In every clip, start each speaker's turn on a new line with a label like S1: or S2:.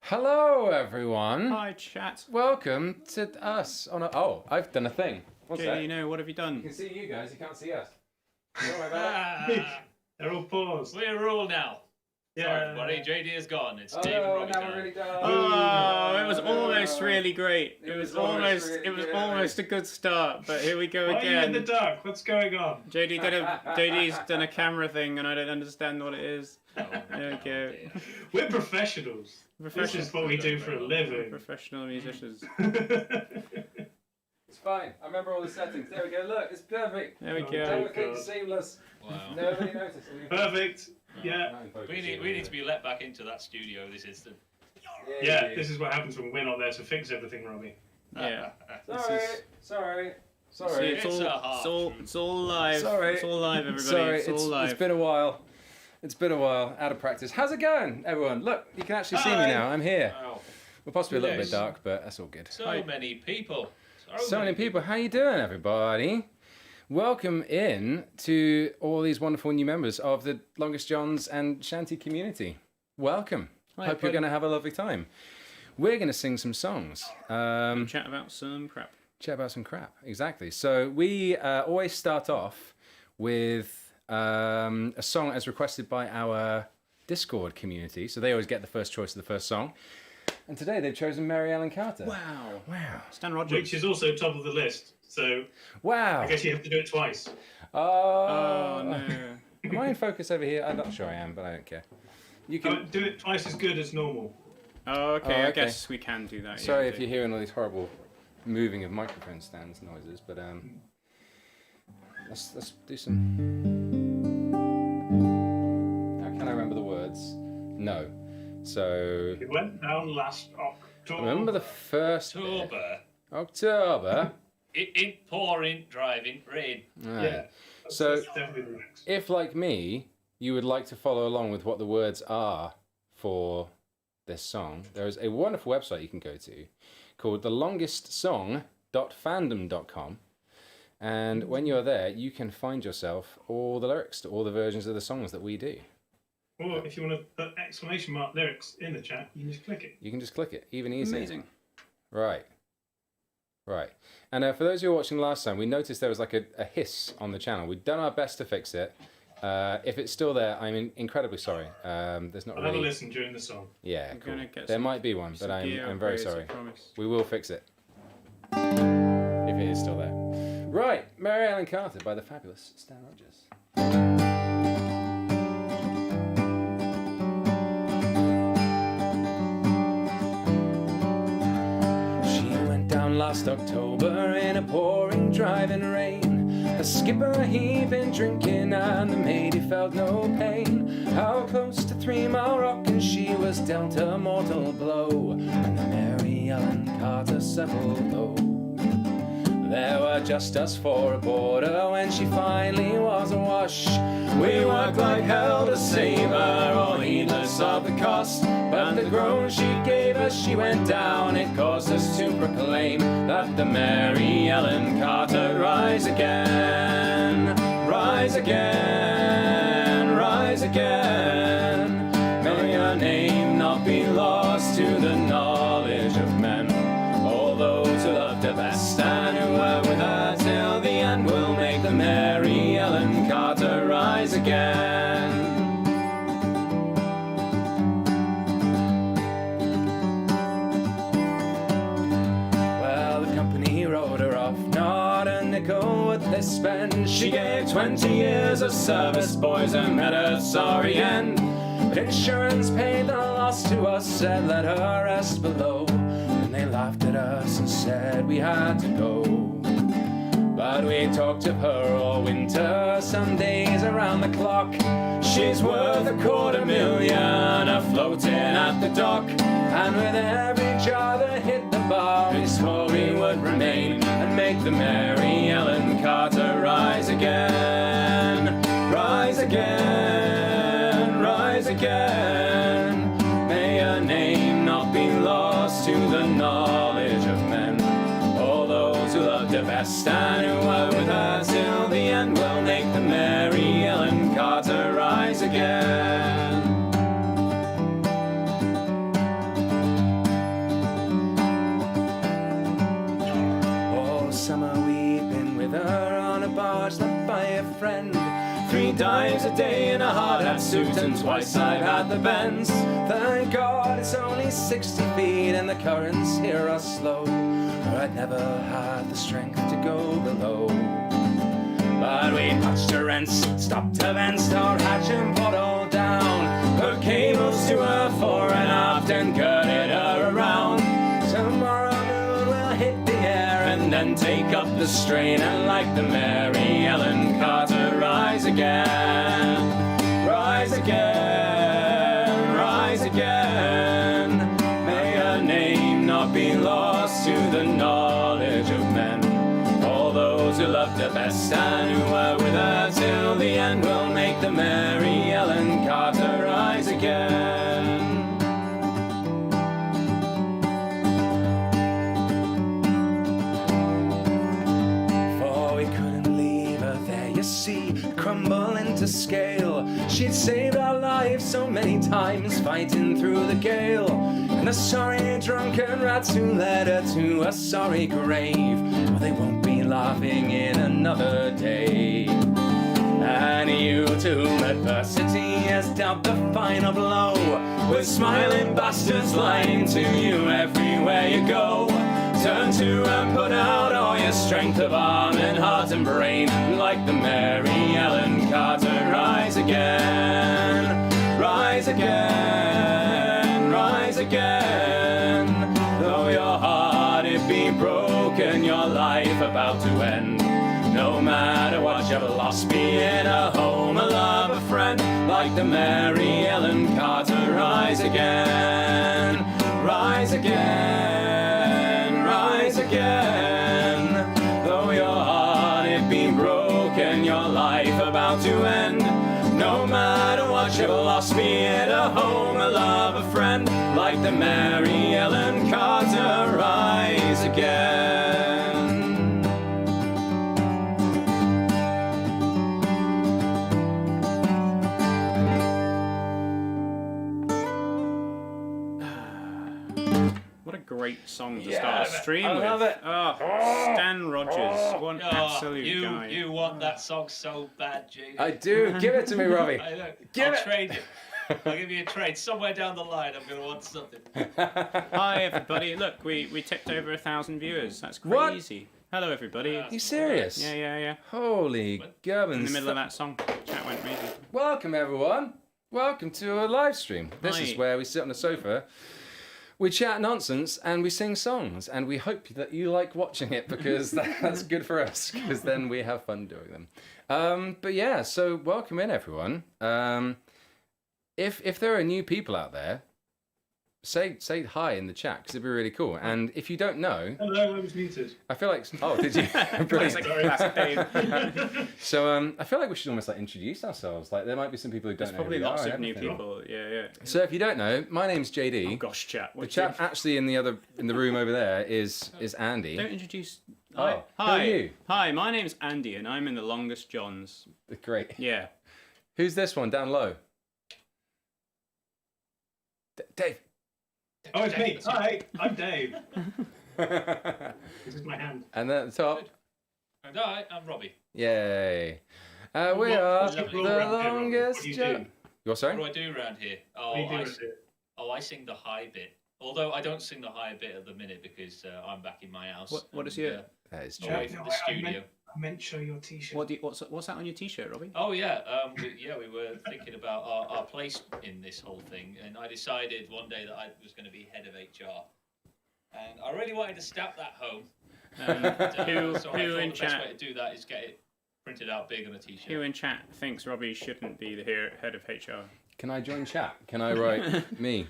S1: Hello, everyone.
S2: Hi, chat.
S1: Welcome to us on a... Oh, I've done a thing. What's that?
S2: You know, what have you done?
S1: You can see you guys, you can't see us. Don't worry about it.
S3: They're all paused.
S4: We're all now.
S3: Yeah.
S4: Sorry, everybody. JD is gone. It's Dave and
S1: Oh,
S4: Robbie
S1: now
S4: time.
S1: we're really done.
S2: Oh, it was almost really great. It was almost
S1: really
S2: almost a good start, but here we go
S3: Why are you in
S2: again.
S3: the dark? What's going on?
S2: JD's done a camera thing, and I don't understand what it is.
S4: Oh,
S2: There we go.
S4: dear.
S3: We're professionals. This is what we do for a living.
S2: Professional musicians.
S1: It's fine. I remember all the settings. There we go. Look, it's perfect.
S2: There we
S3: Oh,
S2: go.
S1: Everything's seamless.
S4: Wow.
S1: Nobody noticed.
S3: Perfect. Yeah.
S4: We need to be let back into that studio this instant.
S3: Yeah, this is what happens when we're not there to fix everything, Robbie.
S2: Yeah.
S1: Sorry.
S2: See,
S1: Sorry.
S2: it's all live.
S1: Sorry.
S2: It's all live, everybody.
S1: Sorry,
S2: it's all live.
S1: it's been a while. It's been a while, out of practice. How's it going, everyone? Look, you can actually see me
S3: Hi.
S1: now. I'm here.
S4: Wow.
S1: We're possibly a little bit
S4: Yes.
S1: dark, but that's all good.
S4: So many people.
S1: So many people. How you doing, everybody? Welcome in to all these wonderful new members of the Longest Johns and Shanty community. Welcome.
S2: Hi,
S1: Hope you're
S2: everybody.
S1: going to have a lovely time. We're going to sing some songs.
S2: Chat about some crap.
S1: Chat about some crap. Exactly. So we always start off with a song as requested by our Discord community. So they always get the first choice of the first song. And today they've chosen Mary Ellen Carter.
S2: Wow.
S1: Wow.
S2: Stan Rogers.
S3: Which is also top of the list. So
S1: Wow.
S3: I guess you have to do it twice.
S2: Oh, no.
S1: Am I in focus over here? I'm not sure I am, but I don't care. You can.
S3: Do it twice as good as normal.
S2: Oh, okay.
S1: Oh,
S2: I
S1: okay.
S2: guess we can do that.
S1: Sorry
S2: yeah,
S1: if you're hearing all these horrible moving of microphone stands noises, but let's do some. How can I remember the words? No. So
S3: It went down last October.
S1: I remember the first bit.
S4: October.
S1: October.
S4: It pouring, driving, rain.
S1: Right.
S3: Yeah.
S1: So-
S3: that's definitely the next.
S1: If, like me, you would like to follow along with what the words are for this song, there is a wonderful website you can go to called thelongestsong.fandom.com. And when you're there, you can find yourself all the lyrics to all the versions of the songs that we do.
S3: Or if you want to put exclamation mark lyrics in the chat, you can just click it.
S1: You can just click it, even easier.
S2: Amazing.
S1: Right. And for those who were watching last time, we noticed there was like a hiss on the channel. We've done our best to fix it. If it's still there, I'm incredibly sorry. There's not
S3: I'll have a
S1: really...
S3: listen during the song.
S1: Yeah,
S2: I'm
S1: cool.
S2: gonna get
S1: There
S2: some-
S1: might be one, but
S2: Some gear
S1: I'm very
S2: upgrades,
S1: sorry.
S2: I promise.
S1: We will fix it. If it is still there. Right, Mary Ellen Carter by the fabulous Stan Rogers. She went down last October in a pouring driving rain. The skipper he'd been drinking and the matey felt no pain. How close to 3 Mile Rock and she was dealt a mortal blow, and the Mary Ellen Carter settled low. There were just us four aboard her when she finally was awash. We worked like hell to save her, all heedless of the cost. But the groan she gave us, she went down. It caused us to proclaim that the Mary Ellen Carter rise again, rise again, rise again. May her name not be lost to the knowledge of men. All those who loved her best and who were with her till the end will make the Mary Ellen Carter rise again. Well, the company wrote her off, not a nickel would they spend. She gave 20 years of service, boys, and met a sorry end. But insurance paid the loss to us, said let her rest below. And they laughed at us and said we had to go. But we talked of her all winter, some days around the clock. She's worth $250,000 afloating at the dock. And with every jar that hit the bar, we swore we would remain and make the Mary Ellen Carter rise again, rise again, rise again. May her name not be lost to the knowledge of men. All those who loved her best and who were with her till the end will make the Mary Ellen Carter rise again. dimes a day in a hard hat suit, and twice I've had the bends. Thank God it's only 60 feet and the currents here are slow, or I'd never had the strength to go below. But we patched her rents, stopped her vents, our hatch and put all down, put cables to her fore and aft and girded her around. Tomorrow noon we'll hit the air and then take up the strain, and like the Mary Ellen Carter, rise again, rise again, rise again. May her name not be lost to the knowledge of men. All those who loved her best and who were with her till the end will make the Mary Ellen Carter rise again. For we couldn't leave her there, you see, crumble into scale. She'd saved our lives so many times fighting through the gale, and the sorry drunken rats who led her to a sorry grave, well, they won't be laughing in another day. And you to whom adversity has dealt the final blow, with smiling bastards lying to you everywhere you go, turn to and put out all your strength of arm and heart and brain, like the Mary Ellen Carter, rise again, rise again, rise again. Though your heart it be broken, your life about to end, no matter what you've lost, be it a home, a love, a friend, like the Mary Ellen Carter, rise again, rise again, rise again. Though your heart it be broken, your life about to end, no matter what you've lost, be it a home, a love, a friend, like the Mary Ellen Carter, rise again.
S2: What a great song to
S1: Yeah,
S2: start a stream
S1: I
S2: with.
S1: love it.
S2: Oh, Stan Rogers, what an absolute
S4: you,
S2: guy.
S4: you want that song so bad, JD.
S1: I do. Give it to me, Robbie.
S4: I know.
S1: Give
S4: I'll
S1: it.
S4: trade you. I'll give you a trade. Somewhere down the line, I'm going to want something.
S2: Hi everybody, look, we tipped over 1,000 viewers. That's
S1: What?
S2: crazy. Hello everybody.
S1: You serious?
S2: Yeah.
S1: Holy gubbins.
S2: In the middle of that song, chat went crazy.
S1: Welcome, everyone. Welcome to a live stream. This
S2: Hi.
S1: is where we sit on the sofa, we chat nonsense, and we sing songs. And we hope that you like watching it, because that's good for us, because then we have fun doing them. But yeah, so welcome in, everyone. If there are new people out there, say hi in the chat, because it'd be really cool. And if you don't know,
S3: Hello, I was muted.
S1: I feel like did you? Brilliant.
S2: Classic Dave.
S1: So I feel like we should almost like introduce ourselves. Like there might be some people who don't
S2: There's
S1: know.
S2: probably
S1: who we
S2: lots
S1: are
S2: of
S1: and
S2: new
S1: everything.
S2: people. Yeah.
S1: So if you don't know, my name's JD.
S2: Oh gosh, chat.
S1: The chap actually in the room over there is Andy.
S2: Don't introduce.
S1: Oh,
S2: Hi.
S1: who are you?
S2: Hi, my name's Andy, and I'm in the Longest Johns.
S1: Great.
S2: Yeah.
S1: Who's this one down low? Dave.
S3: Oh, it's me. Hi, I'm Dave. This is my hand.
S1: And then at the top,
S4: And I'm Robbie.
S1: yay. We
S3: What-
S1: are
S3: what's your
S1: the
S3: role around here, Robbie?
S1: longest
S3: What do you
S1: John.
S3: do?
S1: You're
S4: What
S1: sorry?
S4: do I do around here?
S3: What do you do with it?
S4: I sing the high bit. Although I don't sing the high bit at the minute because I'm back in my house.
S2: What is
S4: and,
S2: your-
S1: That is true.
S4: away from the studio.
S3: I meant show your t-shirt.
S2: What's that on your T-shirt, Robbie?
S4: Oh yeah, we were thinking about our place in this whole thing, and I decided one day that I was going to be head of HR, and I really wanted to stamp that home.
S2: Who
S4: So I
S2: who
S4: thought
S2: in
S4: the best way
S2: chat?
S4: to do that is get it printed out big on a T-shirt.
S2: Who in chat thinks Robbie shouldn't be the head of HR?
S1: Can I join chat? Can I write me?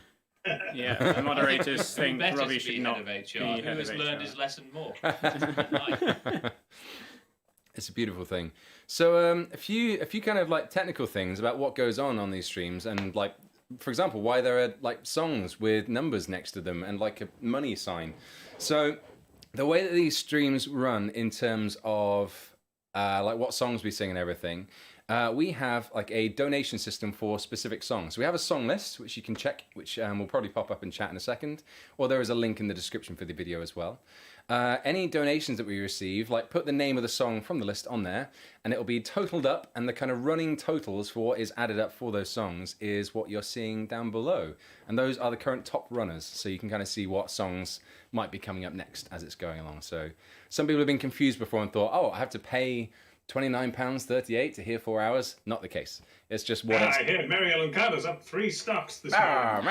S2: Yeah, the moderators
S4: Who
S2: think
S4: better
S2: Robbie
S4: to be
S2: should not
S4: head of
S2: be
S4: HR?
S2: head
S4: Who
S2: of
S4: has
S2: HR.
S4: learned his lesson more?
S1: It's a beautiful thing. So a few kind of like technical things about what goes on these streams, and like, for example, why there are like songs with numbers next to them and like a money sign. So the way that these streams run in terms of like what songs we sing and everything, we have like a donation system for specific songs. So we have a song list, which you can check, which will probably pop up in chat in a second, or there is a link in the description for the video as well. Any donations that we receive, like put the name of the song from the list on there, and it'll be totaled up, and the kind of running totals for what is added up for those songs is what you're seeing down below. And those are the current top runners, so you can kind of see what songs might be coming up next as it's going along. So some people have been confused before and thought, oh, I have to pay £29.38 to hear 4 hours. Not the case. It's just what it's...
S3: I hear Mary Ellen Carter's up 3 stocks this morning.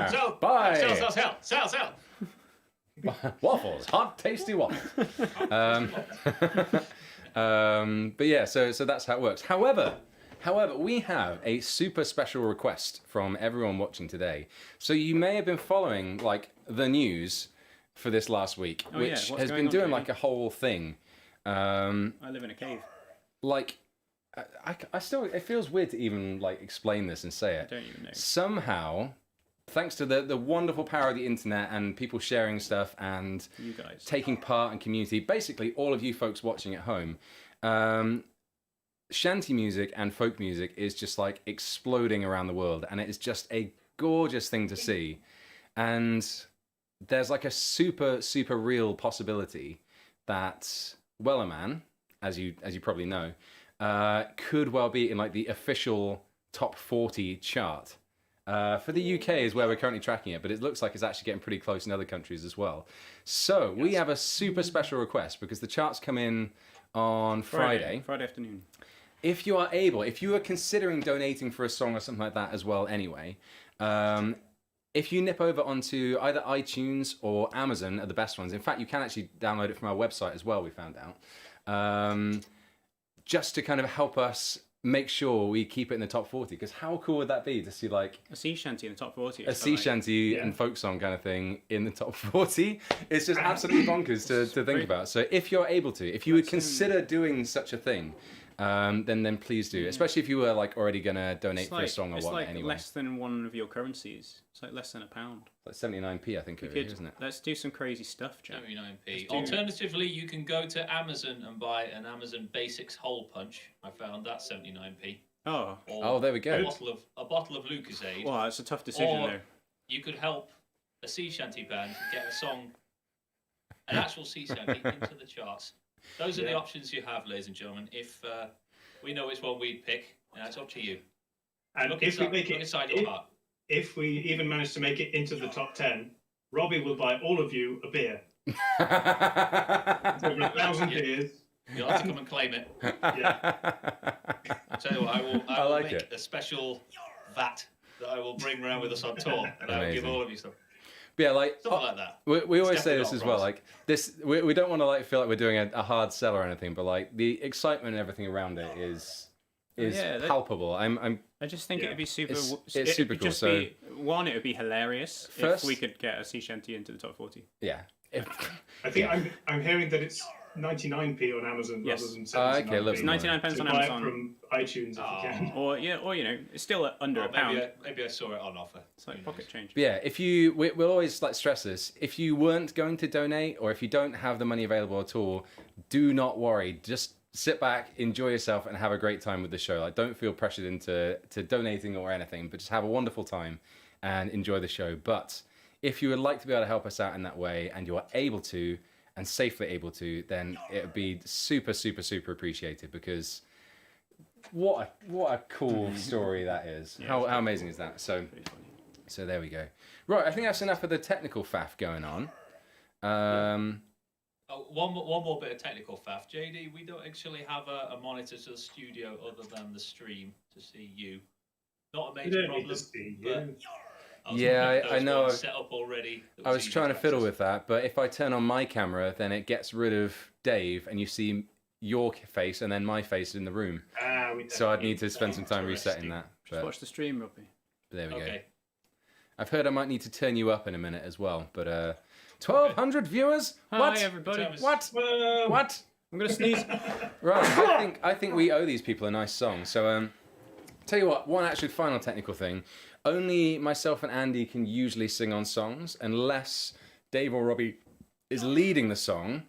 S4: Sell,
S1: Bye.
S4: sell.
S1: Waffles, hot, tasty waffles. But yeah, so that's how it works. However, we have a super special request from everyone watching today. So you may have been following like the news for this last week, which has been doing like a whole thing.
S2: I live in a cave.
S1: Like, I still, it feels weird to even like explain this and say it.
S2: I don't even know.
S1: Somehow, thanks to the wonderful power of the internet and people sharing stuff and
S2: You guys.
S1: taking part in community, basically all of you folks watching at home, shanty music and folk music is just like exploding around the world, and it is just a gorgeous thing to see. And there's like a super real possibility that Wellerman, as you probably know, could well be in like the official top 40 chart. For the UK is where we're currently tracking it, but it looks like it's actually getting pretty close in other countries as well. So we have a super special request because the charts come in on Friday
S2: afternoon.
S1: If you are able, if you are considering donating for a song or something like that as well anyway, if you nip over onto either iTunes or Amazon are the best ones. In fact, you can actually download it from our website as well, we found out. Just to kind of help us make sure we keep it in the top 40, because how cool would that be to see like
S2: A sea shanty in the top 40.
S1: a sea shanty and folk song kind of thing in the top 40? It's just absolutely bonkers to think about. So if you're able to, if you would consider doing such a thing, then please do. Especially if you were like already gonna donate for a song or
S2: it's
S1: whatnot
S2: like
S1: anyway.
S2: less than one of your currencies. It's like less than £1.
S1: Like 79p, I think it is, isn't it?
S2: Let's do some crazy stuff, Jack.
S4: 79p. Alternatively, you can go to Amazon and buy an Amazon Basics hole punch. I found that 79p.
S2: Oh.
S1: Oh, there we go.
S4: A bottle of Lucasade.
S2: Well, it's a tough decision
S4: Or
S2: though.
S4: you could help a sea shanty band get a song, an actual sea shanty, into the charts. Those are the options you have, ladies and gentlemen. If we know which one we'd pick, it's up to you.
S3: And
S4: Look
S3: if we
S4: inside,
S3: make
S4: look
S3: it,
S4: inside your heart.
S3: if we even manage to make it into the top 10, Robbie will buy all of you a beer. Over 1,000 beers.
S4: You'll have to come and claim it.
S3: Yeah.
S4: I'll tell you what, I will
S1: like
S4: make
S1: it.
S4: a special vat that I will bring around with us on tour, and I will give
S1: Amazing.
S4: all of you some.
S1: But yeah, like
S4: Something like that.
S1: we always say
S4: definitely
S1: this
S4: not
S1: as well.
S4: Ross.
S1: Like this, we don't want to like feel like we're doing a hard sell or anything, but like the excitement and everything around it is palpable.
S2: I just think it'd be super.
S1: It's super cool, so-
S2: One, it would be hilarious
S1: First-
S2: if we could get a sea shanty into the top 40.
S1: yeah.
S3: I think I'm hearing that it's 99p on Amazon
S2: Yes.
S3: rather than 79p.
S1: Okay, lovely.
S2: It's 99 pence
S3: So
S2: on
S3: buy it
S2: Amazon,
S3: from iTunes if you can.
S2: or it's still under
S4: Or
S2: a pound.
S4: maybe I saw it on offer.
S2: It's like pocket change.
S1: But yeah, if you, we'll always like stress this. If you weren't going to donate, or if you don't have the money available at all, do not worry. Just sit back, enjoy yourself, and have a great time with the show. Like, don't feel pressured into donating or anything, but just have a wonderful time and enjoy the show. But if you would like to be able to help us out in that way, and you are able to, and safely able to, then it would be super appreciated, because what a cool story that is. How amazing is that? So there we go. Right, I think that's enough of the technical faff going on.
S4: One more bit of technical faff. JD, we don't actually have a monitor to the studio other than the stream to see you. Not a major problem.
S1: Yeah, I know.
S4: Set up already.
S1: I was trying to fiddle with that, but if I turn on my camera, then it gets rid of Dave, and you see your face and then my face in the room. So I'd need to spend some time resetting that.
S2: Just watch the stream, Robbie.
S1: There we go. I've heard I might need to turn you up in a minute as well, but 1,200 viewers? What?
S2: Hi, everybody.
S1: What? What?
S2: I'm gonna sneeze.
S1: Right, I think we owe these people a nice song. So, tell you what, one actually final technical thing. Only myself and Andy can usually sing on songs, unless Dave or Robbie is leading the song,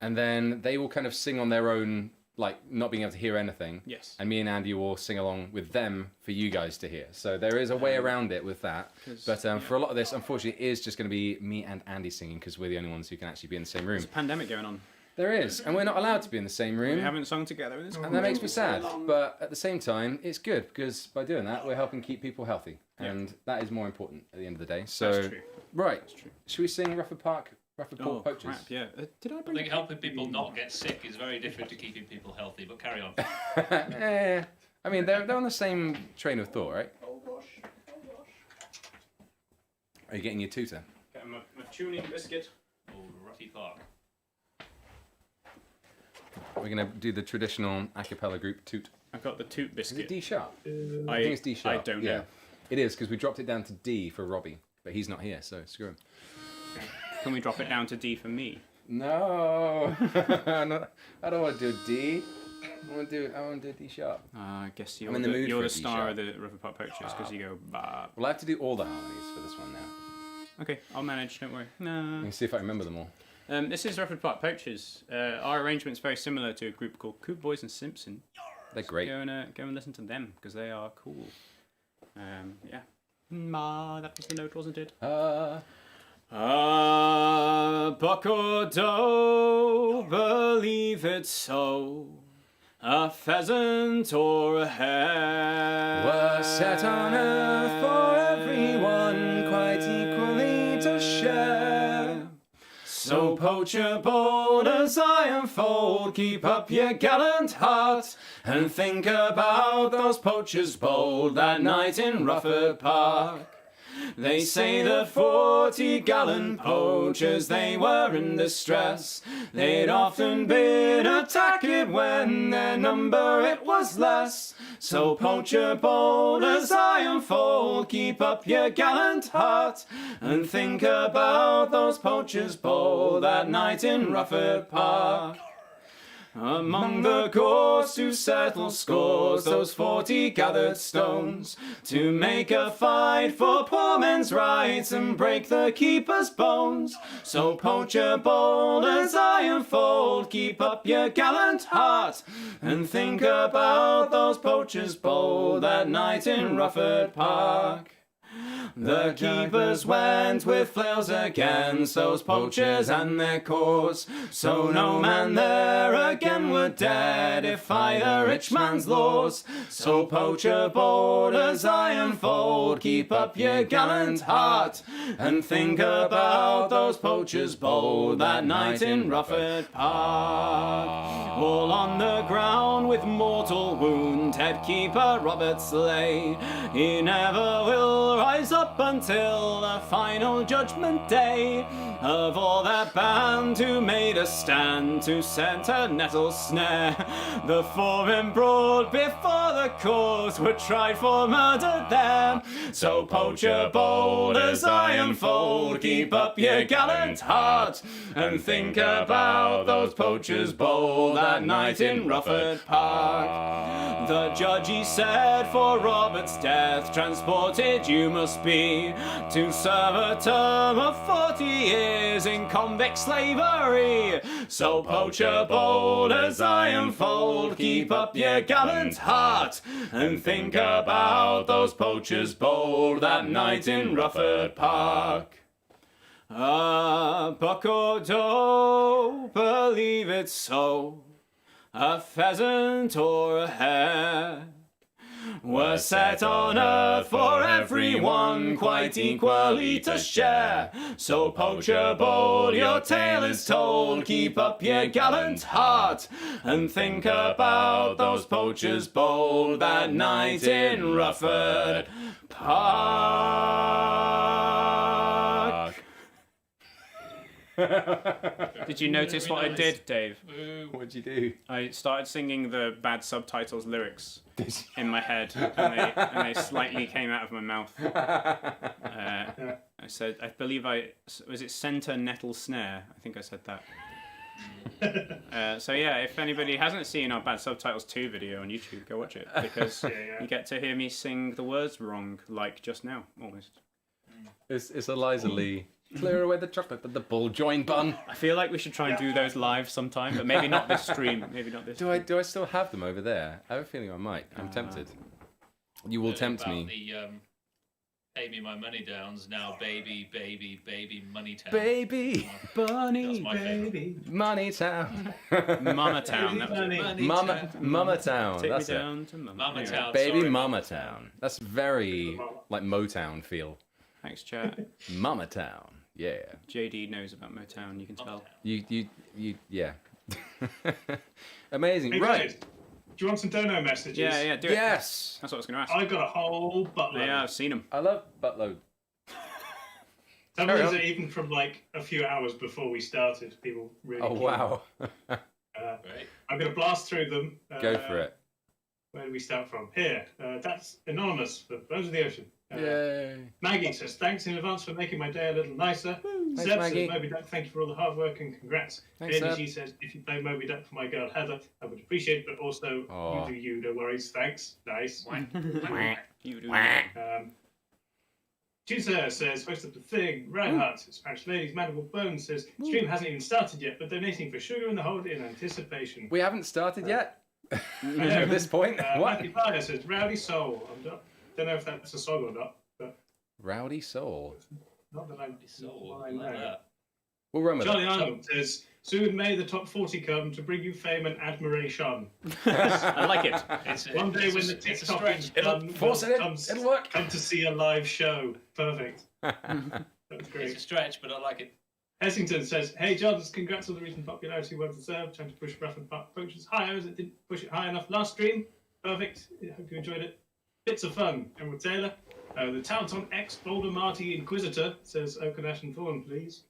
S1: and then they will kind of sing on their own like not being able to hear anything.
S2: Yes.
S1: And me and Andy will sing along with them for you guys to hear. So there is a way around it with that. But for a lot of this, unfortunately, it is just going to be me and Andy singing because we're the only ones who can actually be in the same room.
S2: There's a pandemic going on.
S1: There is, and we're not allowed to be in the same room.
S2: We haven't sung together in this.
S1: And that makes me sad. But at the same time, it's good because by doing that, we're helping keep people healthy. And that is more important at the end of the day. So,
S2: That's true.
S1: Right. Should we sing Rufford Port Poachers?
S2: Crap, yeah. Did I
S4: I
S2: bring
S4: think helping people not get sick is very different to keeping people healthy, but carry on.
S1: I mean, they're on the same train of thought, right?
S3: Oh gosh.
S1: Are you getting your tutor?
S2: Get my tuning biscuit?
S4: Oh, Ruffy Park.
S1: We're going to do the traditional a cappella group toot.
S2: I've got the toot
S1: Is it
S2: biscuit.
S1: D sharp?
S2: I
S1: think it's D sharp.
S2: I don't
S1: yeah.
S2: know.
S1: It is because we dropped it down to D for Robbie, but he's not here, so screw him.
S2: Can we drop it down to D for me?
S1: No, I don't want to do D. I want to do D sharp.
S2: I guess you're
S1: I'm in the mood
S2: you're
S1: for
S2: the
S1: a D
S2: star
S1: sharp.
S2: of the Rufford Port Poachers because you go bah.
S1: Well, I have to do all the harmonies for this one now.
S2: Okay, I'll manage. Don't worry.
S1: Let
S2: No.
S1: me see if I remember them all.
S2: This is Rufford Port Poachers. Our arrangement's very similar to a group called Coop Boys and Simpson.
S1: They're great.
S2: Go and listen to them because they are cool. Yeah. Ma, that was the note, wasn't it? Buck or doe, believe it so. A pheasant or a hare
S1: was set on earth for everyone quite equally to share.
S2: So poacher bold as iron fold, keep up your gallant heart, and think about those poachers bold that night in Rufford Park. They say the 40 gallant poachers, they were in distress. They'd often been attacked when their number it was less. So poacher bold as iron fold, keep up your gallant heart, and think about those poachers bold that night in Rufford Park. Among the ghosts who settle scores, those 40 gathered stones, to make a fight for poor men's rights and break the keeper's bones. So poacher bold as iron fold, keep up your gallant heart, and think about those poachers bold that night in Rufford Park. The keepers went with flails against those poachers and their cause, so no man there again were dead if by the rich man's laws. So poacher bold as iron fold, keep up your gallant heart, and think about those poachers bold that night in Rufford Park. All on the ground with mortal wound, head keeper Roberts lay. He never will rise up until the final judgment day of all that band who made a stand to set a nettle snare. The four men brought before the court were tried for murder there. So poacher bold as iron fold, keep up your gallant heart, and think about those poachers bold that night in Rufford Park. The judge he said for Robert's death, transported you must be to serve a term of 40 years in convict slavery. So poacher bold as iron fold, keep up your gallant heart, and think about those poachers bold that night in Rufford Park. A buck or doe, believe it so, a pheasant or a hare, were set on earth for everyone quite equally to share. So poacher bold, your tale is told, keep up your gallant heart, and think about those poachers bold that night in Rufford Park. Did you notice what I did, Dave?
S1: What'd you do?
S2: I started singing the bad subtitles lyrics in my head, and they slightly came out of my mouth. I said, was it center nettle snare? I think I said that. So yeah, if anybody hasn't seen our Bad Subtitles 2 video on YouTube, go watch it, because you get to hear me sing the words wrong, like just now, almost.
S1: It's Eliza Lee Clear away the chocolate with the ball joint bun.
S2: I feel like we should try and do those live sometime, but maybe not this stream. Maybe not this.
S1: Do I still have them over there? I have a feeling I might. I'm tempted. You will tempt me.
S4: The, pay me my money downs now, baby, baby, baby, money town.
S1: Baby, bunny,
S4: That's my favourite.
S1: money town.
S2: Mama Town. That was it.
S1: Mama town.
S2: Take
S1: That's
S2: me
S1: it.
S2: down to Mama.
S4: Mama Town.
S1: Baby
S4: sorry,
S1: Mama Town. That's very like Motown feel.
S2: Thanks, chat.
S1: Mama Town. Yeah.
S2: JD knows about Motown. You can tell.
S1: You yeah. Amazing.
S3: Hey,
S1: Right.
S3: guys, do you want some dono messages?
S2: Yeah, do it.
S1: Yes.
S2: That's what I was going to ask.
S3: I got a whole buttload.
S2: Yeah, I've seen them.
S1: I love buttload.
S3: Some
S1: Carry
S3: of these
S1: on.
S3: are even from like a few hours before we started. People really.
S1: Oh
S3: keen.
S1: wow.
S4: Right.
S3: I'm going to blast through them.
S1: Go for it.
S3: Where do we start from? Here. That's anonymous for Bones of the Ocean.
S1: Yay.
S3: Maggie says, thanks in advance for making my day a little nicer.
S1: Thanks,
S3: Seb
S1: Maggie.
S3: says, Moby Duck, thank you for all the hard work and congrats.
S1: Thanks, Seb.
S3: She says, if you play Moby Duck for my girl Heather, I would appreciate it, but also
S1: Aw.
S3: you do you, no worries. Thanks. Nice.
S2: You do.
S3: Juicer says, host of the thing. Reinhardt, Spanish Ladies, Mandible Bones says, stream hasn't even started yet, but donating for Sugar in the Hold in anticipation.
S1: We haven't started yet. At this point. What?
S3: Matthew Fire says, Rowdy Soul. Don't know if that's a song or not, but
S1: Rowdy Soul.
S3: not that I'm
S4: So,
S3: I
S4: like
S3: know.
S4: that.
S1: We'll run with
S3: Charlie
S1: it.
S3: Arnold says, soon may the top 40 come to bring you fame and admiration.
S2: I like it.
S3: One day when the
S4: it's a
S3: TikTok
S4: stretch.
S3: is
S1: It'll
S3: done,
S1: force it in.
S3: comes-
S1: It'll work.
S3: come to see a live show. Perfect. That's
S4: It's a
S3: great.
S4: stretch, but I like it.
S3: Essington says, hey Johns, congrats on the recent popularity well deserved. Trying to push Rufford Poachers higher as it didn't push it high enough last stream. Perfect. I hope you enjoyed it. Bits of fun. Emerald Taylor. The Talenton X Boulder Marty Inquisitor says, Okanash and Thorn, please.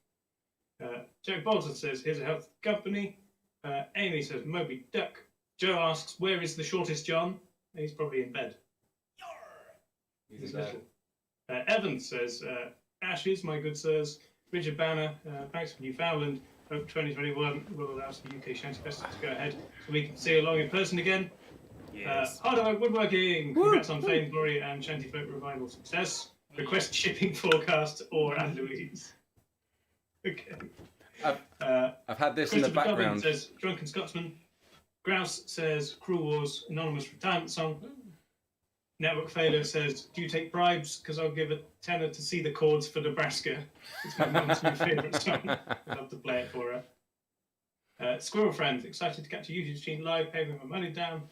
S3: Jack Bolton says, here's a health company. Amy says, Moby Duck. Joe asks, where is the shortest John? He's probably in bed. He's little. Evan says, Ashes, my good sirs. Richard Banner, thanks for Newfoundland. Hope 2021 will allow us the UK Shanty Festival to go ahead so we can see you along in person again.
S2: Yes.
S3: Hard Work Woodworking, congrats on Fame, Glory, and Shanty Folk Revival success. Request shipping forecast or Anne Louise. Okay.
S1: I've had this in the
S3: Christopher Dobbin
S1: background.
S3: says, Drunken Scotsman. Grouse says, Cruel Wars, anonymous retirement song. Network Failure says, do you take bribes? Because I'll give a tenner to see the chords for Nebraska. It's my mum's new favourite song. I'd love to play it for her. Squirrel Friend, excited to catch a YouTube stream live, paying my money down.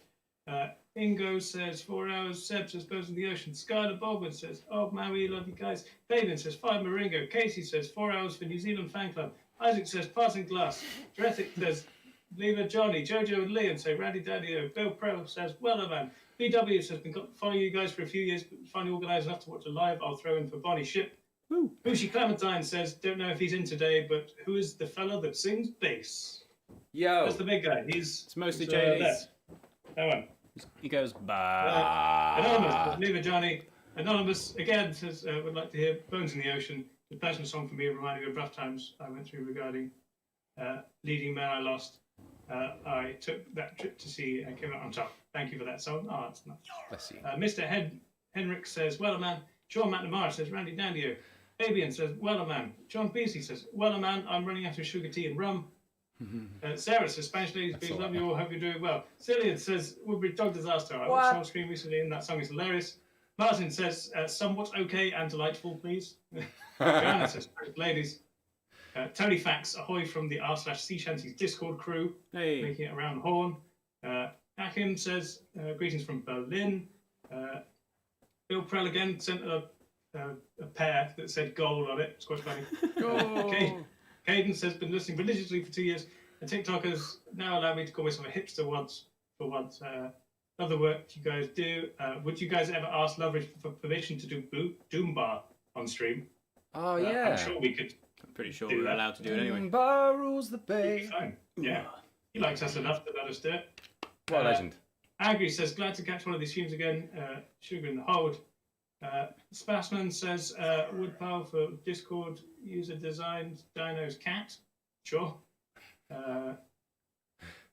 S3: Ingo says 4 hours. Seb says Birds in the Ocean. Skylar Baldwin says, oh man, we love you guys. Fabian says 5 Moringo. Casey says 4 hours for New Zealand fan club. Isaac says passing glass. Dretic says Lever Johnny. Jojo and Liam say Randy Daddy. Bill Pro says Wellerman. BW says been following you guys for a few years, but finally organised enough to watch a live. I'll throw in for Bonnie Ship. Bushi Clementine says don't know if he's in today, but who is the fellow that sings bass?
S1: Yo.
S3: That's the big guy.
S2: It's mostly
S3: he's,
S2: JD's.
S3: that one.
S2: He goes, bah.
S3: Anonymous, Lever Johnny. Anonymous again says would like to hear Bones in the Ocean. The personal song for me reminding me of rough times I went through regarding leading men I lost. I took that trip to see and came out on top. Thank you for that song. Oh, it's not.
S1: Bless you.
S3: Mr. Henrik says, Wellerman. Sean McNamara says, Randy Dandio. Fabian says, Wellerman. John Beasley says, Wellerman, I'm running out of sugar tea and rum. Sarah says, Spanish ladies, please love you all, hope you're doing well. Cillian says, Woodbridge Dog Disaster. I watched the screen recently and that song is hilarious. Martin says, somewhat okay and delightful, please. Joanna says, ladies. Tony Fax, ahoy from the r/Sea Shanties Discord crew,
S2: Hey.
S3: making it around Horn. Akim says, greetings from Berlin. Bill Prell again sent a pair that said gold on it. It's quite funny. Caden says, been listening religiously for 2 years, and TikTokers now allow me to call myself a hipster once. Love the work you guys do. Would you guys ever ask Loveridge for permission to do Doom Bar on stream?
S1: Oh yeah.
S3: I'm sure we could.
S2: I'm pretty sure
S3: Do
S2: we're
S3: that.
S2: allowed to do it anyway.
S1: Bar rules the
S3: Be
S1: bay.
S3: fine. Yeah. He likes us enough to let us do it.
S1: What a legend.
S3: Agri says, glad to catch one of these streams again. Sugar in the hold. Spassman says, Woodpile for Discord user designed Dino's cat. Sure.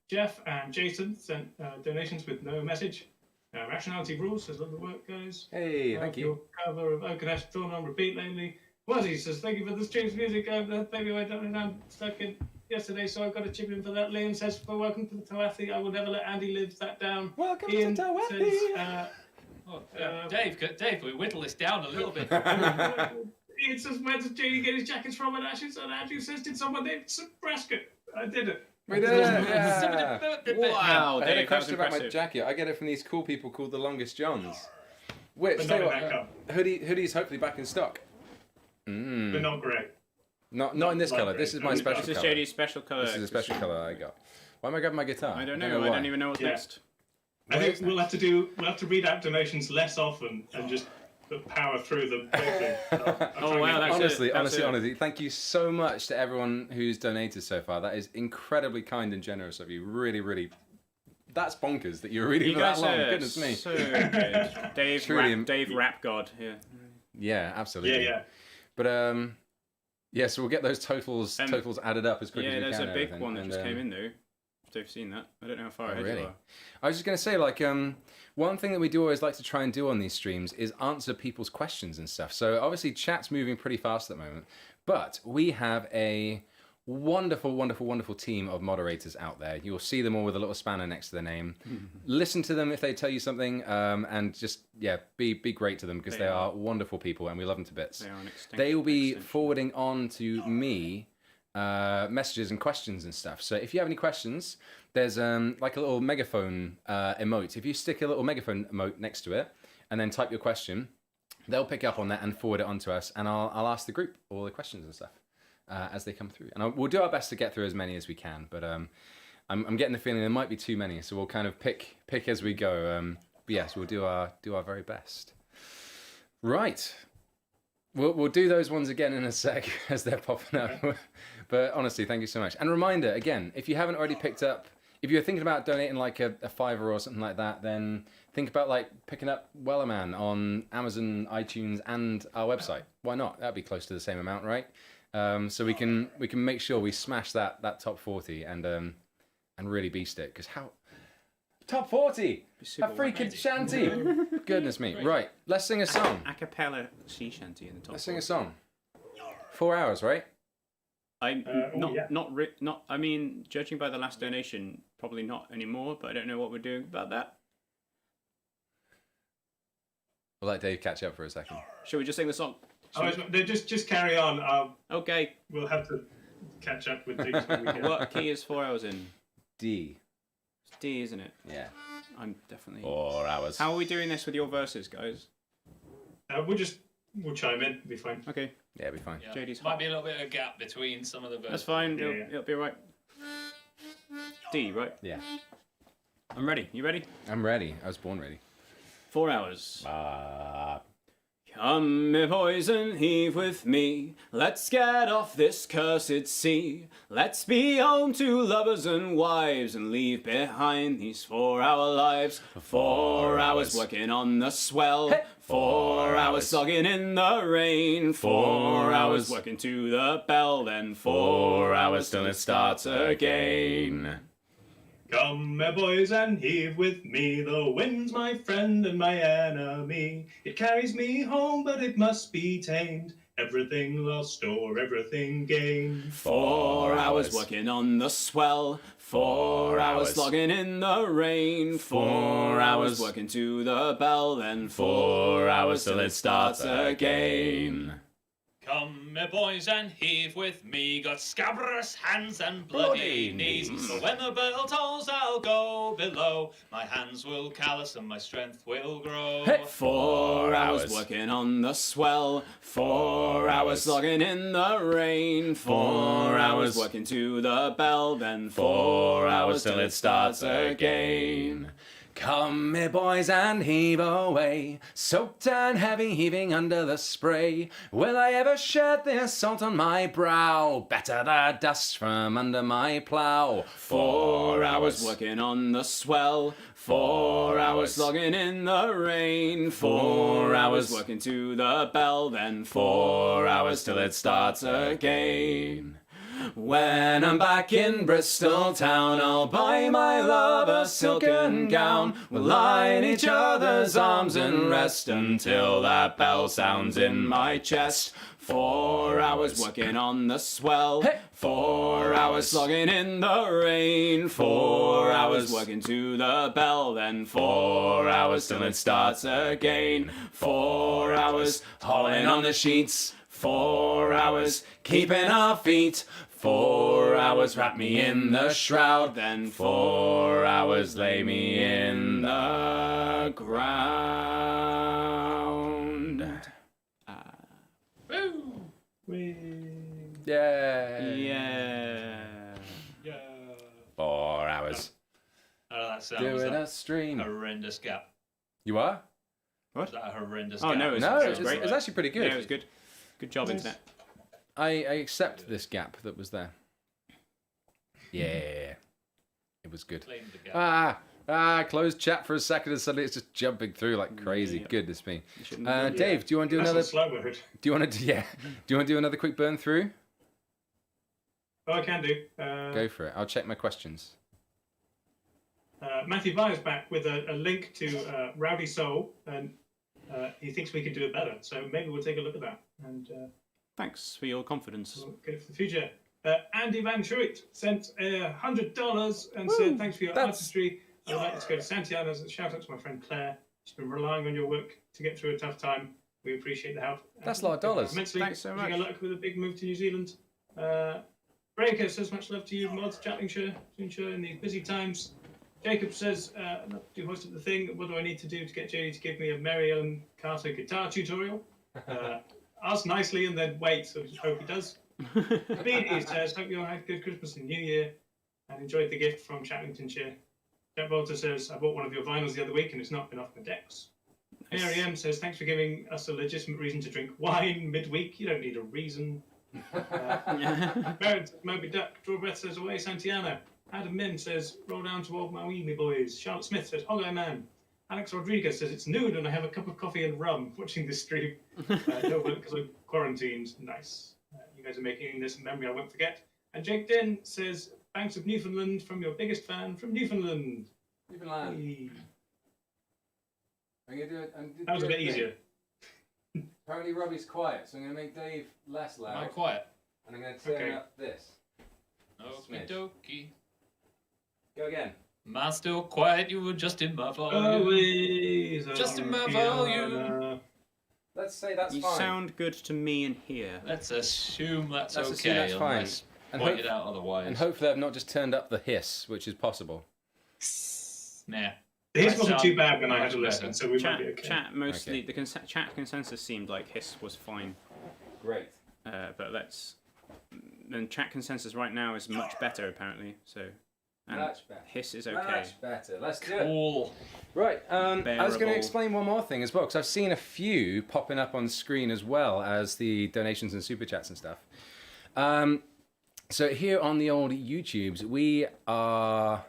S3: Jeff and Jason sent donations with no message. Rationality Rules says, love the work, guys.
S1: Hey, thank
S3: Your
S1: you.
S3: cover of Okanash Thorn on repeat lately. He says, thank you for the stream's music. Maybe I don't know, I'm stuck in yesterday, so I've got to chip in for that. Liam says, welcome to the Tawathi. I will never let Andy live that down.
S1: Welcome
S3: Ian
S1: to Tawathi.
S3: Says,
S4: Dave, can we whittle this down a little bit?
S3: Ian says, where does Janie get his jackets from? And Andrew says, did someone named Nebraska? I did it.
S1: We did it, yeah.
S2: Wow,
S1: I had a
S2: Dave,
S1: question
S2: that
S1: about
S2: was
S1: my
S2: impressive.
S1: jacket. I get it from these cool people called the Longest Johns. Which,
S3: But
S1: tell
S3: not
S1: you
S3: in that
S1: what,
S3: cup.
S1: hoodie's hopefully back in stock.
S3: They're not great.
S1: Not in this
S3: Like
S1: colour.
S3: grey.
S1: This is my
S3: This
S1: special
S2: This is
S1: colour.
S2: JD's special colour.
S1: This is a special colour I got. Why am I grabbing my guitar?
S2: I don't know. I
S1: why.
S2: don't even know what's
S3: Yeah.
S2: next.
S3: I think we'll have to read out donations less often and just power through the thing.
S2: Oh, wow, that's
S1: Honestly, thank you so much to everyone who's donated so far. That is incredibly kind and generous of you. Really, really. That's bonkers that you're reading
S2: You
S1: for that
S2: guys
S1: long.
S2: are
S1: Goodness me.
S2: so good. Dave,
S1: Truly
S2: Dave Rap God. Yeah.
S1: Yeah, absolutely.
S3: Yeah.
S1: But yeah, so we'll get those totals added up as quick as we
S2: Yeah,
S1: can.
S2: there's a
S1: and
S2: big
S1: everything.
S2: one that
S1: And,
S2: just came in though. If Dave's seen that. I don't know how far ahead
S1: really?
S2: you are.
S1: I was just going to say, like, one thing that we do always like to try and do on these streams is answer people's questions and stuff. So obviously chat's moving pretty fast at the moment, but we have a wonderful, wonderful, wonderful team of moderators out there. You'll see them all with a little spanner next to their name. Listen to them if they tell you something, and just, be great to them because they are wonderful people and we love them to bits.
S2: They are an extinct.
S1: They will be forwarding on to me messages and questions and stuff. So if you have any questions, there's like a little megaphone emote. If you stick a little megaphone emote next to it and then type your question, they'll pick up on that and forward it on to us, and I'll ask the group all the questions and stuff as they come through. And we'll do our best to get through as many as we can, but I'm getting the feeling there might be too many, so we'll kind of pick as we go. But yes, we'll do our very best. Right. We'll do those ones again in a sec as they're popping up. But honestly, thank you so much. And reminder, again, if you haven't already picked up, if you're thinking about donating like a $5 or something like that, then think about like picking up Wellerman on Amazon, iTunes, and our website. Why not? That'd be close to the same amount, right? So we can make sure we smash that top 40 and really beast it. Because how top 40, a freaking shanty. Goodness me. Right, let's sing a song.
S2: A cappella sea shanty in the top.
S1: Let's sing a song. 4 hours, right?
S2: I mean, judging by the last donation, probably not anymore, but I don't know what we're doing about that.
S1: We'll let Dave catch up for a second.
S2: Shall we just sing the song?
S3: Just carry on.
S2: Okay.
S3: We'll have to catch up with these.
S2: What key is 4 hours in?
S1: D.
S2: It's D, isn't it?
S1: Yeah.
S2: I'm definitely.
S1: 4 hours.
S2: How are we doing this with your verses, guys?
S3: We'll chime in. It'll be fine.
S2: Okay.
S1: Yeah, it'll be fine.
S4: Yeah.
S2: JD's
S4: Might be a little bit of a gap between some of the verses.
S2: That's fine.
S3: Yeah.
S2: It'll be right. D, right?
S1: Yeah.
S2: I'm ready. You ready?
S1: I'm ready. I was born ready.
S2: 4 hours. Come, me boys, and heave with me. Let's get off this cursed sea. Let's be home to lovers and wives and leave behind these 4 hour lives. 4 hours working on the swell. 4 hours slogging in the rain. 4 hours working to the bell. Then 4 hours till it starts again.
S3: Come, my boys, and heave with me. The wind's my friend and my enemy. It carries me home, but it must be tamed. Everything lost or everything gained.
S2: 4 hours working on the swell. 4 hours slogging in the rain. 4 hours working to the bell. Then 4 hours till it starts again.
S4: Come, me boys, and heave with me. Got scabrous hands and bloody knees. But when the bell tolls, I'll go below. My hands will callous and my strength will grow.
S2: 4 hours working on the swell. 4 hours slogging in the rain. 4 hours working to the bell. Then 4 hours till it starts again.
S1: Come, me boys, and heave away, soaked and heavy, heaving under the spray. Will I ever shed this salt on my brow? Better the dust from under my plough.
S2: 4 hours working on the swell. 4 hours slogging in the rain. 4 hours working to the bell. Then 4 hours till it starts again. When I'm back in Bristol town, I'll buy my love a silken gown. We'll lie in each other's arms and rest until that bell sounds in my chest. 4 hours working on the swell, 4 hours slogging in the rain, 4 hours working to the bell, then 4 hours till it starts again. 4 hours hauling on the sheets, 4 hours keeping our feet, 4 hours wrap me in the shroud, then 4 hours lay me in the ground.
S1: Yeah. 4 hours.
S4: Oh, that sound was
S1: Doing
S4: a
S1: a stream.
S4: horrendous gap.
S1: You are?
S4: Was that a horrendous
S2: Oh,
S4: gap?
S2: no,
S1: No,
S2: it's
S1: it's actually pretty good.
S2: Yeah, it was good. Good job, internet.
S1: I accept this gap that was there. Yeah. It was good.
S4: Blame the gap.
S1: Closed chat for a second and suddenly it's just jumping through like crazy.
S2: Yeah.
S1: Goodness me.
S2: Dave,
S1: Dave, do you want to do
S3: That's
S1: another?
S3: a slow word.
S1: Do you want to? Yeah. Do you want to do another quick burn through?
S3: Oh, I can do.
S1: Go for it. I'll check my questions.
S3: Matthew Vyer's back with a link to Rowdy Soul, and he thinks we can do it better. So maybe we'll take a look at that and
S2: thanks for your confidence.
S3: we'll get it for the future. Andy Van Schuit sent $100 and said, "Thanks for your artistry. I'd like to go to Santiana as a shout out to my friend Claire. She's been relying on your work to get through a tough time. We appreciate the help."
S1: That's a lot of dollars.
S3: Immensely.
S2: Thanks so much.
S3: Good luck with a big move to New Zealand. Breaker says, "Much love to you, mods, Chattingshire, in these busy times." Jacob says, "Love to host of the thing. What do I need to do to get JD to give me a Mary Ellen Carter guitar tutorial?" Ask nicely and then wait, so I hope he does. Beanie says, "Hope you all had a good Christmas and New Year and enjoyed the gift from Chattingtonshire." Jack Bolter says, "I bought one of your vinyls the other week and it's not been off my decks." Mary M says, "Thanks for giving us a legitimate reason to drink wine midweek. You don't need a reason." Barrett, Moby Duck, Draw Breath says, "Away Santiana." Adam Min says, "Roll down to old Maui, me boys." Charlotte Smith says, "Hello, man." Alex Rodriguez says, "It's noon and I have a cup of coffee and rum watching this stream." No, because I'm quarantined. Nice. You guys are making this a memory I won't forget. And Jake Den says, "Banks of Newfoundland from your biggest fan from Newfoundland."
S1: Newfoundland.
S3: Hey.
S1: I'm gonna do it.
S3: That was a bit easier.
S1: Apparently Robbie's quiet, so I'm gonna make Dave less
S4: Am I
S1: loud,
S4: quiet?
S1: and I'm gonna turn
S3: Okay.
S1: up this.
S4: Okie dokie.
S1: Go again.
S4: Man, still quiet. You were just in my volume.
S3: Always
S4: Just in my
S3: Piano.
S4: volume.
S1: Let's say that's
S2: You
S1: fine.
S2: sound good to me in here.
S4: Let's assume that's
S1: Let's
S4: okay.
S1: assume that's fine.
S4: Unless
S1: And
S4: pointed out otherwise.
S1: And hopefully I've not just turned up the hiss, which is possible.
S4: Nah.
S3: His
S4: That
S3: wasn't
S4: sound
S3: too bad when I had
S4: much
S3: to listen,
S4: better.
S3: so we might be okay.
S2: Chat mostly
S1: Okay.
S2: the chat consensus seemed like hiss was fine,
S1: Great.
S2: but let's. Then chat consensus right now is much better apparently. So, and
S1: Much better.
S2: hiss is okay.
S1: Much better. Let's do it.
S4: Cool.
S1: Right. I was going to
S2: Bearable.
S1: explain one more thing as well, because I've seen a few popping up on screen as well as the donations and super chats and stuff. So here on the old YouTubes, we are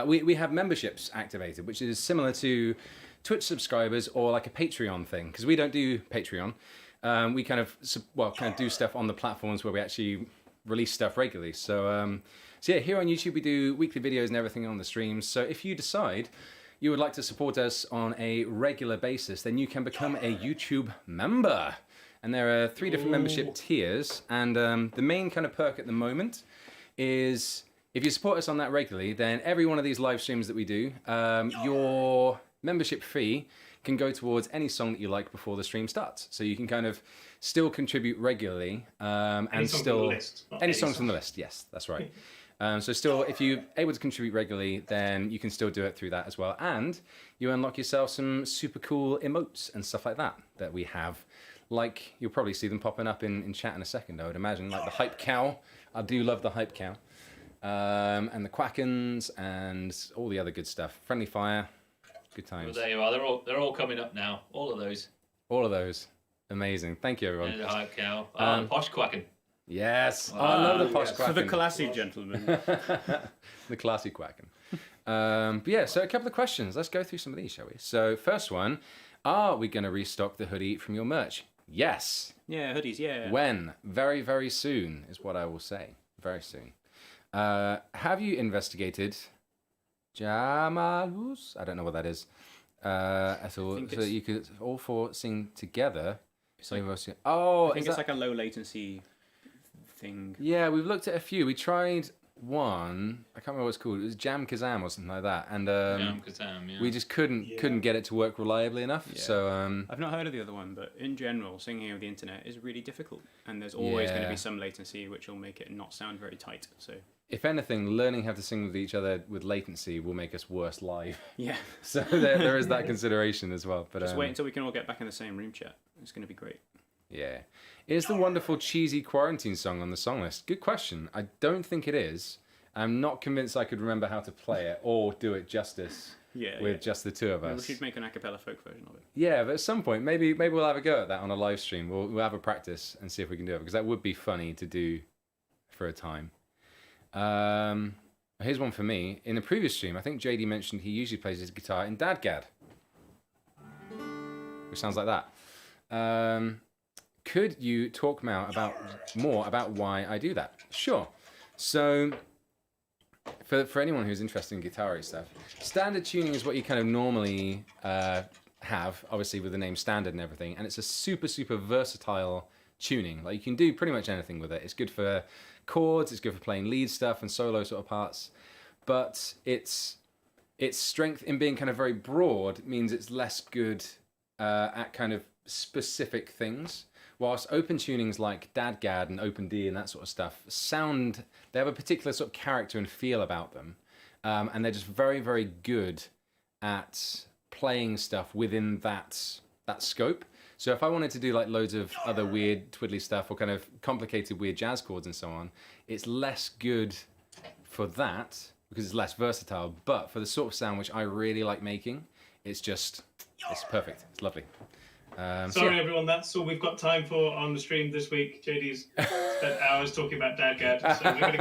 S1: we have memberships activated, which is similar to Twitch subscribers or like a Patreon thing, because we don't do Patreon. We kind of do stuff on the platforms where we actually release stuff regularly. So yeah, here on YouTube we do weekly videos and everything on the streams. So if you decide you would like to support us on a regular basis, then you can become a YouTube member. And there are 3 different membership tiers. And the main kind of perk at the moment is if you support us on that regularly, then every one of these live streams that we do, your membership fee can go towards any song that you like before the stream starts. So you can kind of still contribute regularly and
S3: Any song
S1: still
S3: from the list, not
S1: any
S3: any
S1: songs
S3: song.
S1: from the list. Yes, that's right. So still, if you're able to contribute regularly, then you can still do it through that as well. And you unlock yourself some super cool emotes and stuff like that that we have. Like, you'll probably see them popping up in chat in a second, I would imagine. Like the Hype Cow. I do love the Hype Cow. And the Quackens and all the other good stuff. Friendly Fire. Good
S4: Well,
S1: times.
S4: there you are. They're all coming up now. All of those.
S1: All of those. Amazing. Thank you, everyone.
S4: And the hype cow. Posh quacking.
S1: Yes. Oh, I love the posh
S2: For the
S1: Quacken.
S2: classy gentleman.
S1: The classy Quacken. But yeah, so a couple of questions. Let's go through some of these, shall we? So first one, are we going to restock the hoodie from your merch? Yes.
S2: Yeah, hoodies. Yeah.
S1: When? Very, very soon is what I will say. Very soon. Have you investigated Jamalus? I don't know what that is. At all. So you could all four sing together.
S5: It's like,
S1: oh,
S5: I think it's like a low latency thing.
S1: Yeah, we've looked at a few. We tried one. I can't remember what it's called. It was Jam Kazam or something like that. And
S4: Jam Kazam, yeah.
S1: we just couldn't get it to work reliably enough.
S5: Yeah.
S1: So
S5: I've not heard of the other one, but in general, singing over the internet is really difficult, and there's always going to be some latency, which will make it not sound very tight. So
S1: if anything, learning how to sing with each other with latency will make us worse live.
S5: yeah.
S1: So there is that consideration as well. But
S5: Just wait until we can all get back in the same room chat. It's going to be great.
S1: Yeah. Is the wonderful cheesy quarantine song on the song list? Good question. I don't think it is. I'm not convinced I could remember how to play it or do it justice with just the two of us.
S5: We should make an a cappella folk version of it.
S1: Yeah, but at some point, maybe we'll have a go at that on a live stream. We'll have a practice and see if we can do it, because that would be funny to do for a time. Here's one for me. In the previous stream, I think JD mentioned he usually plays his guitar in Dadgad, which sounds like that. Could you talk more about why I do that? Sure. So, for anyone who's interested in guitar stuff, standard tuning is what you kind of normally have, obviously with the name standard and everything, and it's a super, super versatile tuning. Like, you can do pretty much anything with it. It's good for chords, it's good for playing lead stuff and solo sort of parts, but its strength in being kind of very broad means it's less good at kind of specific things. Whilst open tunings like Dadgad and Open D and that sort of stuff they have a particular sort of character and feel about them, and they're just very, very good at playing stuff within that scope. So if I wanted to do like loads of other weird twiddly stuff or kind of complicated weird jazz chords and so on, it's less good for that because it's less versatile. But for the sort of sound which I really like making, it's perfect. It's lovely.
S3: Sorry, everyone, that's all we've got time for on the stream this week. JD's spent hours talking about Dadgad, so we're going to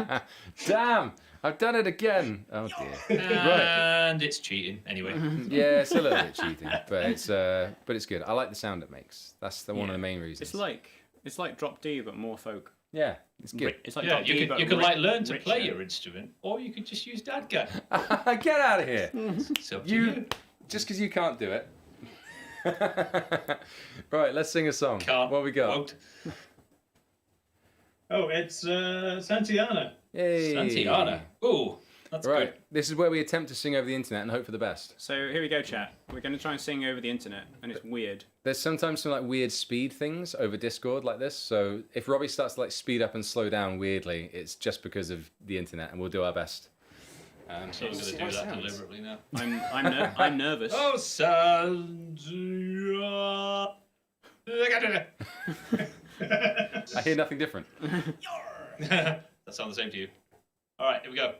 S3: go.
S1: Damn, I've done it again. Oh dear.
S4: And it's cheating, anyway.
S1: Yeah, it's a little bit cheating, but it's good. I like the sound it makes. That's one of the main reasons.
S5: It's like Drop D, but more folk.
S1: Yeah, it's good.
S5: It's like
S4: Yeah,
S5: Drop D,
S4: you
S5: but
S4: could like learn to
S5: richer.
S4: play your instrument, or you could just use Dadgad.
S1: Get out of here.
S4: So you
S1: Just because you can't do it. Right, let's sing a song.
S4: can't.
S1: What we got?
S4: Won't.
S3: Oh, it's Santiana.
S1: Yay.
S4: Santiana. Ooh, that's
S1: Right,
S4: good.
S1: this is where we attempt to sing over the internet and hope for the best.
S5: So here we go, chat. We're going to try and sing over the internet, and it's weird.
S1: There's sometimes some like weird speed things over Discord like this. So if Robbie starts to like speed up and slow down weirdly, it's just because of the internet, and we'll do our best.
S4: So I'm going to do that deliberately now.
S5: I'm nervous.
S4: Oh, Santiana.
S1: I hear nothing different.
S4: That sounds the same to you. All right, here we go.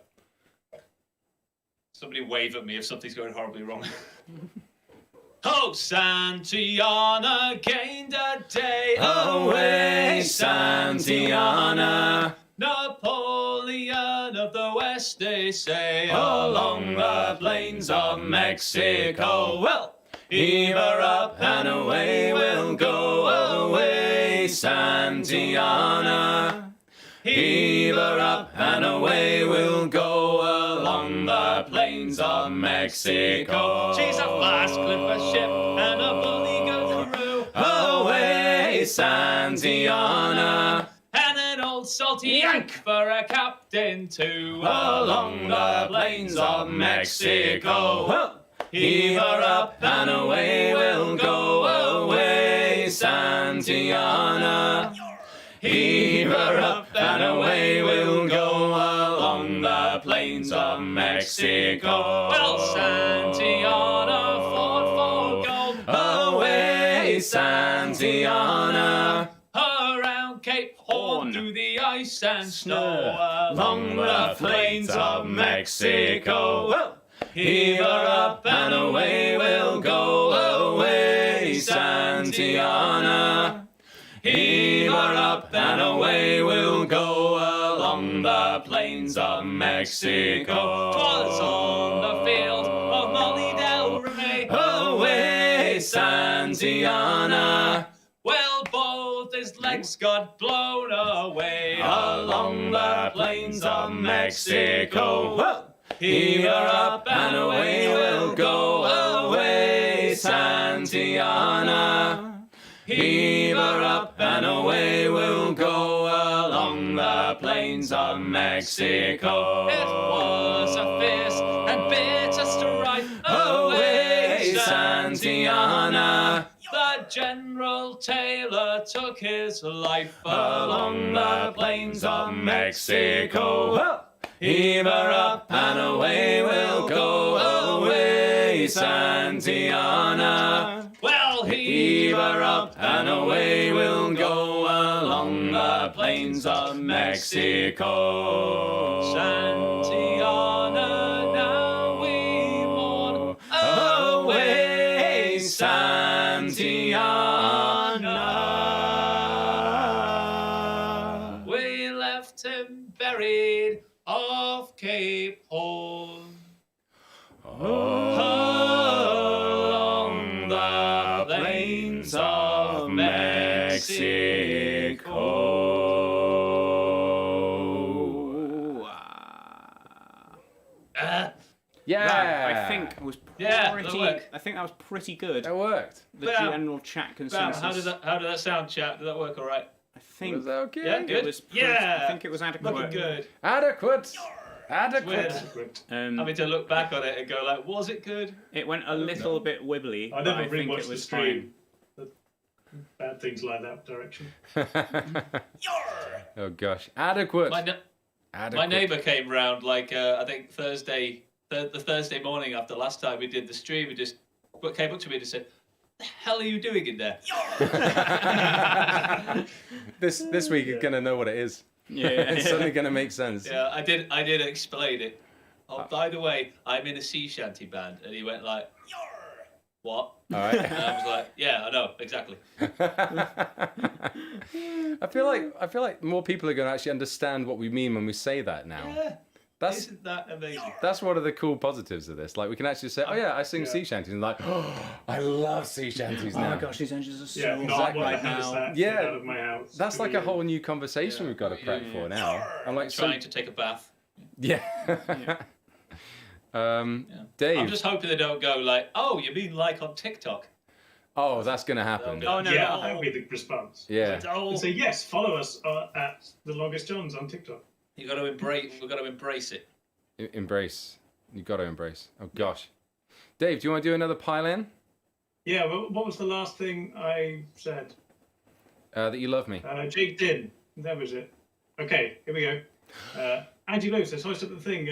S4: Somebody wave at me if something's going horribly wrong. Oh, Santiana gained a day
S1: Away, Santiana.
S4: Napoleon of the West, they say, along the plains of Mexico. Well, heave her up and away we'll go. Away, Santiana. Heave her up and away we'll go along the plains of Mexico. She's a fast clipper ship and a bully good crew. Away, Santiana. And an old salty yank for a captain too. Along the plains of Mexico. Heave her up and away we'll go. Away, Santiana. Heave her up and away we'll go along the plains of Mexico. Well, Santiana fought for gold. Away, Santiana. Around Cape Horn through the ice and snow. Along the plains of Mexico. Well, heave her up and away we'll go. Away, Santiana. Heave her up and away we'll go along the plains of Mexico. 'Twas on the field of Molly Del Rey. Away, Santiana. Well, both his legs flags got blown away
S2: Along the plains of Mexico. Heave her up and away we'll go, away Santiana. Heave her up and away we'll go, along the plains of Mexico.
S4: It was a fierce and bitter strife.
S2: Away Santiana.
S4: The General Taylor took his life
S2: Along the plains of Mexico. Heave her up and away we'll go, away Santiana.
S4: Well,
S2: Heave her up and away we'll go, along the plains of Mexico.
S4: Santiana, now we mourn.
S2: Away Santiana.
S4: We left him buried off Cape Horn.
S2: Along the plains of Mexico.
S1: Yeah.
S5: That, I think was
S4: Yeah,
S5: pretty.
S4: that'll work.
S5: I think that was pretty good.
S1: That worked.
S5: The
S4: Well,
S5: general chat
S4: Well,
S5: consensus.
S4: how did that sound, chat? Did that work all right?
S5: I think
S1: Was that okay?
S4: Yeah,
S5: it
S4: good.
S5: was.
S4: Yeah.
S5: I think it was adequate.
S4: Looking good.
S1: Adequate.
S4: Weird.
S1: Adequate.
S4: Having to look back on it and go like, was it good?
S5: It went a little bit wibbly,
S3: I
S5: but
S3: never
S5: I think
S3: rewatched
S5: it
S3: the
S5: was
S3: stream. Bad things like that direction.
S1: Oh gosh. Adequate.
S4: My
S1: Adequate.
S4: neighbour came round like I think Thursday, the Thursday morning after last time we did the stream. He just came up to me and said, "The hell are you doing in there?"
S1: This week you're gonna know what it is.
S5: fine. Yeah, yeah,
S1: It's suddenly gonna make sense.
S4: Yeah, I did explain it. Oh, by the way, I'm in a sea shanty band, and he went like, "What?"
S1: All right.
S4: And I was like, "Yeah, I know exactly."
S1: I feel like more people are gonna actually understand what we mean when we say that now.
S4: Yeah,
S1: That's
S4: isn't that amazing?
S1: that's one of the cool positives of this. Like we can actually say, "Oh yeah, I sing sea shanties," and like, "Oh, I love sea shanties
S5: Oh
S1: now."
S5: my gosh, these engines are so
S3: Yeah, not
S5: exact
S3: what
S5: right
S3: the hell is
S5: now.
S3: that?
S1: Yeah.
S3: Get out of my house.
S1: That's like a whole new conversation we've got to prep for now. I'm like,
S4: Trying to take a bath.
S1: yeah. Dave.
S4: I'm just hoping they don't go like, "Oh, you mean like on TikTok?"
S1: Oh, that's gonna happen.
S4: Oh no,
S3: Yeah,
S4: no.
S3: that would be the response.
S1: Yeah.
S4: Oh,
S3: So yes, follow us at the Longest Johns on TikTok.
S4: you got to embrace. We've got to embrace it.
S1: Embrace. You got to embrace. Oh gosh. Dave, do you want to do another pile in?
S3: Yeah, well, what was the last thing I said?
S1: That you love me.
S3: Jake did. That was it. Okay, here we go. Angie Lou says, hoist up the thing.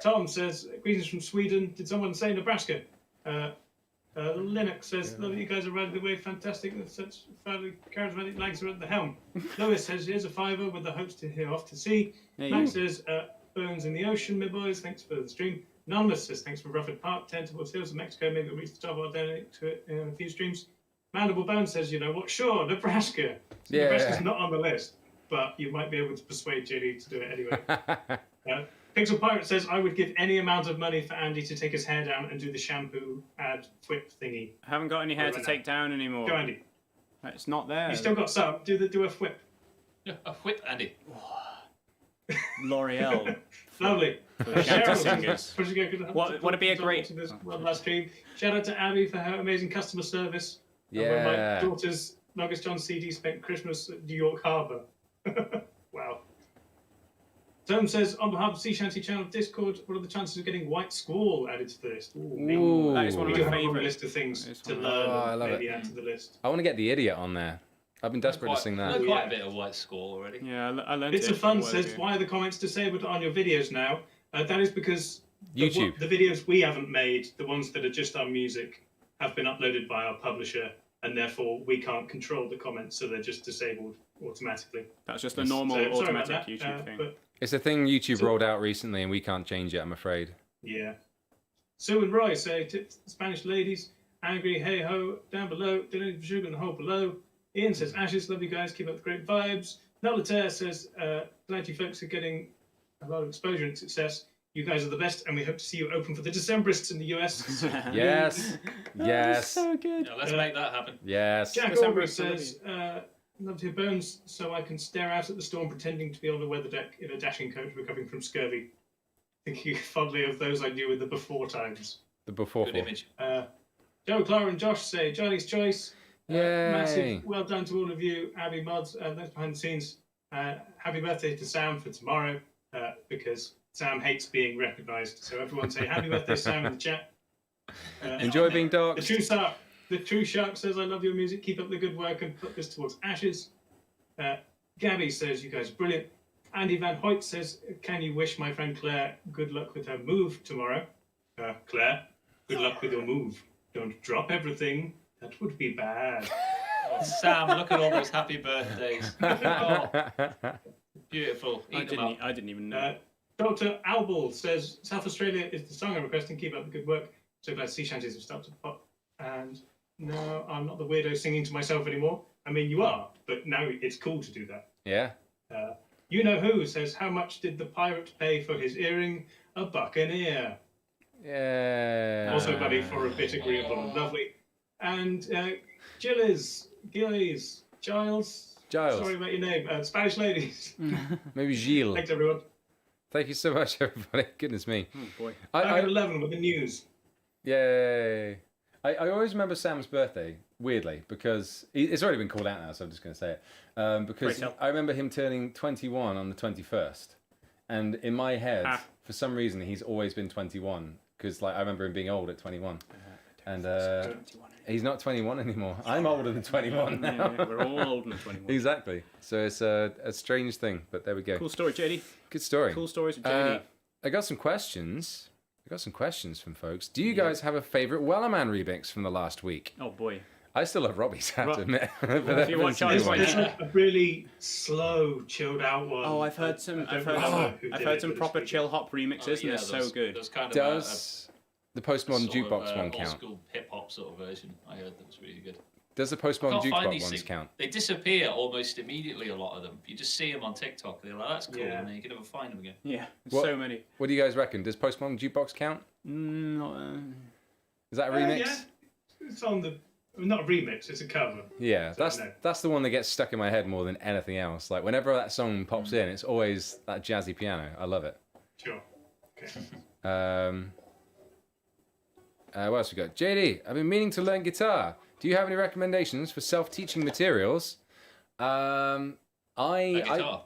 S3: Tom says, greetings from Sweden. Did someone say Nebraska? Linux says, love that you guys are riding the wave. Fantastic. With such fairly charismatic lags are at the helm. Lewis says, here's a fiver with the hopes to hear off to sea. Max says, Burns in the ocean, my boys. Thanks for the stream. Anonymous says, thanks for Rufford Park, 10 towards Hills of Mexico. Maybe we'll reach the top. I'll donate to it in a few streams. Mandible Bones says, you know what? Sure, Nebraska. So
S1: Yeah.
S3: Nebraska's not on the list, but you might be able to persuade JD to do it anyway. Pixel Pirate says, I would give any amount of money for Andy to take his hair down and do the shampoo ad whip thingy.
S5: I haven't got any hair to
S3: Right
S5: take down anymore.
S3: Go, Andy.
S5: It's not there.
S3: You still got some. Do a whip.
S4: A whip, Andy.
S5: L'Oreal.
S3: Lovely.
S5: Shanty singers. Would it be a great-
S3: last stream. Shout out to Abby for her amazing customer service. And when my
S1: Yeah.
S3: daughter's Longest John CD spent Christmas at New York Harbour. Wow. Tom says, on behalf of Sea Shanty Channel Discord, what are the chances of getting White Squall added to the list?
S1: Ooh.
S5: That is one
S3: We
S5: of
S3: do
S5: my
S3: have a long
S5: favourite.
S3: list of things
S5: It's
S3: to
S5: one
S3: learn
S1: of- Oh, I
S3: and
S1: love
S3: maybe
S1: it.
S3: add to the list.
S1: I want to get the idiot on there. I've been desperate to sing
S4: I
S1: that.
S4: know quite a bit of White Squall already.
S5: Yeah, I learned
S3: Bits
S5: it
S3: of Fun
S5: a while
S3: says,
S5: ago.
S3: why are the comments disabled on your videos now? That is because
S1: YouTube.
S3: the videos we haven't made, the ones that are just our music, have been uploaded by our publisher, and therefore we can't control the comments, so they're just disabled automatically.
S5: That's just a normal
S3: So, sorry about
S5: automatic
S3: that,
S5: YouTube thing.
S3: but
S1: It's a thing YouTube rolled out recently, and we can't change it. I'm afraid.
S3: yeah. Sue and Roy say, tips to the Spanish ladies, angry, hey ho, down below, donate for sugar in the hole below. Ian says, Ashes, love you guys, keep up the great vibes. Nolataire says, glad you folks are getting a lot of exposure and success. You guys are the best, and we hope to see you open for the Decemberists in the US.
S1: Yes. Yes.
S5: So good.
S4: Yeah, let's make that happen.
S1: Yes.
S3: Jack
S5: December
S3: Aubrey
S5: is
S3: says, love to hear Bones, so I can stare out at the storm pretending to be on the weather deck in a dashing coach recovering from scurvy. Thinking fondly of those I knew in the before times.
S1: The before.
S4: Good image.
S3: Joe, Clara, and Josh say Johnny's choice.
S1: Yay.
S3: Massive well done to all of you. Abby Mods, that's behind the scenes. Happy birthday to Sam for tomorrow, because Sam hates being recognised. So everyone say happy birthday, Sam, in the chat.
S1: Enjoy being dark.
S3: The true shark says, I love your music. Keep up the good work and put this towards ashes. Gabby says, you guys are brilliant. Andy Van Hoyt says, can you wish my friend Claire good luck with her move tomorrow? Claire, good luck with your move. Don't drop everything. That would be bad.
S4: Oh, Sam, look at all those happy birthdays. Oh, beautiful.
S5: I didn't even know.
S3: Dr. Albal says, South Australia is the song I'm requesting. Keep up the good work. So glad sea shanties have started to pop. And no, I'm not the weirdo singing to myself anymore. I mean, you are, but now it's cool to do that.
S1: Yeah.
S3: You Know Who says, how much did the pirate pay for his earring? A buccaneer.
S1: Yeah.
S3: Also buddy for a bit agreeable and lovely. And Giles, Giles. Sorry about your name. Spanish ladies.
S1: Maybe Gilles.
S3: Thanks, everyone.
S1: Thank you so much, everybody. Goodness me.
S5: Oh boy.
S3: I 11 with the news.
S1: Yay. I always remember Sam's birthday, weirdly, because it's already been called out now, so I'm just going to say it. Because I remember him turning 21 on the 21st. And in my head, for some reason, he's always been 21. Because I remember him being old at 21. And he's not 21 anymore. I'm older than 21 now.
S5: Yeah, we're all older than 21.
S1: Exactly. So it's a strange thing, but there we go.
S5: Cool story, JD.
S1: Good story.
S5: Cool stories with JD.
S1: I got some questions. From folks. Do you guys have a favourite Wellerman remix from the last week?
S5: Oh boy.
S1: I still love Robbie's, I have to admit.
S5: If you want Charlie's one,
S3: There's a really slow, chilled out one.
S5: Oh, I've heard some proper chill hop remixes, and they're so good.
S4: Kind of
S1: Does the postmodern jukebox one
S4: old
S1: count?
S4: school hip hop sort of version. I heard that was really good.
S1: Does the postmodern jukebox ones count?
S4: They disappear almost immediately. A lot of them. You just see them on TikTok. They're like, "That's cool," and then you can never find them again.
S5: Yeah, so many.
S1: What do you guys reckon? Does postmodern jukebox count? Is that a remix?
S3: Yeah. It's on the. Not a remix. It's a cover.
S1: Yeah,
S3: So,
S1: that's the one that gets stuck in my head more than anything else. Like whenever that song pops in, it's always that jazzy piano. I love it.
S3: Sure. Okay.
S1: What else we got? JD, I've been meaning to learn guitar. Do you have any recommendations for self-teaching materials? A guitar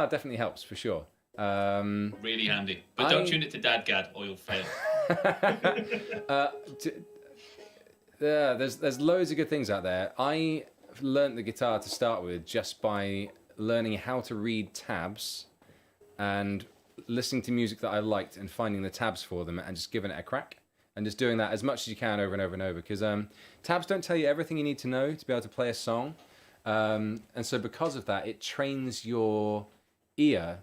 S1: definitely helps for sure.
S4: Really handy, but don't tune it to Dadgad or you'll fail.
S1: There's loads of good things out there. I learnt the guitar to start with just by learning how to read tabs and listening to music that I liked and finding the tabs for them and just giving it a crack. And just doing that as much as you can over and over and over. Because tabs don't tell you everything you need to know to be able to play a song. And so because of that, it trains your ear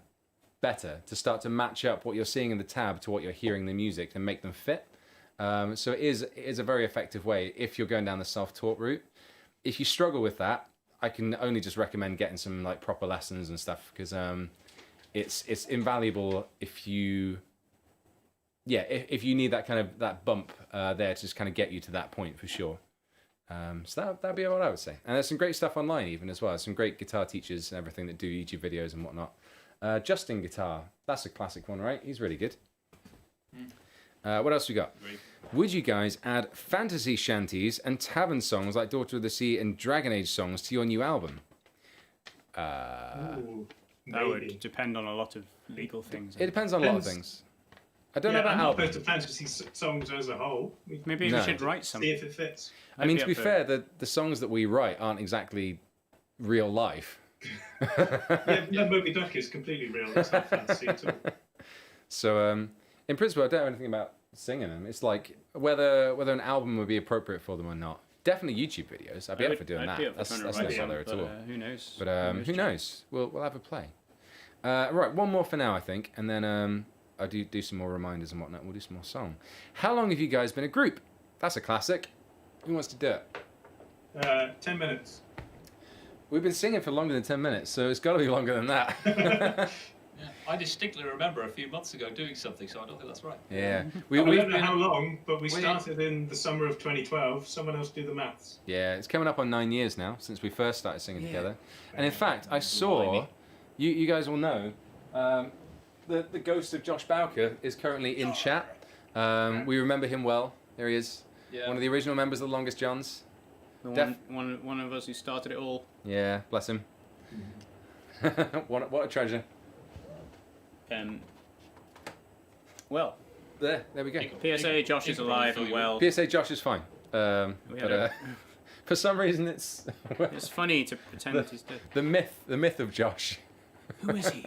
S1: better to start to match up what you're seeing in the tab to what you're hearing in the music and make them fit. So it is a very effective way if you're going down the self-taught route. If you struggle with that, I can only just recommend getting some proper lessons and stuff. Because it's invaluable if you... Yeah, if you need that bump there to just kind of get you to that point for sure. So that'd be what I would say. And there's some great stuff online even as well. Some great guitar teachers and everything that do YouTube videos and whatnot. Justin Guitar, that's a classic one, right? He's really good. What else we got?
S4: Great.
S1: Would you guys add fantasy shanties and tavern songs like Daughter of the Sea and Dragon Age songs to your new album?
S3: Ooh,
S5: That would depend on a lot of legal things.
S1: It depends on a lot of things. I don't know about
S3: I'm not
S1: albums.
S3: opposed to fantasy songs as a whole.
S5: Maybe we should write some.
S3: See if it fits.
S1: I mean, to be fair, the songs that we write aren't exactly real life.
S3: Yeah, Moby Duck is completely real. It's not fantasy at all.
S1: So, in principle, I don't know anything about singing them. It's like whether an album would be appropriate for them or not. Definitely YouTube videos. I'd be up for doing that. That's no bother at all.
S5: Who knows?
S1: But who knows? We'll have a play. Right, one more for now, I think, and then I'll do some more reminders and whatnot. We'll do some more song. How long have you guys been a group? That's a classic. Who wants to do it?
S3: 10 minutes.
S1: We've been singing for longer than 10 minutes, so it's got to be longer than that.
S4: I distinctly remember a few months ago doing something, so I don't think that's right.
S1: Yeah.
S3: I don't know how long, but we started in the summer of 2012. Someone else do the maths.
S1: Yeah, it's coming up on 9 years now since we first started singing together. And in fact, I saw, you guys will know, the ghost of Josh Bowker is currently in chat. We remember him well. There he is.
S4: Yeah.
S1: One of the original members of the Longest Johns.
S5: One of us who started it all.
S1: Yeah, bless him. What a treasure.
S5: Well,
S1: there we go.
S5: PSA, Josh is alive and well.
S1: PSA Josh is fine. But for some reason it's
S5: It's funny to pretend he's dead.
S1: the myth of Josh.
S5: Who is he?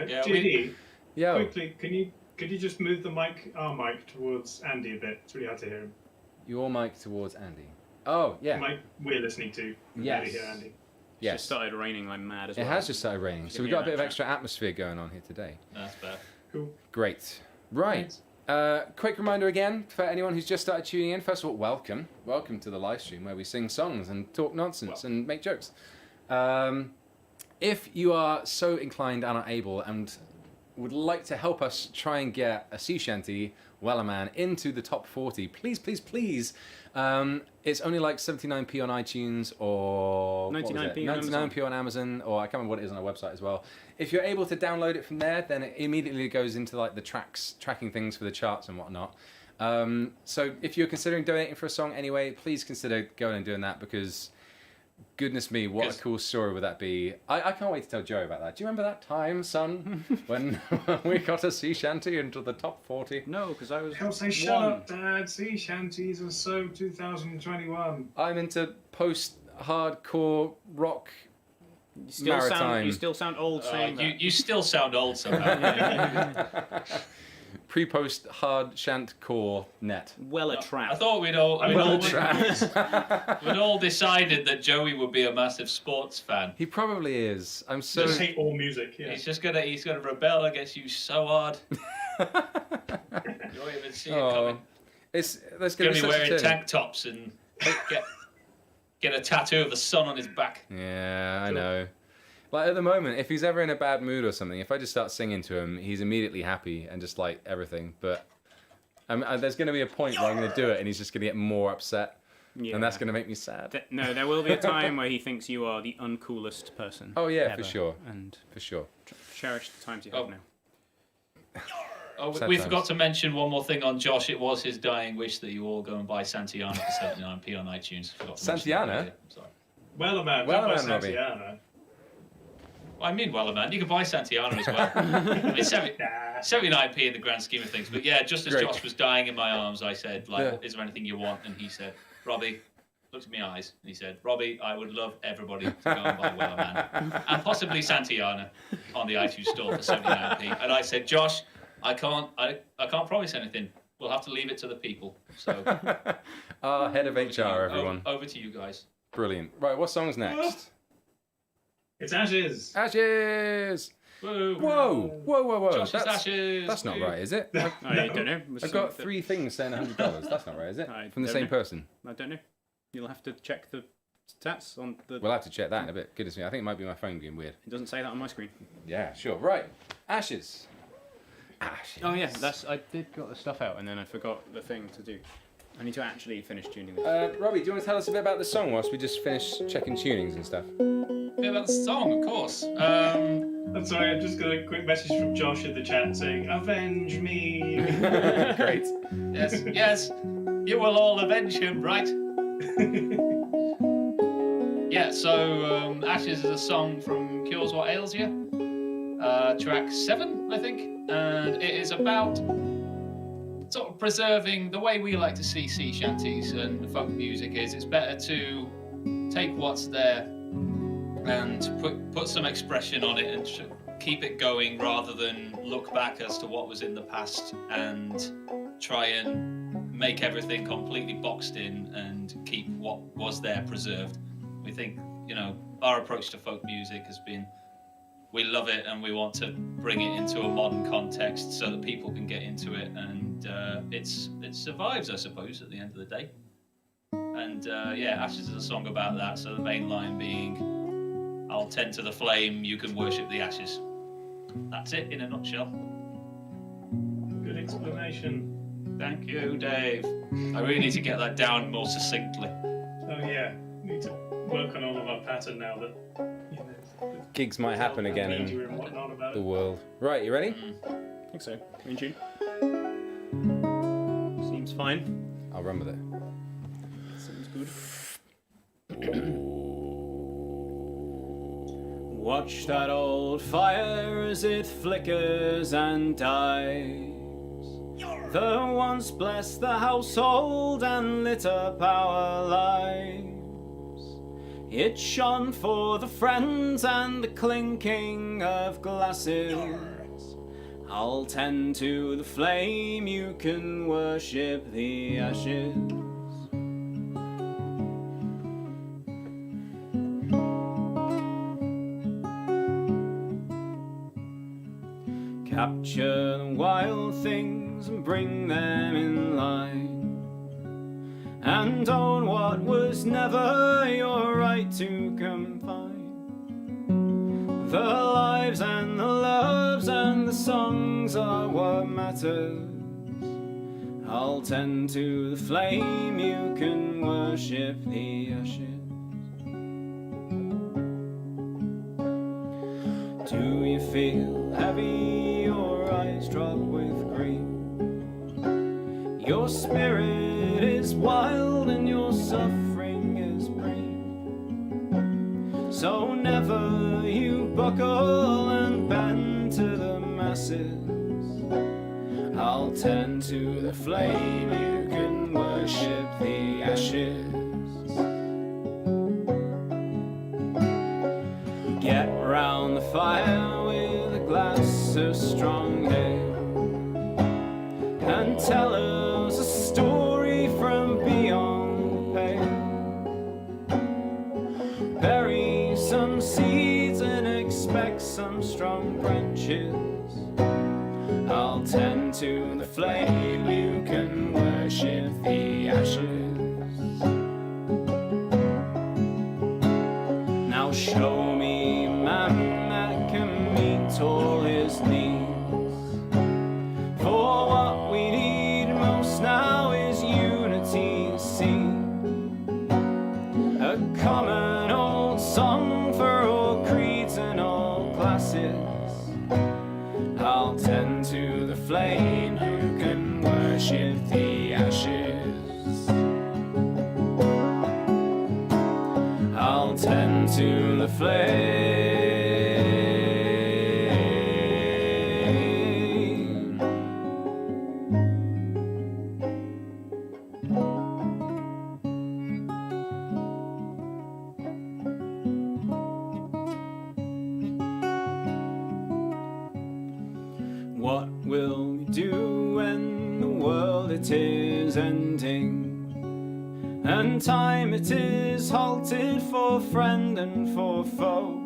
S4: Yeah,
S3: JD,
S1: Yo.
S3: quickly, could you just move our mic towards Andy a bit? It's really hard to hear him.
S1: Your mic towards Andy. Oh, yeah.
S3: The mic we're listening to.
S1: Yes.
S3: Really hear Andy.
S5: It's
S1: Yes.
S5: just started raining like mad as
S1: It
S5: well.
S1: has just started raining, so we've got a bit of extra atmosphere going on here today.
S4: That's better.
S3: Cool.
S1: Great. Right. Quick reminder again for anyone who's just started tuning in. First of all, welcome. Welcome to the live stream where we sing songs and talk nonsense and make jokes. If you are so inclined and are able and would like to help us try and get a sea shanty Wellerman into the top 40, please, please, please. It's only like 79p on iTunes or
S5: 99p on
S1: 99p on Amazon, or I can't remember what it is on our website as well. If you're able to download it from there, then it immediately goes into like the tracking things for the charts and whatnot. So if you're considering donating for a song anyway, please consider going and doing that, because goodness me, what a cool story would that be. I can't wait to tell Joe about that. Do you remember that time, son, when we got a sea shanty into the top 40?
S5: No, because I was
S3: He'll say, shut up, Dad. Sea shanties are so 2021.
S1: I'm into post-hardcore rock
S5: You still sound old saying that.
S4: You still sound old somehow.
S1: Pre-post hard shant core net.
S5: Well a trap.
S4: I thought we'd all decided that Joey would be a massive sports fan.
S1: He probably is. I'm so.
S3: Just hate all music. Yeah.
S4: He's gonna rebel against you so hard. You won't even see it coming.
S1: There's
S4: He's
S1: gonna
S4: gonna
S1: be
S4: be
S1: such
S4: wearing
S1: a turn.
S4: tank tops and get a tattoo of the sun on his back.
S1: Yeah, I know. Like at the moment, if he's ever in a bad mood or something, if I just start singing to him, he's immediately happy and just like everything. But there's going to be a point where I'm going to do it and he's just going to get more upset.
S5: Yeah.
S1: And that's going to make me sad.
S5: No, there will be a time where he thinks you are the uncoolest person.
S1: Oh yeah,
S5: ever.
S1: for sure.
S5: And
S1: For sure.
S5: cherish the times you have now.
S4: Oh,
S1: Sad
S4: we
S1: times.
S4: forgot to mention one more thing on Josh. It was his dying wish that you all go and buy Santiana for 79p on iTunes. Forgot to mention that
S1: Santiana?
S4: earlier. Sorry.
S3: Wellerman,
S1: Wellerman, Robbie.
S3: Santiana.
S4: I mean, Wellerman, you can buy Santiana as well. I mean, 79p in the grand scheme of things. But yeah, just as
S1: Great.
S4: Josh was dying in my arms, I said, like,
S1: Yeah.
S4: is there anything you want? And he said, Robbie, looked at my eyes, and he said, Robbie, I would love everybody to go and buy Wellerman. And possibly Santiana on the iTunes store for 79p. And I said, Josh, I can't promise anything. We'll have to leave it to the people. So,
S1: Head of HR, everyone.
S4: Over to you guys.
S1: Brilliant. Right, what song's next?
S3: It's Ashes.
S1: Ashes!
S4: Woo.
S1: Whoa.
S4: Josh's Ashes.
S1: That's not
S4: Woo.
S1: right, is it?
S5: I don't know.
S1: I've got 3 things saying $100. That's not right, is it?
S5: I
S1: From the
S5: don't
S1: same
S5: know.
S1: person.
S5: I don't know. You'll have to check the stats on the...
S1: We'll have to check that in a bit. Goodness me, I think it might be my phone being weird.
S5: It doesn't say that on my screen.
S1: Yeah, sure. Right. Ashes.
S5: Oh yeah, I did got the stuff out and then I forgot the thing to do. I need to actually finish tuning this.
S1: Robbie, do you want to tell us a bit about the song whilst we just finish checking tunings and stuff?
S4: Yeah, about the song, of course.
S3: I'm sorry, I've just got a quick message from Josh in the chat saying, avenge me.
S1: Great.
S4: Yes, you will all avenge him, right? Yeah, so Ashes is a song from Cures What Ails You, track 7, I think, and it is about sort of preserving the way we like to see sea shanties and folk music is. It's better to take what's there and put some expression on it and keep it going rather than look back as to what was in the past and try and make everything completely boxed in and keep what was there preserved. We think, our approach to folk music has been, we love it and we want to bring it into a modern context so that people can get into it, and it survives, I suppose, at the end of the day. And Ashes is a song about that, so the main line being, I'll tend to the flame, you can worship the ashes. That's it in a nutshell.
S3: Good explanation.
S4: Thank you, Dave. I really need to get that down more succinctly.
S3: Oh yeah, we need to work on all of our pattern now that you know.
S1: Gigs might happen again
S3: media
S1: in
S3: and whatnot about
S1: the
S3: it.
S1: world. Right, you ready?
S5: I think so. We in tune? Seems fine.
S1: I'll run with it.
S5: Seems good. Watch that old fire as it flickers and dies. The once blessed the household and lit up our lives. It shone for the friends and the clinking of glasses. I'll tend to the flame, you can worship the ashes. Capture the wild things and bring them in line. And own what was never your right to confine. The lives and the loves and the songs are what matters. I'll tend to the flame, you can worship the ashes. Do you feel heavy, your eyes drop with grief? Your spirit is wild and your suffering is brief. So never you buckle and bend to the masses. I'll tend to the flame, you can worship the ashes. Get round the fire with a glass of strong ale and tell us a story from beyond the pale. Bury some seeds and expect some strong branches. I'll tend to the flame, you can worship the ashes. Now show me a man that can meet all his needs. For what we need most now is unity, see. A common old song for all creeds and all classes. I'll tend to the flame, you can worship the ashes. I'll tend to the flame. What will we do when the world it is ending? And time it is halted for friend and for foe.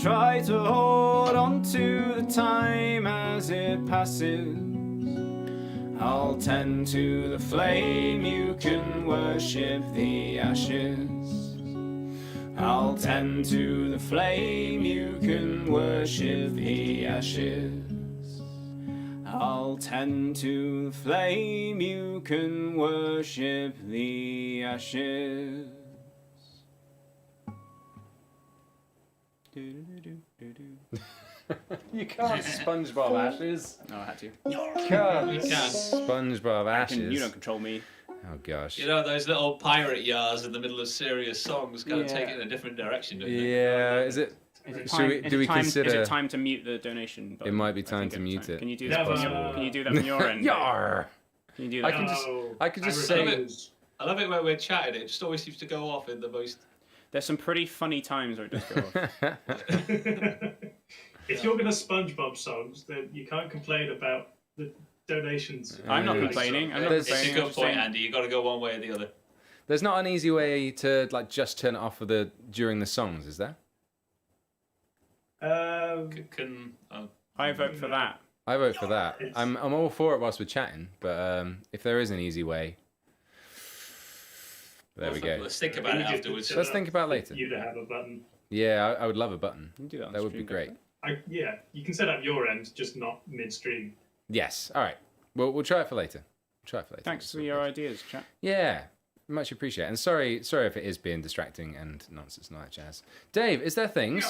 S5: Try to hold on to the time as it passes. I'll tend to the flame, you can worship the ashes. I'll tend to the flame, you can worship the ashes. I'll tend to the flame, you can worship the ashes.
S1: You can't SpongeBob ashes.
S5: No, I had to.
S1: You can't
S4: You can.
S1: SpongeBob ashes.
S5: You don't control me.
S1: Oh gosh.
S4: You know those little pirate yars in the middle of serious songs kind of take it in a different direction, don't they?
S1: Yeah. Is it? Do we consider?
S5: Is it time to mute the donation button?
S1: It might be
S5: I
S1: time
S5: think
S1: to
S5: it's
S1: mute
S5: time.
S1: it.
S5: Can you do
S3: It's
S5: that?
S3: possible.
S5: Can you do that from your end?
S1: Yar.
S5: Can you do
S1: I
S5: that?
S1: can just
S3: I
S1: say.
S3: refuse.
S4: I love it when we're chatting, it just always seems to go off in the most...
S5: There's some pretty funny times where it does go off.
S3: If you're going to SpongeBob songs, then you can't complain about the donations.
S5: I'm not
S1: Yeah.
S5: complaining. I'm not
S1: There's-
S4: It's
S5: complaining.
S4: a
S5: I'm
S4: good
S5: just
S4: point,
S5: saying-
S4: Andy. You've got to go one way or the other.
S1: There's not an easy way to like just turn it off for the during the songs, is there?
S5: I vote for that.
S1: I vote for that. I'm all for it whilst we're chatting, but if there is an easy way, there we go.
S4: Let's think about it afterwards.
S1: Let's think about it later.
S3: You to have a button.
S1: Yeah, I would love a button.
S5: You can do that. On
S1: That would be
S5: stream,
S1: great.
S5: can't
S3: Yeah, you can set up your end, just not midstream.
S1: Yes. All right. We'll try it for later.
S5: Thanks for your ideas, chap.
S1: Yeah. Much appreciated. And sorry if it is being distracting and nonsense and all that jazz. Dave, is there things?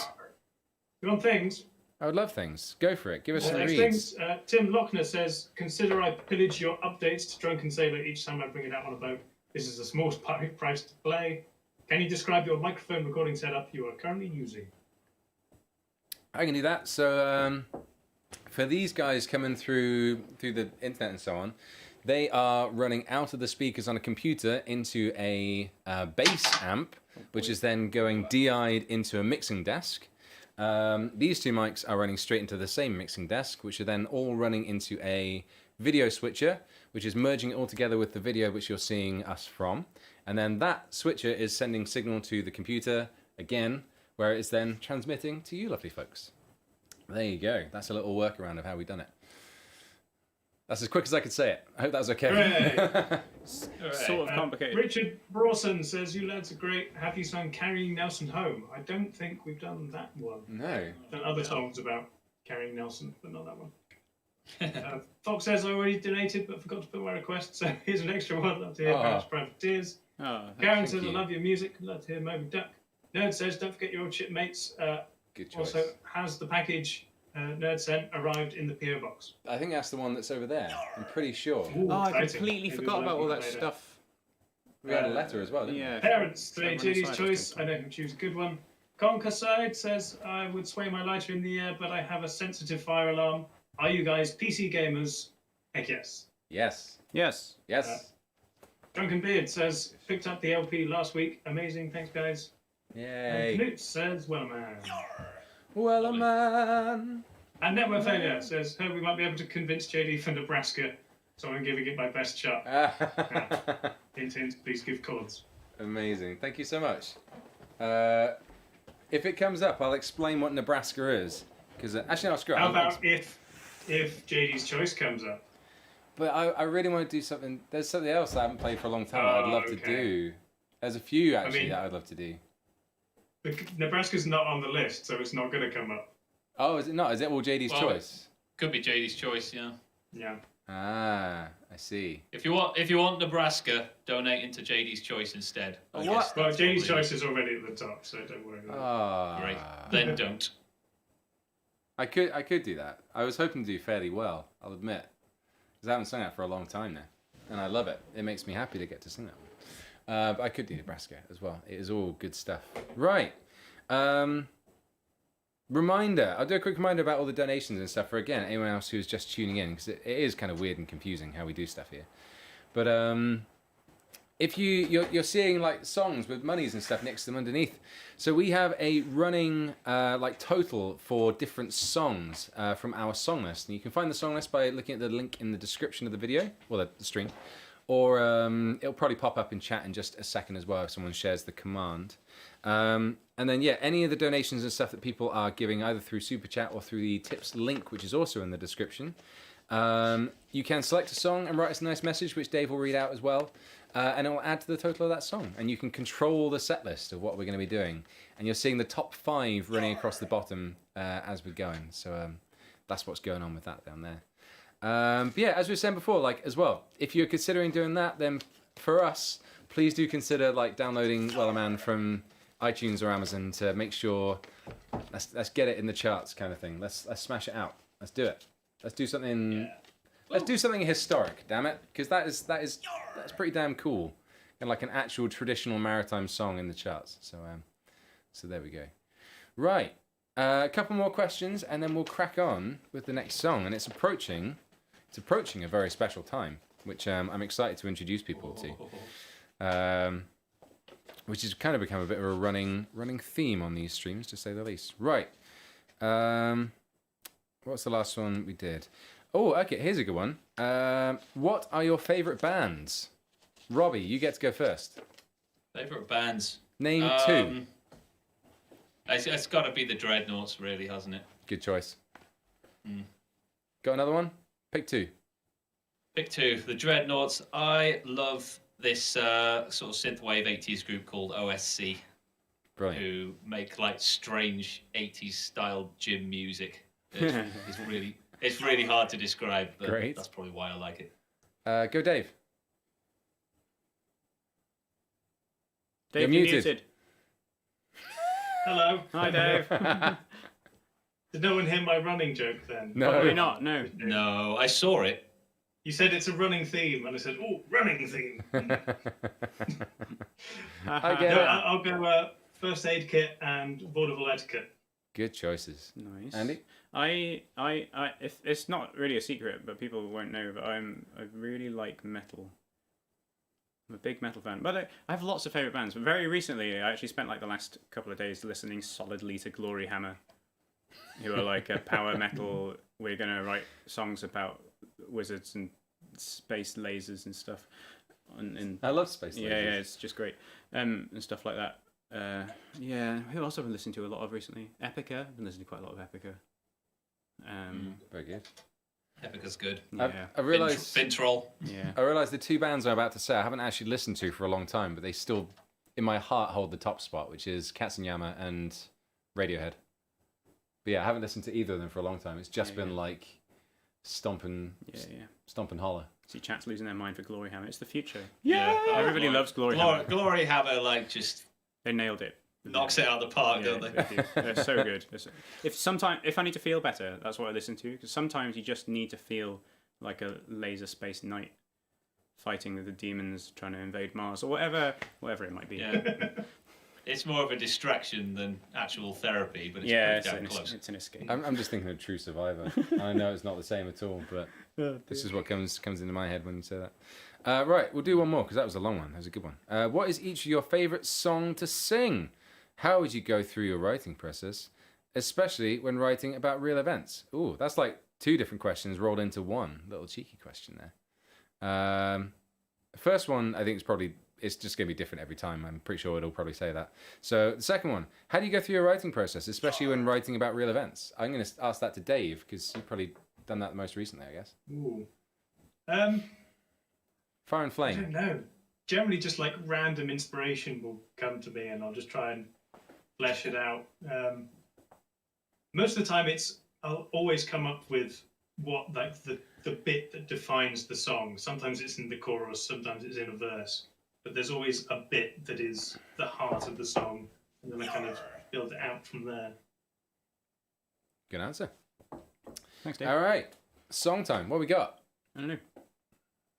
S3: You want things?
S1: I would love things. Go for it. Give us some
S3: Next
S1: reads.
S3: things. Tim Lochner says, consider I pillage your updates to Drunken Sailor each time I bring it out on a boat. This is the smallest price to play. Can you describe your microphone recording setup you are currently using?
S1: I can do that. So for these guys coming through the internet and so on, they are running out of the speakers on a computer into a bass amp, which is then going DI'd into a mixing desk. These two mics are running straight into the same mixing desk, which are then all running into a video switcher, which is merging it all together with the video which you're seeing us from. And then that switcher is sending signal to the computer again, where it's then transmitting to you lovely folks. There you go. That's a little workaround of how we've done it. That's as quick as I could say it. I hope that was okay.
S5: Sort of complicated.
S3: Richard Brawson says, you lads are great. Have you sung Carrying Nelson Home? I don't think we've done that one.
S1: No.
S3: Done other songs about carrying Nelson, but not that one. Fox says, I already donated but forgot to put my request, so here's an extra one. Love to hear Barrett's Private Tears. Karen says, I love your music. Love to hear Moby Duck. Nerd says, don't forget your old shipmates.
S1: Good choice.
S3: Also, has the package Nerd sent arrived in the PO box?
S1: I think that's the one that's over there. I'm pretty sure.
S3: Ooh,
S5: I
S3: exciting.
S5: completely
S3: Maybe
S5: forgot
S3: we'll
S5: about all
S3: open
S5: that
S3: it later.
S5: stuff.
S1: We had a letter as well, didn't
S5: Yeah.
S3: Parents say
S5: Everyone
S3: JD's
S5: inside
S3: choice.
S5: us
S3: I know who choose a good one. Conker Side says, I would sway my lighter in the air, but I have a sensitive fire alarm. Are you guys PC gamers? Heck yes.
S1: we? Yes.
S5: Yes.
S1: Yes.
S3: Drunken Beard says, picked up the LP last week. Amazing, thanks guys.
S1: Yay.
S3: And Knut says, Wellerman.
S1: Wellerman.
S3: And Network Failure says, heard we might be able to convince JD for Nebraska, so I'm giving it my best shot. Hint, hint, please give chords.
S1: Amazing. Thank you so much. If it comes up, I'll explain what Nebraska is. Because actually, I'll screw it.
S3: How about if JD's choice comes up?
S1: But I really want to do something. There's something else I haven't played for a long time that I'd love to
S3: okay.
S1: do. There's a few actually
S3: mean-
S1: that I'd love to do.
S3: Nebraska's not on the list, so it's not going to come up.
S1: Oh, is it not? Is it all JD's
S4: Well,
S1: choice?
S4: Could be JD's choice, yeah.
S3: Yeah.
S1: Ah, I see.
S4: If you want Nebraska, donate into JD's choice instead. I
S1: What?
S4: guess
S3: Well,
S4: that's
S3: JD's
S4: probably-
S3: choice is already at the top, so don't worry about
S1: Ah,
S4: Great. Then don't.
S1: I could do that. I was hoping to do fairly well, I'll admit. Because I haven't sung that for a long time now. And I love it. It makes me happy to get to sing that one. But I could do Nebraska as well. It is all good stuff. Right. Reminder. I'll do a quick reminder about all the donations and stuff for, again, anyone else who's just tuning in. Because it is kind of weird and confusing how we do stuff here. But if you're seeing like songs with monies and stuff next to them underneath. So we have a running like total for different songs from our song list, and you can find the song list by looking at the link in the description of the video, or the stream, or it'll probably pop up in chat in just a second as well if someone shares the command. And then yeah, any of the donations and stuff that people are giving either through Super Chat or through the tips link, which is also in the description. You can select a song and write us a nice message, which Dave will read out as well. And it will add to the total of that song. And you can control the set list of what we're going to be doing. And you're seeing the top 5 running across the bottom as we're going. So that's what's going on with that down there. But yeah, as we were saying before, like as well, if you're considering doing that, then for us, please do consider like downloading Wellerman from iTunes or Amazon to make sure let's get it in the charts kind of thing. Let's smash it out. Let's do it. Let's do something.
S4: Yeah.
S1: Let's do something historic, damn it, because that's pretty damn cool, and like an actual traditional maritime song in the charts. So there we go. Right, a couple more questions, and then we'll crack on with the next song. And it's approaching a very special time, which I'm excited to introduce people to. Which has kind of become a bit of a running theme on these streams, to say the least. Right. What's the last one we did? Oh, okay, here's a good one. What are your favourite bands? Robbie, you get to go first.
S4: Favourite bands?
S1: Name 2.
S4: It's got to be the Dreadnoughts, really, hasn't it?
S1: Good choice. Got another one? Pick 2.
S4: Pick 2. The Dreadnoughts. I love this sort of synthwave 80s group called OSC.
S2: Brilliant.
S4: who make like strange 80s style gym music. It's really hard to describe, but
S2: Great.
S4: that's probably why I like it.
S2: Go, Dave.
S5: Dave,
S2: You're
S5: you're
S2: muted.
S5: muted.
S3: Hello.
S5: Hi, Dave.
S3: Did no one hear my running joke then?
S2: No.
S5: Probably not. No.
S4: No, I saw it.
S3: You said it's a running theme, and I said, "Oh, running theme."
S2: I get
S3: No,
S2: it.
S3: I'll go first aid kit and vaudeville etiquette.
S2: Good choices.
S5: Nice.
S2: Andy?
S5: If it's not really a secret, but people won't know, but I really like metal. I'm a big metal fan, but I have lots of favorite bands. But very recently, I actually spent like the last couple of days listening solidly to Glory Hammer, who are like a power metal. We're gonna write songs about wizards and space lasers and stuff. And
S2: I love space
S5: yeah,
S2: lasers.
S5: yeah, it's just great, and stuff like that. Yeah, who else have I been listening to a lot of recently? Epica. I've been listening to quite a lot of Epica.
S2: Very good.
S4: Epica's good.
S5: Yeah.
S2: I realised
S4: Fintroll.
S5: Yeah.
S2: I realised the two bands I'm about to say I haven't actually listened to for a long time, but they still, in my heart, hold the top spot, which is Katsunyama and Radiohead. But yeah, I haven't listened to either of them for a long time. It's just been like stomping holler.
S5: See, chat's losing their mind for Glory Hammer. It's the future.
S4: Yeah.
S5: Everybody loves Glory Hammer.
S4: Glory Hammer, like, just
S5: They nailed it.
S4: knocks it out of the park, don't they?
S5: do. They're so good. If I need to feel better, that's what I listen to. Because sometimes you just need to feel like a laser space knight fighting the demons trying to invade Mars or whatever it might be.
S4: Yeah. It's more of a distraction than actual therapy, but it's pretty damn close.
S5: It's an escape.
S2: I'm just thinking of True Survivor. I know it's not the same at all, but this is what comes into my head when you say that. Right, we'll do one more because that was a long one. That was a good one. What is each of your favourite song to sing? How would you go through your writing process, especially when writing about real events? Ooh, that's like two different questions rolled into one. Little cheeky question there. First one, I think it's just going to be different every time. I'm pretty sure it'll probably say that. So the second one, how do you go through your writing process, especially when writing about real events? I'm going to ask that to Dave because you've probably done that the most recently, I guess.
S3: Ooh.
S2: Fire and
S3: I
S2: Flame.
S3: don't know. Generally, just like random inspiration will come to me, and I'll just try and flesh it out. Most of the time, I'll always come up with what like the bit that defines the song. Sometimes it's in the chorus, sometimes it's in a verse, but there's always a bit that is the heart of the song, and then I kind of build it out from there.
S2: Good answer.
S5: Thanks, Dave.
S2: All right, song time. What we got?
S5: I don't know.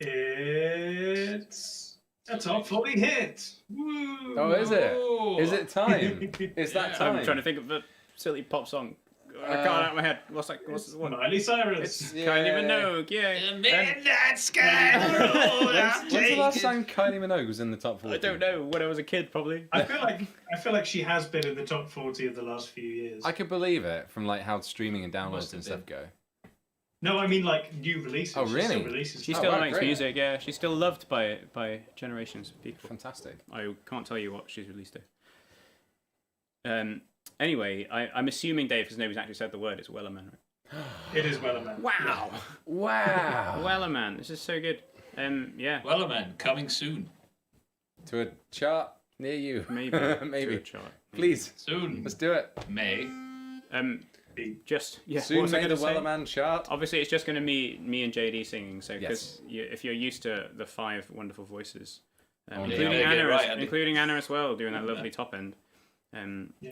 S3: It's a top 40 hit. Woo!
S2: Oh, is it?
S4: Ooh.
S2: Is it time? It's that time.
S5: I'm trying to think of a silly pop song. I can't out of my head. What's the one?
S3: Miley Cyrus.
S5: Kylie Minogue. Yeah.
S4: The midnight sky.
S2: When's the last time Kylie Minogue was in the top 40?
S5: I don't know. When I was a kid, probably.
S3: I feel like she has been in the top 40 of the last few years.
S2: I could believe it from like how streaming and downloads
S4: Must have
S2: and stuff
S4: been.
S2: go.
S3: No, I mean like new releases.
S2: Oh,
S3: She
S2: really?
S3: still releases
S5: She
S3: stuff.
S5: still
S2: wow,
S5: makes
S2: great.
S5: music. Yeah, she's still loved by generations of people.
S2: Fantastic.
S5: I can't tell you what she's released it. Anyway, I'm assuming Dave, because nobody's actually said the word, it's Wellerman. Right?
S3: It is Wellerman.
S5: Wow.
S2: Wow.
S5: Wellerman, this is so good. Yeah.
S4: Wellerman, coming soon.
S2: To a chart near you.
S5: Maybe.
S2: Maybe.
S5: To a chart.
S2: Please.
S4: Soon.
S2: Let's do it.
S4: May.
S5: Just yeah.
S2: Soon
S5: what was I
S2: may the
S5: gonna say?
S2: Wellerman chart.
S5: Obviously, it's just going to be me and JD singing. So,
S2: Yes.
S5: because if you're used to the 5 wonderful voices,
S2: Oh,
S5: including
S4: yeah.
S5: Anna,
S4: Get it right, Andy.
S5: including Anna as well, doing that lovely top end.
S3: Yeah.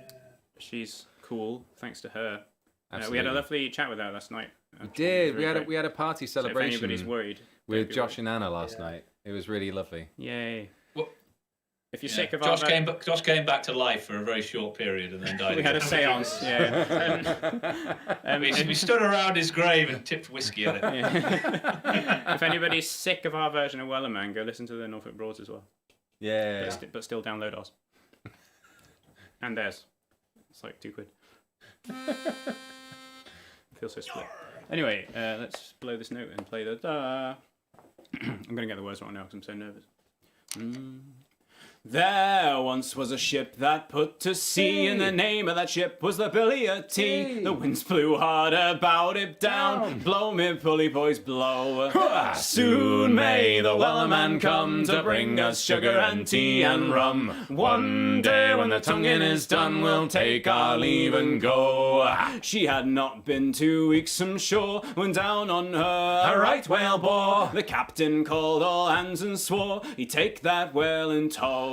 S5: She's cool, thanks to her. We
S2: Absolutely.
S5: had a lovely chat with her last night.
S2: We
S5: actually.
S2: did.
S5: It was very great.
S2: We had a party
S5: So if
S2: celebration
S5: anybody's worried,
S2: with
S5: don't be
S2: Josh
S5: worried.
S2: and Anna last night. It was really lovely.
S5: Yay!
S4: What?
S5: If you're
S4: Yeah.
S5: sick of
S4: Josh
S5: our
S4: Josh came back to life for a very short period and then died.
S5: we had a
S4: again.
S5: séance. Yeah.
S4: We stood around his grave and tipped whiskey at it.
S5: Yeah. If anybody's sick of our version of Wellerman, go listen to the Norfolk Broads as well.
S2: Yeah.
S5: But still download ours. And theirs. It's like £2. Feels so split. Anyway, let's blow this note and play the da. I'm going to get the words wrong now because I'm so nervous. There once was a ship that put to sea, and the name of that ship was the Billy o' Tea. The winds blew hard about it down. Blow me pulley boys, blow. Soon may the Wellerman come to bring us sugar and tea and rum. One day when the tonguing is done, we'll take our leave and go. She had not been 2 weeks from shore when down on her a right whale bore. The captain called all hands and swore he'd take that whale in tow.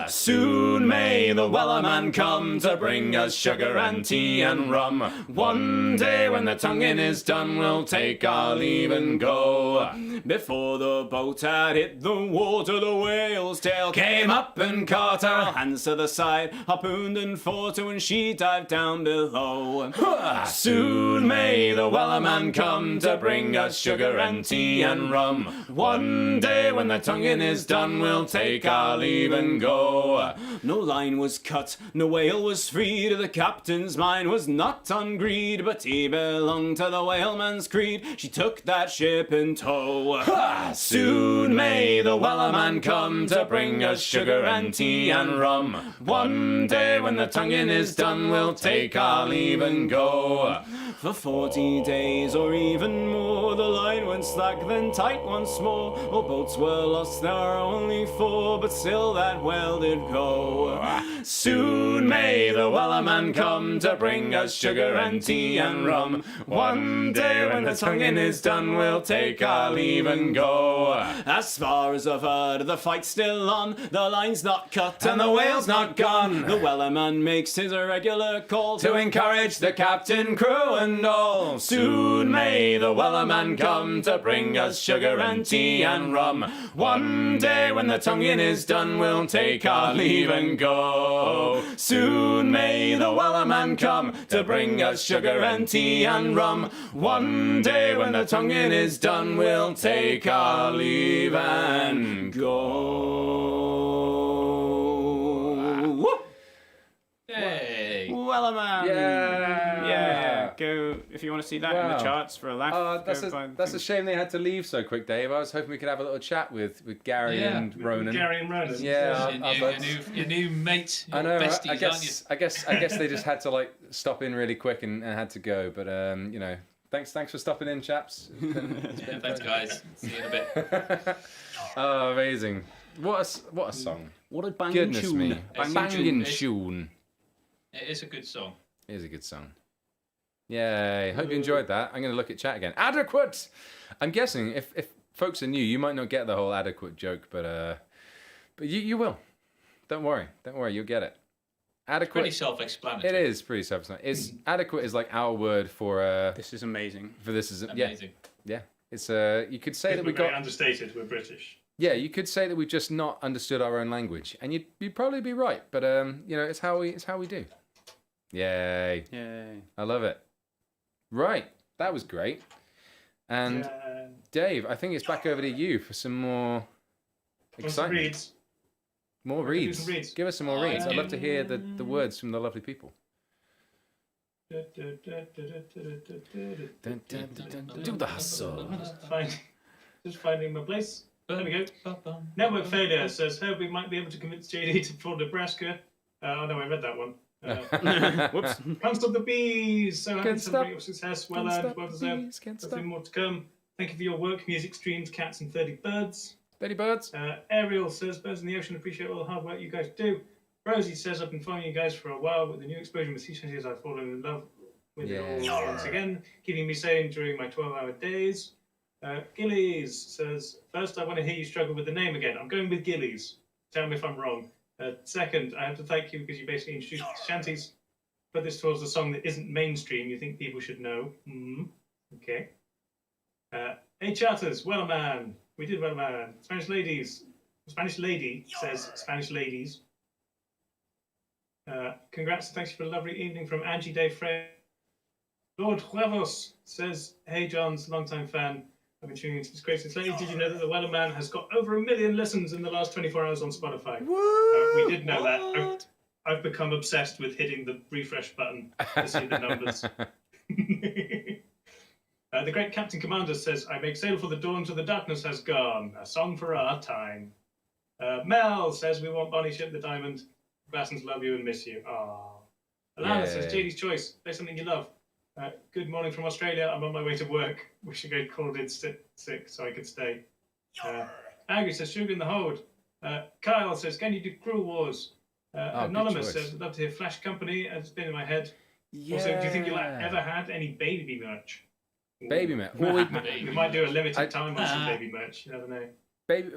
S5: Soon may the Wellerman come to bring us sugar and tea and rum. One day when the tonguing is done, we'll take our leave and go. Before the boat had hit the water, the whale's tail came up and caught her. Hands to the side, harpooned and fought her when she dived down below. Soon may the Wellerman come to bring us sugar and tea and rum. One day when the tonguing is done, we'll take our leave and go. No line was cut, no whale was freed. The captain's mind was not on greed, but he belonged to the whaleman's creed. She took that ship in tow. Soon may the Wellerman come to bring us sugar and tea and rum. One day when the tonguing is done, we'll take our leave and go. For 40 days or even more, the line went slack, then tight once more. All boats were lost, there were only 4, but still that whale did go. Soon may the Wellerman come to bring us sugar and tea and rum. One day when the tonguing is done, we'll take our leave and go. As far as I've heard, the fight's still on. The line's not cut and the whale's not gone. The Wellerman makes his regular call to encourage the captain, crew and all. Soon may the Wellerman come to bring us sugar and tea and rum. One day when the tonguing is done, we'll take our leave and go. Soon may the Wellerman come to bring us sugar and tea and rum. One day when the tonguing is done, we'll take our leave and go. Woo!
S4: Hey.
S5: Wellerman! Yeah! Go, if you want to see that in the
S1: Wow.
S5: charts for a laugh.
S1: That's a shame they had to leave so quick, Dave. I was hoping we could have a little chat with Gary
S4: Yeah.
S1: and Ronan.
S3: Gary and Ronan.
S1: Yeah,
S4: Your new mate, your
S1: I know.
S4: besties, aren't you?
S1: I guess they just had to like stop in really quick and had to go. But you know, thanks for stopping in, chaps.
S4: Yeah, thanks, guys. See you in a bit.
S1: Oh, amazing! What a song!
S5: What a banging
S1: Goodness
S5: tune.
S1: me,
S4: It's
S1: banging
S4: it's-
S1: tune.
S4: It is a good song.
S1: It is a good song. Yay! Hope you enjoyed that. I'm going to look at chat again. Adequate. I'm guessing if folks are new, you might not get the whole adequate joke, but you will. Don't worry, you'll get it. Adequate.
S4: Pretty self-explanatory.
S1: It is pretty self-explanatory. It's adequate is like our word for
S5: This is amazing.
S1: this is
S4: Amazing.
S1: yeah. It's you could say that we
S3: We're very
S1: got
S3: understated. We're British.
S1: yeah. You could say that we've just not understood our own language, and you'd probably be right. But you know, it's how we do. Yay!
S5: Yay.
S1: I love it. Right, that was great. And Dave, I think it's back over to you for some more excitement.
S3: Reads.
S1: More
S3: do
S1: reads.
S3: some reads.
S1: Give us some more reads. I'd love to hear the words from the lovely people. Do the hustle.
S3: Just finding my place. There we go. Network failure says, hope we might be able to convince JD to pull Nebraska. Oh no, I read that one.
S1: Whoops.
S3: Can't stop the bees. So happy
S1: Can't
S3: to
S1: stop.
S3: celebrate your success. Well
S1: Can't
S3: earned,
S1: stop
S3: well
S1: the
S3: deserved.
S1: bees, can't
S3: Hopefully
S1: stop.
S3: more to come. Thank you for your work, music, streams, cats, and 30 birds.
S1: Betty Birds.
S3: Ariel says, birds in the ocean appreciate all the hard work you guys do. Rosie says, I've been following you guys for a while. With the new exposure with sea shanties, I've fallen in love with it all once again, keeping me sane during my 12-hour days. Gillies says, first I want to hear you struggle with the name again. I'm going with Gillies. Tell me if I'm wrong. Second, I have to thank you because you basically introduced me to shanties. Put this towards a song that isn't mainstream you think people should know. Okay. Hey Charters, Wellerman. We did Wellerman. Spanish lady says Spanish ladies. Congrats and thanks for a lovely evening from Angie Day Frey. Lord Huevos says, hey John's longtime fan. I've been tuning into this great since lately. Did you know that the Wellerman has got over 1 million listens in the last 24 hours on Spotify? We did know that. I've become obsessed with hitting the refresh button to see the numbers. The great Captain Commander says, I make sail for the dawn till the darkness has gone. A song for our time. Mel says we want Bonnie Ship the Diamond. Bassons love you and miss you. Aww. Alana says JD's choice. Play something you love. Good morning from Australia. I'm on my way to work. Wish I got called in sick so I could stay. Angry says Sugar in the Hold. Kyle says, can you do Cruel Wars? Anonymous says, I'd love to hear Flash Company. It's been in my head.
S1: Yeah.
S3: Also, do you think you'll ever had any baby merch?
S1: Baby merch? Well,
S3: we might do a limited time on some baby merch. You never know.
S1: Baby,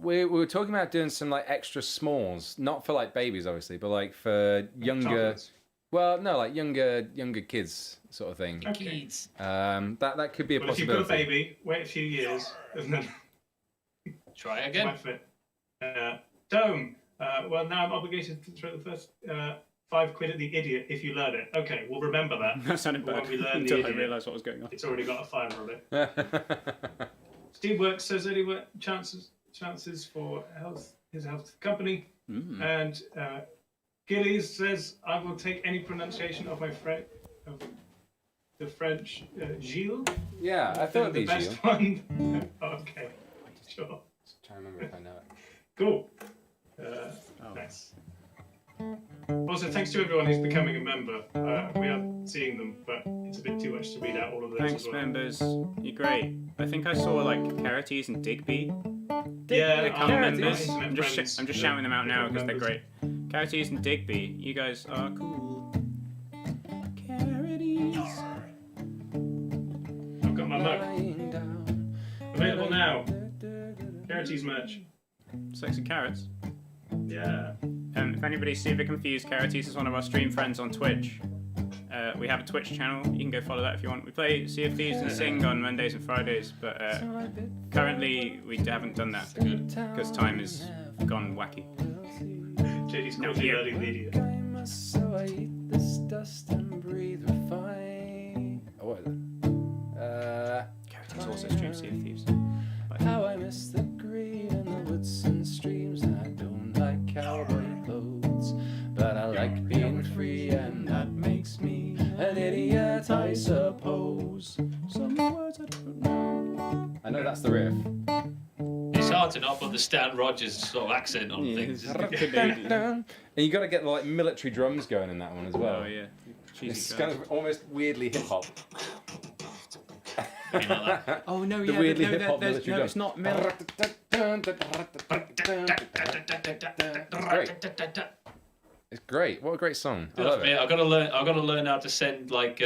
S1: we were talking about doing some like extra smalls, not for like babies, obviously, but like for younger.
S3: Chocolates.
S1: Well, no, like younger kids sort of thing.
S3: Okay.
S4: Kids.
S1: That could be a
S3: Well, if
S1: possibility.
S3: you've got a baby, wait a few years, and then
S4: Try
S3: it
S4: again.
S3: might fit. Dome. Well, now I'm obligated to throw the first £5 at the idiot if you learn it. Okay, we'll remember that.
S5: That sounded
S3: When
S5: bad
S3: we learn the
S5: until I
S3: idiot.
S5: realised what was going on.
S3: It's already got a fiver on it. Steve Works says any chances for his health company. And Gillies says, I will take any pronunciation of my of the French Gilles.
S1: Yeah, I thought
S3: the
S1: these
S3: best
S1: you.
S3: one. Okay, sure.
S1: Try to remember if I know it.
S3: Cool. Nice. Also, thanks to everyone who's becoming a member. We are seeing them, but it's a bit too much to read out all of those.
S5: Thanks,
S3: as well.
S5: members. You're great. I think I saw like Carities and Digby.
S3: Yeah,
S5: Become
S3: our
S5: members.
S3: internet
S5: I'm just
S3: friends.
S5: shouting them out now because they're
S3: Members.
S5: great. Carities and Digby, you guys are cool. Carities.
S3: I've got my mug. Available now. Charities merch.
S5: Sexy carrots.
S3: Yeah.
S5: If anybody's super confused, Carities is one of our stream friends on Twitch. We have a Twitch channel. You can go follow that if you want. We play Sea of Thieves and Sing on Mondays and Fridays, but currently we haven't done that because time has gone wacky.
S3: JD's
S5: No,
S3: called you
S5: here.
S3: learning the idiot.
S1: So I eat this dust and breathe refine. Oh, what is it?
S5: Carities also streams Sea of Thieves.
S1: How I miss the green in the woods and streams. I don't like cowboy clothes, but I like being free, and that makes me an idiot, I suppose. Some words I don't know. I know that's the riff.
S4: It's hard to not put the Stan Rogers sort of accent on things. isn't it?
S1: And you got to get the like military drums going in that one as well.
S5: Oh yeah.
S1: It's
S5: Cheesy
S1: kind of almost weirdly hip hop.
S4: Something like that.
S5: Oh no,
S1: The
S5: yeah,
S1: weirdly
S5: no,
S1: hip hop
S5: there's-
S1: military
S5: no, it's
S1: drums.
S5: not metal.
S1: It's great. What a great song. I love it.
S4: I've got to learn how to send like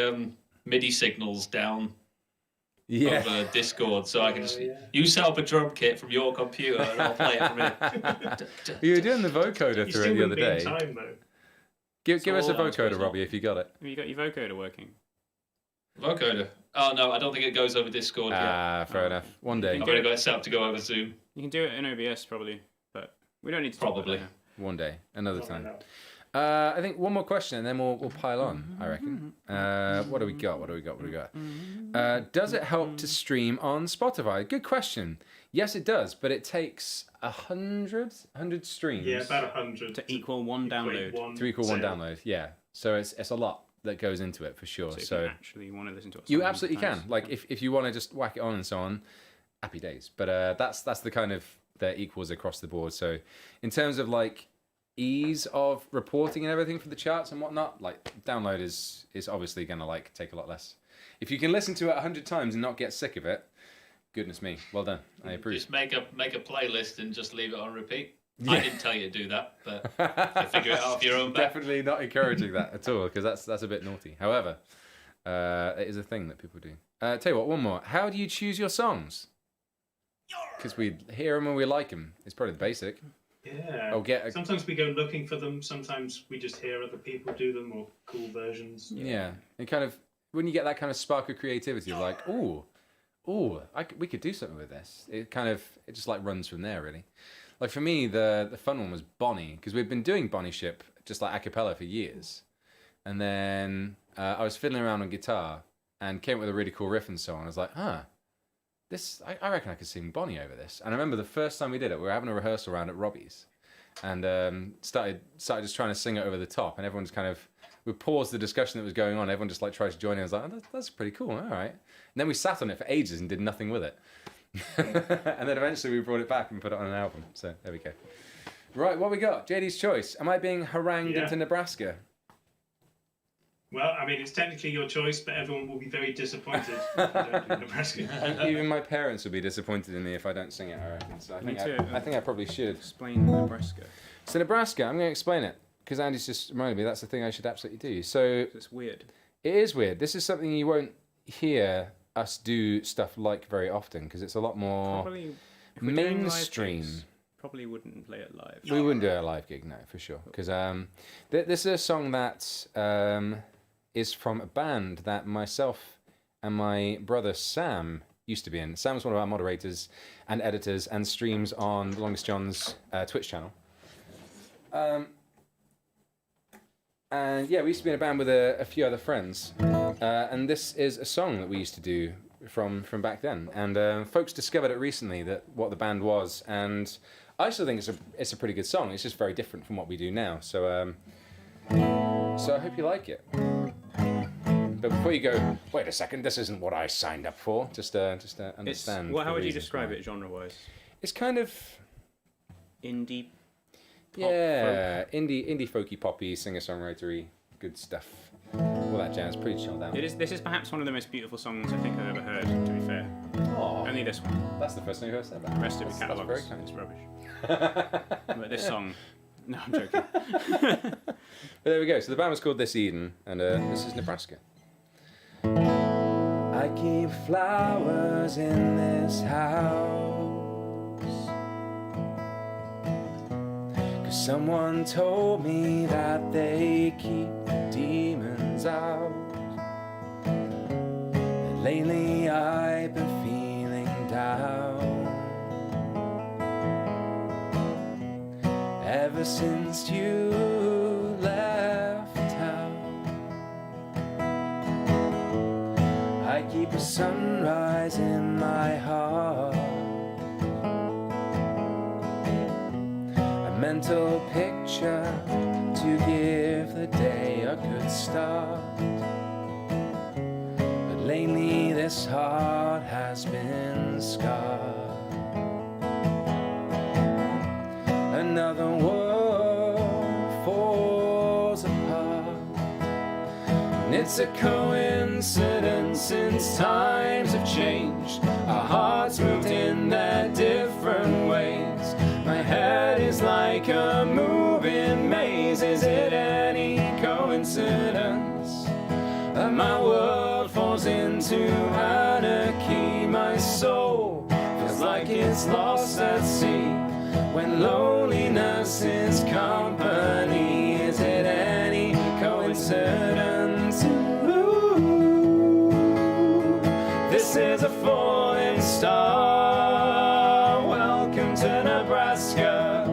S4: MIDI signals down
S1: Yeah.
S4: over Discord, so I can just you set up a drum kit from your computer and I'll play it from here.
S1: You were doing the vocoder
S3: You
S1: through
S3: still
S1: it the
S3: wouldn't
S1: other
S3: be in
S1: day.
S3: time, though.
S1: Give us a
S4: all I'm supposed
S1: vocoder,
S4: to-
S1: Robbie, if you got it.
S5: Have you got your vocoder working?
S4: Vocoder. Oh no, I don't think it goes over Discord yet.
S1: Ah, fair enough. One day.
S4: I've already got it set up to go over Zoom.
S5: You can do it in OBS probably, but we don't need to talk about
S4: Probably.
S5: that now.
S1: One day. Another
S3: Not right
S1: time.
S3: now.
S1: I think one more question and then we'll pile on, I reckon. What do we got? Does it help to stream on Spotify? Good question. Yes, it does, but it takes 100 streams
S3: Yeah, about 100
S5: To equal one
S3: equate
S5: download.
S1: to equal one
S3: sale.
S1: download. Yeah, so it's a lot that goes into it for sure.
S5: So if
S1: So
S5: you actually want to listen to it,
S1: you
S5: 100
S1: absolutely can.
S5: times.
S1: Like if you want to just whack it on and so on, happy days. But that's the kind of the equals across the board. So in terms of like ease of reporting and everything for the charts and whatnot, like download is obviously gonna like take a lot less. If you can listen to it 100 times and not get sick of it, goodness me, well done. I approve.
S4: Just make a playlist and just leave it on repeat.
S1: Yeah.
S4: I didn't tell you to do that, but you figure it out of your own back.
S1: Definitely not encouraging that at all because that's a bit naughty. However, it is a thing that people do. Tell you what, one more. How do you choose your songs? Because we hear them and we like them. It's probably the basic.
S3: Yeah.
S1: Oh, get a,
S3: Sometimes we go looking for them. Sometimes we just hear other people do them or cool versions.
S1: yeah. And kind of when you get that kind of spark of creativity, like we could do something with this. It just like runs from there really. Like for me, the fun one was Bonnie because we've been doing Bonnie Ship just like a cappella for years, and then I was fiddling around on guitar and came up with a really cool riff and so on. I was like, I reckon I could sing Bonnie over this. And I remember the first time we did it, we were having a rehearsal round at Robbie's, and started just trying to sing it over the top, and everyone's kind of we paused the discussion that was going on. Everyone just like tried to join in. I was like, that's pretty cool. All right. And then we sat on it for ages and did nothing with it. And then eventually we brought it back and put it on an album. So there we go. Right, what we got? JD's choice. Am I being harangued into Nebraska?
S3: Well, I mean, it's technically your choice, but everyone will be very disappointed if you don't do Nebraska.
S1: And even my parents will be disappointed in me if I don't sing it, I reckon. So
S5: Me too.
S1: I think I probably should.
S5: Explain Nebraska.
S1: So Nebraska, I'm going to explain it, because Andy's just reminded me that's the thing I should absolutely do. So
S5: It's weird.
S1: it is weird. This is something you won't hear us do stuff like very often, because it's a lot more
S5: Probably if we're doing live
S1: mainstream.
S5: gigs, probably wouldn't play it live.
S1: We wouldn't do a live gig, no, for sure. Because this is a song that is from a band that myself and my brother Sam used to be in. Sam's one of our moderators and editors and streams on The Longest John's Twitch channel. And yeah, we used to be in a band with a few other friends. And this is a song that we used to do from back then. And folks discovered it recently, that what the band was. And I still think it's a pretty good song. It's just very different from what we do now. So I hope you like it. But before you go, wait a second, this isn't what I signed up for. Just understand.
S5: Well, how
S1: the
S5: would you
S1: reasons
S5: describe
S1: why.
S5: it genre-wise?
S1: It's kind of
S5: Indie.
S1: indie folky poppy, singer-songwritery, good stuff. All that jazz, pretty chilled out.
S5: This is perhaps one of the most beautiful songs I think I've ever heard, to be fair.
S1: Aw,
S5: Only this one.
S1: that's the first time you've ever said that.
S5: The rest of the
S1: That's
S5: catalogue
S1: very
S5: is
S1: kind.
S5: rubbish. But this song... No, I'm joking.
S1: But there we go. So the band was called This Eden, and this is Nebraska. I keep flowers in this house, 'cause someone told me that they keep the demons out. And lately I've been feeling down. Ever since you left town, I keep a sunrise in my heart, a mental picture to give the day a good start. But lately this heart has been scarred. Another world falls apart, and it's a coincidence since times have changed. Our hearts moved in their different ways. My head is like a moving maze. Is it any coincidence that my world falls into anarchy? My soul feels like it's lost at sea, when loneliness is company. Is it any coincidence? Ooh, this is a falling star. Welcome to Nebraska.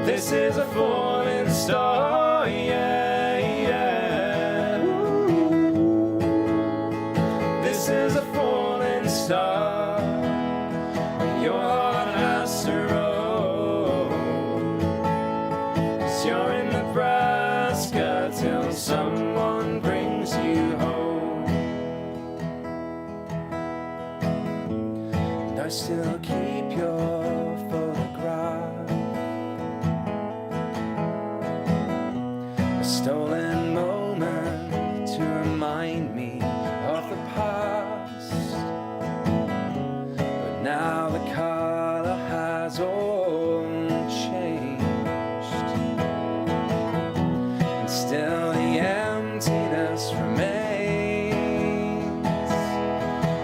S1: This is a falling star, yeah, yeah. Ooh, this is a falling star. Your heart has to roll, 'cause you're in Nebraska till someone brings you home. And I still keep your photograph, a stolen moment to remind me of the past. But now the color has all changed, and still the emptiness remains.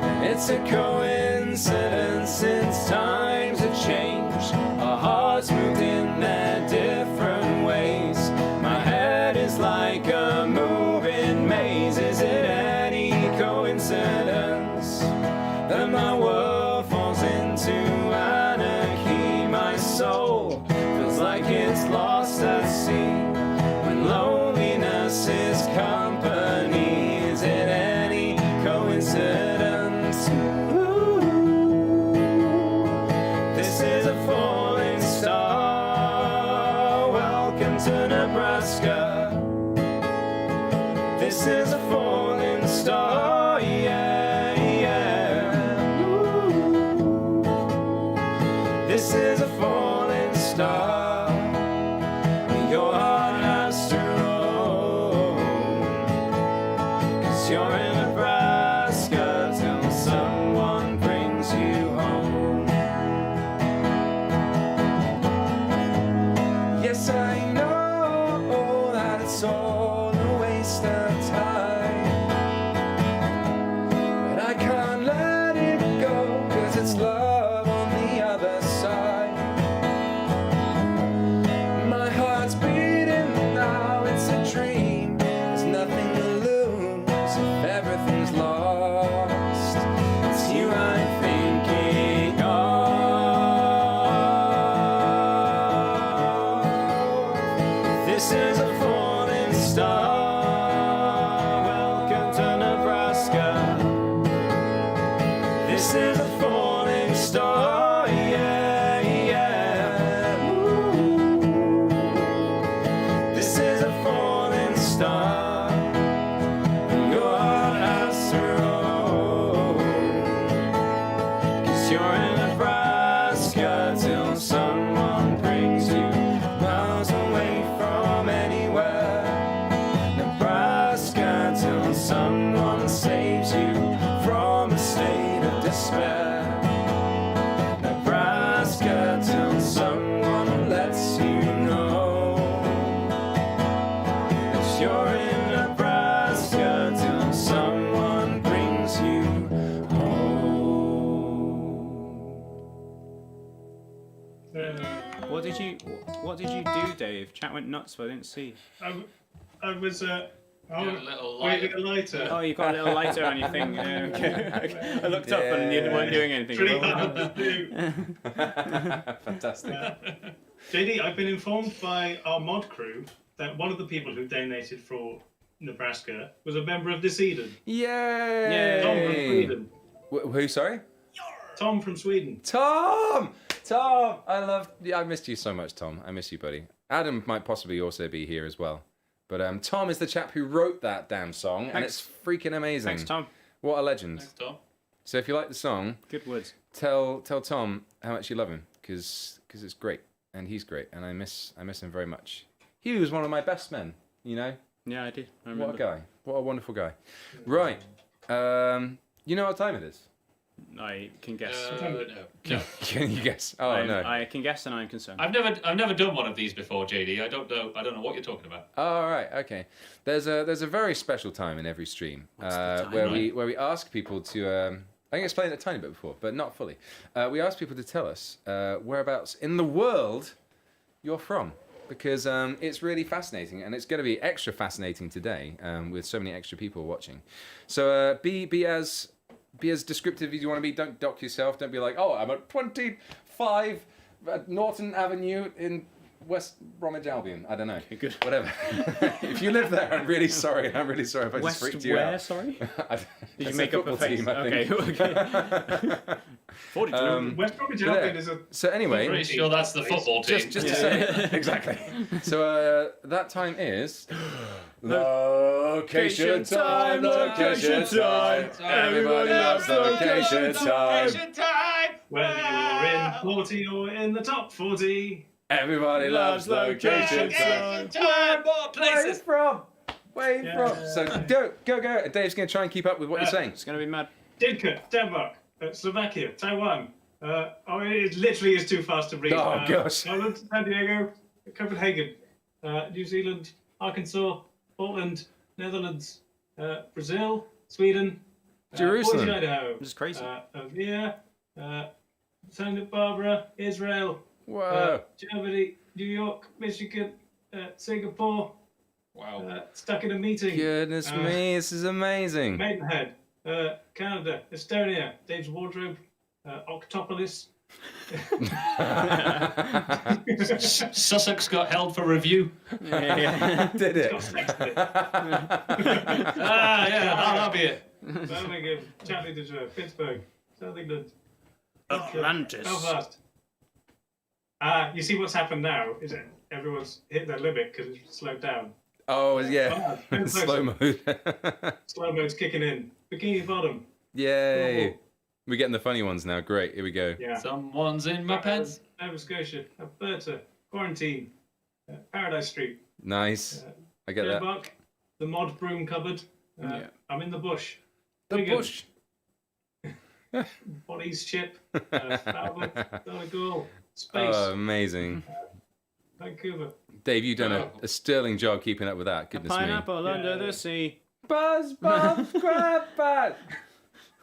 S1: And it's a coincidence since times have changed. Our hearts moved in their different ways. My head is like a moving maze. Is it any coincidence that my world falls into anarchy? My soul feels like it's lost at sea, when loneliness is company. Is it any coincidence? Ooh, this is a falling star. Welcome to Nebraska. This is a falling star, yeah, yeah. Ooh,
S5: 'Cause you're in Nebraska till someone brings you home.
S1: Yes, I know that it's all a waste of time, but I can't let it go, 'cause it's love on the other side. My heart's beating now, it's a dream. There's nothing to lose if everything's lost. It's you I'm thinking of.
S5: This is a falling star. Welcome to Nebraska. This is a falling star. Yeah, yeah. Ooh. This is a falling star. Your heart has to roll. 'Cause you're in Nebraska till someone brings you miles away from anywhere. Nebraska till someone saves you from a state of despair. Nebraska till someone lets you know that you're in Nebraska till someone brings you home. What did you do, Dave? Chat went nuts, but I didn't see.
S3: I was
S4: a little
S3: waving
S4: lighter.
S3: a lighter.
S5: Oh, you got a little lighter on your thing. Yeah, okay. I looked up and you weren't doing anything.
S3: Pretty hard to do.
S1: Fantastic.
S3: JD, I've been informed by our mod crew that one of the people who donated for Nebraska was a member of this Eden.
S1: Yay!
S3: Tom from Sweden.
S1: Who, sorry?
S3: Tom from Sweden.
S1: Tom! I missed you so much, Tom. I miss you, buddy. Adam might possibly also be here as well. But Tom is the chap who wrote that damn song, and it's freaking amazing.
S5: Thanks, Tom.
S1: What a legend.
S4: Thanks, Tom.
S1: So if you like the song,
S5: Good words.
S1: tell Tom how much you love him, because it's great, and he's great, and I miss him very much. He was one of my best men, you know?
S5: Yeah, I did. I remember.
S1: What a guy. What a wonderful guy. Right. You know what time it is?
S5: I can guess.
S4: No.
S1: Can you guess? Oh, no.
S5: I can guess, and I'm concerned.
S4: I've never done one of these before, JD. I don't know what you're talking about.
S1: Oh, right, okay. There's a very special time in every stream where we ask people to. I can explain it a tiny bit before, but not fully. We ask people to tell us whereabouts in the world you're from, because it's really fascinating, and it's going to be extra fascinating today with so many extra people watching. So be as descriptive as you want to be. Don't dock yourself. Don't be like, oh, I'm at 25 Norton Avenue in West Bromwich Albion. I don't know.
S5: Okay, good.
S1: Whatever. If you live there, I'm really sorry. I'm really sorry if I just freaked you out.
S5: Sorry?
S1: Did
S5: Did you make up a face?
S1: team, I think.
S5: Okay. 42.
S3: West Bromwich Albion is a.
S1: So anyway,
S4: Pretty sure that's the football team.
S1: just to say exactly. So that time is location time. Location time. Everybody loves location time.
S3: Whether you're in 40 or in the top 40.
S1: Everybody loves location time.
S4: More places.
S1: Where you from? So go. Dave's going to try and keep up with what you're saying.
S5: It's going to be mad.
S3: Dinka, Denmark, Slovakia, Taiwan. It literally is too fast to read.
S1: Oh, gosh.
S3: Ireland, San Diego, Copenhagen, New Zealand, Arkansas, Portland, Netherlands, Brazil, Sweden,
S1: Jerusalem.
S3: Boise, Idaho.
S5: This is crazy.
S3: Ovia, Santa Barbara, Israel,
S1: Whoa.
S3: Germany, New York, Michigan, Singapore.
S4: Wow.
S3: Stuck in a meeting.
S1: Goodness me, this is amazing.
S3: Maidenhead, Canada, Estonia, Dave's Wardrobe, Octopolis.
S4: Sussex got held for review.
S1: Did it?
S4: That'll be it.
S3: Birmingham, Chattanooga, Pittsburgh, South England,
S5: Atlantis.
S3: Belfast. You see what's happened now is that everyone's hit their limit because it's slowed down.
S1: Oh, yeah. Slow mode.
S3: Slow mode's kicking in. Bikini Bottom.
S1: Yay. We're getting the funny ones now. Great. Here we go.
S3: Yeah.
S4: Someone's in my pants.
S3: Nova Scotia, Alberta, Quarantine, Paradise Street.
S1: Nice. I get that.
S3: Denmark, the Mod Broom Cupboard,
S5: Yeah.
S3: I'm in the bush.
S1: The
S3: Wigan.
S1: bush.
S3: Bodies ship. Falmouth, Donegal, Space,
S1: Oh, amazing.
S3: Vancouver.
S1: Dave, you've done a sterling job keeping up with that.
S5: A
S1: Goodness me.
S5: pineapple under the sea.
S1: Buzz, buzz, grab, buzz.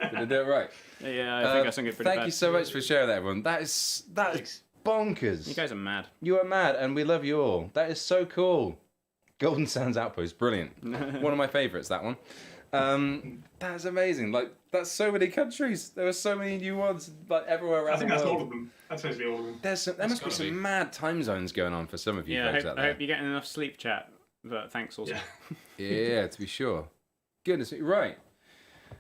S1: Did I do it right?
S5: Yeah, I think I sung it pretty
S1: Thank
S5: bad.
S1: you so much for sharing that, everyone. That is bonkers.
S5: You guys are mad.
S1: You are mad, and we love you all. That is so cool. Golden Sands Outpost, brilliant. One of my favourites, that one. That's amazing. Like, that's so many countries. There are so many new ones, like everywhere around
S3: I think
S1: the
S3: that's
S1: world.
S3: all of them. That's supposed to be all of them.
S1: There must be
S4: gotta
S1: some
S4: be.
S1: mad time zones going on for some of you
S5: Yeah,
S1: folks out
S5: I
S1: there.
S5: hope you're getting enough sleep chat. But thanks also.
S3: Yeah.
S1: Yeah, to be sure. Goodness, right.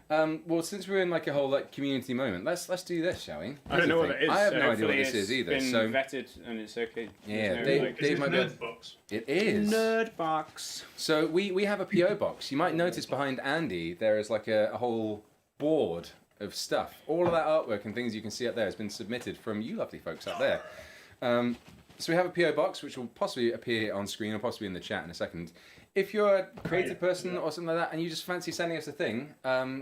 S1: Well, since we're in like a whole like community moment, let's do this, shall we?
S5: I don't know what it is.
S1: I have
S5: so
S1: no idea what
S5: hopefully
S1: this is either.
S5: It's been
S1: So
S5: vetted and it's okay.
S1: Yeah,
S5: There's
S1: Dave-
S5: like,
S1: Dave
S3: It's
S1: might be-
S3: Nerd Box.
S1: it is.
S5: Nerd box.
S1: So we have a PO box. You might notice behind Andy there is like a whole board of stuff. All of that artwork and things you can see up there has been submitted from you lovely folks up there. So we have a PO box which will possibly appear on screen or possibly in the chat in a second. If you're a creative person or something like that and you just fancy sending us a thing,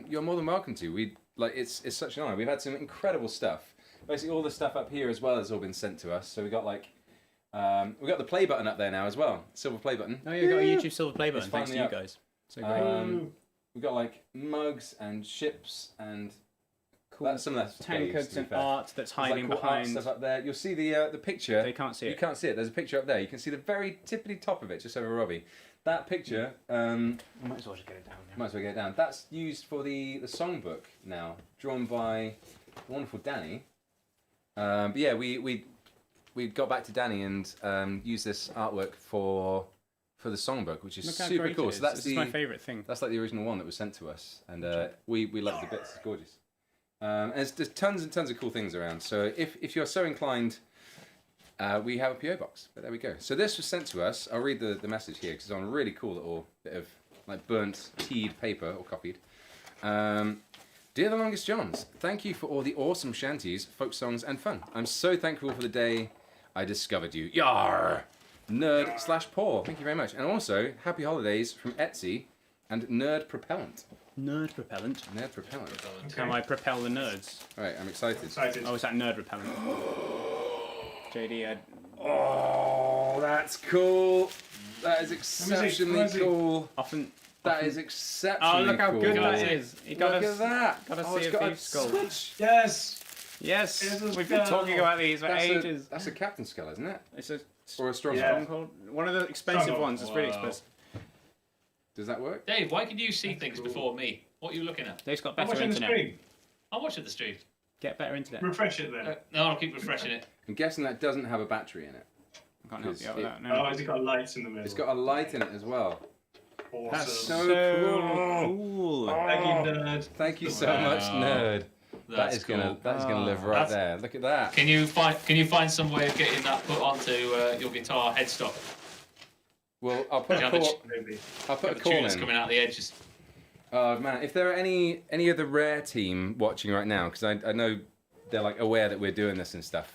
S1: you're more than welcome to. It's such an honour. We've had some incredible stuff. Basically all the stuff up here as well has all been sent to us. So we got like we got the play button up there now as well. Silver play button.
S5: Oh, yeah, you got a YouTube silver play button.
S1: It's
S5: Thanks to
S1: finally
S5: you
S1: up.
S5: guys. So great.
S1: We've got like mugs and ships and
S5: Cool.
S1: that's some of that's Dave's,
S5: Tankards
S1: to be
S5: and
S1: fair.
S5: art that's
S1: There's, like,
S5: hiding
S1: cool art
S5: behind.
S1: stuff up there. You'll see the picture.
S5: They can't see
S1: You
S5: it.
S1: can't see it. There's a picture up there. You can see the very tippity top of it, just over Robbie. That picture.
S5: Might as well just get it down now.
S1: Might as well get it down. That's used for the songbook now, drawn by the wonderful Danny. But yeah, we got back to Danny and used this artwork for the songbook, which is
S5: Look how
S1: super
S5: great
S1: cool.
S5: it is.
S1: So that's
S5: This is my favourite thing.
S1: That's like the original one that was sent to us, and we love the bits. It's gorgeous. And there's tons and tons of cool things around. So if you're so inclined, we have a PO box. But there we go. So this was sent to us. I'll read the message here because it's on a really cool little bit of like burnt teed paper or copied. Dear the Longest Johns, thank you for all the awesome shanties, folk songs, and fun. I'm so thankful for the day I discovered you. Yar! Nerd/Paul. Thank you very much. And also, happy holidays from Etsy and Nerd Propellant.
S5: Nerd repellent.
S1: Nerd Propellant.
S5: How I propel the nerds.
S1: Right, I'm excited.
S3: Excited.
S5: Oh, is that nerd repellent? JD,
S1: Oh, that's cool. That is exceptionally
S3: fuzzy.
S1: cool.
S5: often.
S1: That is exceptionally
S5: Oh, look how
S1: cool.
S5: good
S4: Got
S5: that
S4: it.
S5: is. You gotta,
S1: Look at that.
S5: gotta
S1: Oh,
S5: see
S1: it's
S5: a
S1: got
S5: thief's skull.
S1: switch.
S3: Yes.
S5: Yes,
S3: It is
S5: we've been
S3: skull.
S5: talking about these for
S1: That's
S5: ages.
S1: that's a captain skull, isn't it?
S5: It's a
S1: Or a strong
S3: Yeah.
S5: stronghold. One of the expensive
S3: Stronghold.
S5: ones. It's really
S4: Wow.
S5: expensive.
S1: Does that work?
S4: Dave, why can you see things before me? What are you looking at?
S5: Dave's got
S3: I'm
S5: better
S3: watching the
S5: internet.
S3: screen.
S4: I'm watching the stream.
S5: Get better internet.
S3: Refresh it then.
S4: No, I'll keep refreshing it.
S1: I'm guessing that doesn't have a battery in it.
S5: I can't help you out with that.
S3: Oh,
S5: No.
S3: has it got lights in the middle?
S1: It's got a light in it as well.
S3: Awesome.
S1: That's so
S5: cool.
S3: Thank you, nerd.
S1: Thank you so
S4: Wow.
S1: much, nerd.
S4: That's cool.
S1: That is gonna live right
S4: That's-
S1: there. Look at that.
S4: Can you find some way of getting that put onto your guitar headstock?
S1: Well, I'll put
S4: Yeah,
S1: a
S4: but
S1: call.
S3: Maybe.
S1: I'll put a
S4: The
S1: call
S4: tune that's
S1: in.
S4: coming out the edges.
S1: Oh man, if there are any of the Rare team watching right now, because I know they're like aware that we're doing this and stuff.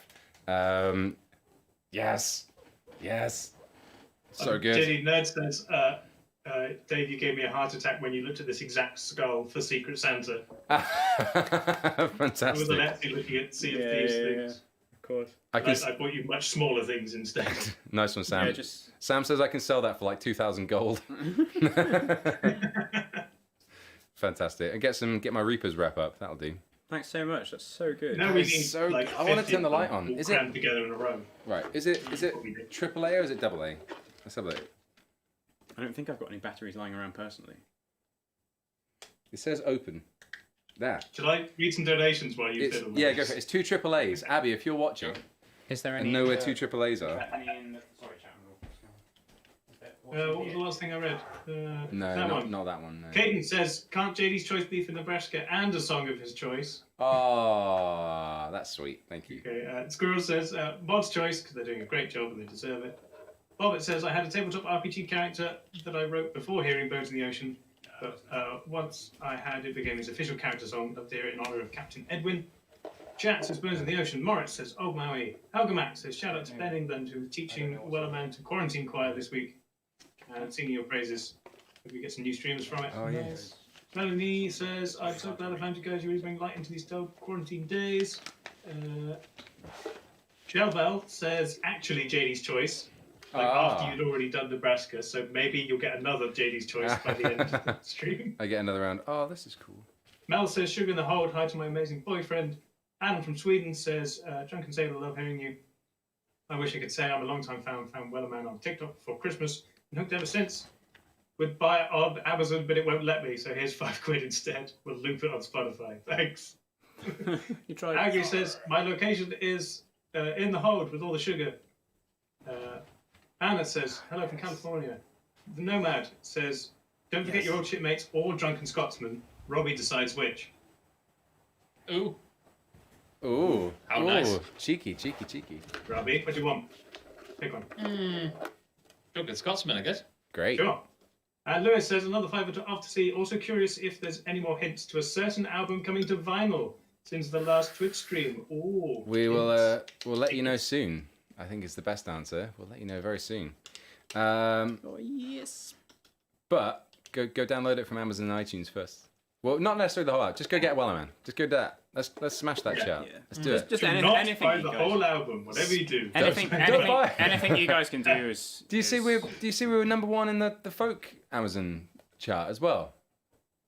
S1: Yes, so good.
S3: JD Nerd says, Dave, you gave me a heart attack when you looked at this exact skull for Secret Santa. It was
S1: Fantastic.
S3: an Etsy looking at Sea of Thieves things.
S5: Of course.
S1: I can.
S3: I bought you much smaller things instead.
S1: Nice one, Sam.
S5: Yeah, just
S1: Sam says I can sell that for like 2,000 gold. Fantastic. And get my Reapers wrap up. That'll do.
S5: thanks so much. That's so good.
S3: Now we
S1: is
S3: need
S1: so-
S3: like
S1: I wanna
S3: 50
S1: turn the
S3: of them
S1: light on.
S3: all
S1: Is it-
S3: crammed together in a row.
S1: Right. Is it AAA or is it AA? Let's have a look.
S5: I don't think I've got any batteries lying around personally.
S1: It says open. There.
S3: Should I read some donations while you fiddle?
S1: Yeah, go for it. It's 2 AAAs. Abby, if you're watching
S5: Is there any?
S1: and know where 2 AAAs are.
S5: Any in the... Sorry, chat.
S3: What was the last thing I read?
S1: No,
S3: that one.
S1: not that one. No.
S3: Caden says, can't JD's choice be for Nebraska and a song of his choice?
S1: Oh, that's sweet. Thank you.
S3: Okay, Squirrel says, Bob's choice, because they're doing a great job and they deserve it. Bobbit says, I had a tabletop RPG character that I wrote before hearing Birds in the Ocean, but once I had it became his official character song up there in honour of Captain Edwin. Chat says, Birds in the Ocean. Moritz says, oh Maui. Helga Mac says, shout out to Ben England who was teaching Wellerman to quarantine choir this week and singing your praises. We get some new streams from it.
S1: Oh, yes.
S3: Melanie says, I'm so glad I found you guys. You really bring light into these quarantine days. Shelbell says, actually, JD's choice. After you'd already done Nebraska, so maybe you'll get another JD's choice by the end of the stream.
S1: I get another round. Oh, this is cool.
S3: Mel says, Sugar in the Hold, hi to my amazing boyfriend. Adam from Sweden says, Drunken Sailor, love hearing you. I wish I could say I'm a long-time fan, found Wellerman on TikTok before Christmas, and hooked ever since. Would buy it on Amazon, but it won't let me, so here's £5 instead. We'll loop it on Spotify. Thanks.
S5: You tried.
S3: Aggie says, my location is in the Hold with all the sugar. Anna says, hello from California. The Nomad says, don't forget your old shipmates or Drunken Scotsman. Robbie decides which.
S4: Ooh.
S1: Ooh.
S4: How nice.
S1: Cheeky.
S3: Robbie, what do you want? Pick one.
S4: Drunken Scotsman, I guess.
S1: Great.
S3: Sure. And Lewis says, another favour to After See. Also curious if there's any more hints to a certain album coming to vinyl since the last Twitch stream. Ooh.
S1: We will we'll let you know soon. I think it's the best answer. We'll let you know very soon.
S5: Oh, yes.
S1: But go download it from Amazon and iTunes first. Well, not necessarily the whole album. Just go get Wellerman. Just go do that. Let's smash that chart.
S5: Yeah.
S1: Let's do it.
S5: Just
S3: Do
S5: anything,
S3: not
S5: anything
S3: buy
S5: you
S3: the
S5: guys.
S3: whole album, whatever you do.
S5: Anything you guys can do is.
S1: Do you see we were #1 in the folk Amazon chart as well?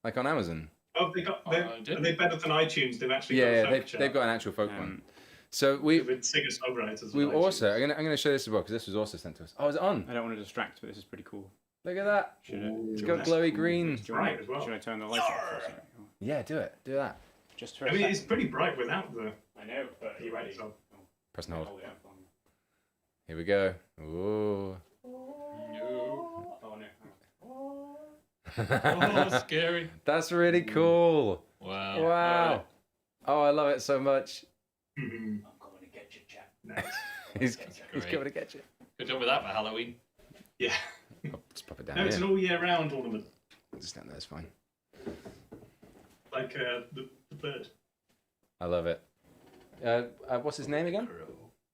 S1: Like on Amazon.
S3: Oh, are they better than iTunes? They've actually got a
S1: Yeah,
S3: folk chart.
S1: they've got an actual folk one. So we
S3: with singer-songwriters.
S1: we
S3: on
S1: also
S3: iTunes.
S1: I'm gonna show this as well because this was also sent to us. Oh, is it on?
S5: I don't want to distract, but this is pretty cool.
S1: Look at that. It's got glowy green.
S3: bright as well.
S5: Should I turn the light off for a second?
S1: Yeah, do it. Do that.
S5: Just for
S3: I
S5: a
S3: mean,
S5: second.
S3: it's pretty bright without the.
S5: I know, but are you ready?
S3: So.
S1: Press and hold.
S5: Hold it up on-
S1: Here we go. Ooh.
S5: Oh no.
S4: Oh, scary.
S1: That's really cool.
S4: Wow.
S1: Wow. Oh, I love it so much.
S3: Mhm.
S5: I'm going to get you, chap.
S3: Nice.
S1: He's
S4: great.
S1: coming to get you.
S4: Good job with that for Halloween.
S3: Yeah.
S1: Oh, just pop it down
S3: No, it's an
S1: here.
S3: all year round ornament,
S1: Just down there, it's fine.
S3: like the bird.
S1: I love it. What's his name again?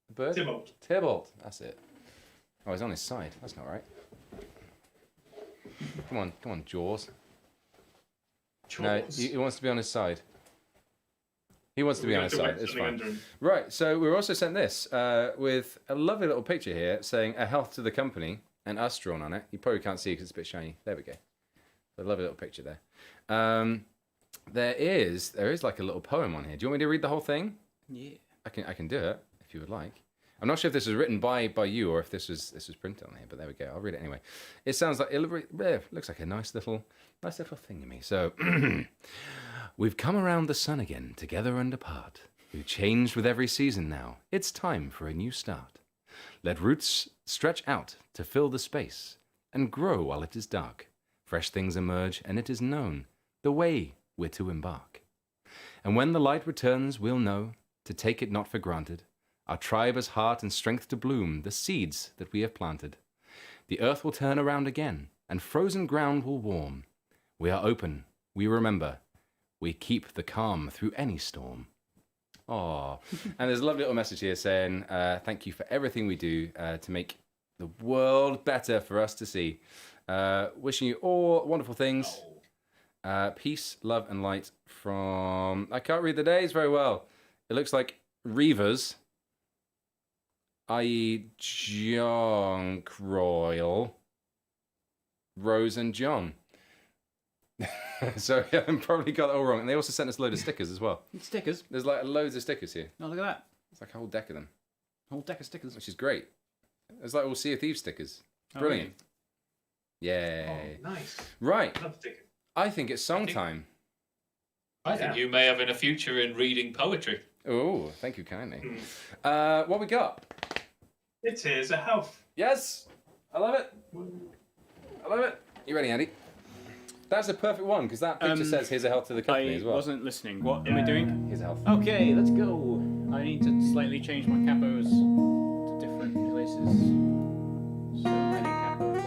S1: The bird?
S3: Tybalt.
S1: Tybalt. That's it. Oh, he's on his side. That's not right. Come on, Jaws. No,
S3: Chores.
S1: he wants to be on his side. He wants to be
S3: We
S1: on
S3: have
S1: his
S3: to
S1: side.
S3: wet
S1: It's
S3: something
S1: fine.
S3: under him.
S1: Right, so we were also sent this with a lovely little picture here saying "A health to the company" and us drawn on it. You probably can't see because it's a bit shiny. There we go. A lovely little picture there. There is like a little poem on here. Do you want me to read the whole thing?
S5: Yeah.
S1: I can do it if you would like. I'm not sure if this was written by you or if this was printed on here, but there we go. I'll read it anyway. It sounds like it looks like a nice little thing to me. So, we've come around the sun again, together and apart. We've changed with every season now. It's time for a new start. Let roots stretch out to fill the space and grow while it is dark. Fresh things emerge, and it is known the way we're to embark. And when the light returns, we'll know to take it not for granted. Our tribe has heart and strength to bloom the seeds that we have planted. The earth will turn around again, and frozen ground will warm. We are open, we remember, we keep the calm through any storm. Aww. And there's a lovely little message here saying, thank you for everything we do to make the world better for us to see. Wishing you all wonderful things. Peace, love, and light from... I can't read the days very well. It looks like Reavers, i.e. John Croyle, Rose, and John. So yeah, I've probably got it all wrong. And they also sent us a load of stickers as well.
S5: Stickers.
S1: There's like loads of stickers here.
S5: Oh, look at that.
S1: It's like a whole deck of them,
S5: Whole deck of stickers.
S1: which is great. It's like all Sea of Thieves stickers. It's
S5: Oh,
S1: brilliant. Yay.
S3: Oh, nice.
S1: Right.
S3: Love the ticket.
S1: I think it's song time.
S4: I think you may have in a future in reading poetry.
S1: Oh, thank you kindly. What we got?
S3: It is a health.
S1: Yes, I love it. I love it. You ready, Andy? That's a perfect one because that picture says "Here's a health to the company"
S5: I
S1: as well.
S5: wasn't listening. What am I doing?
S1: Here's a health.
S5: Okay, let's go. I need to slightly change my capos to different places. So many capos.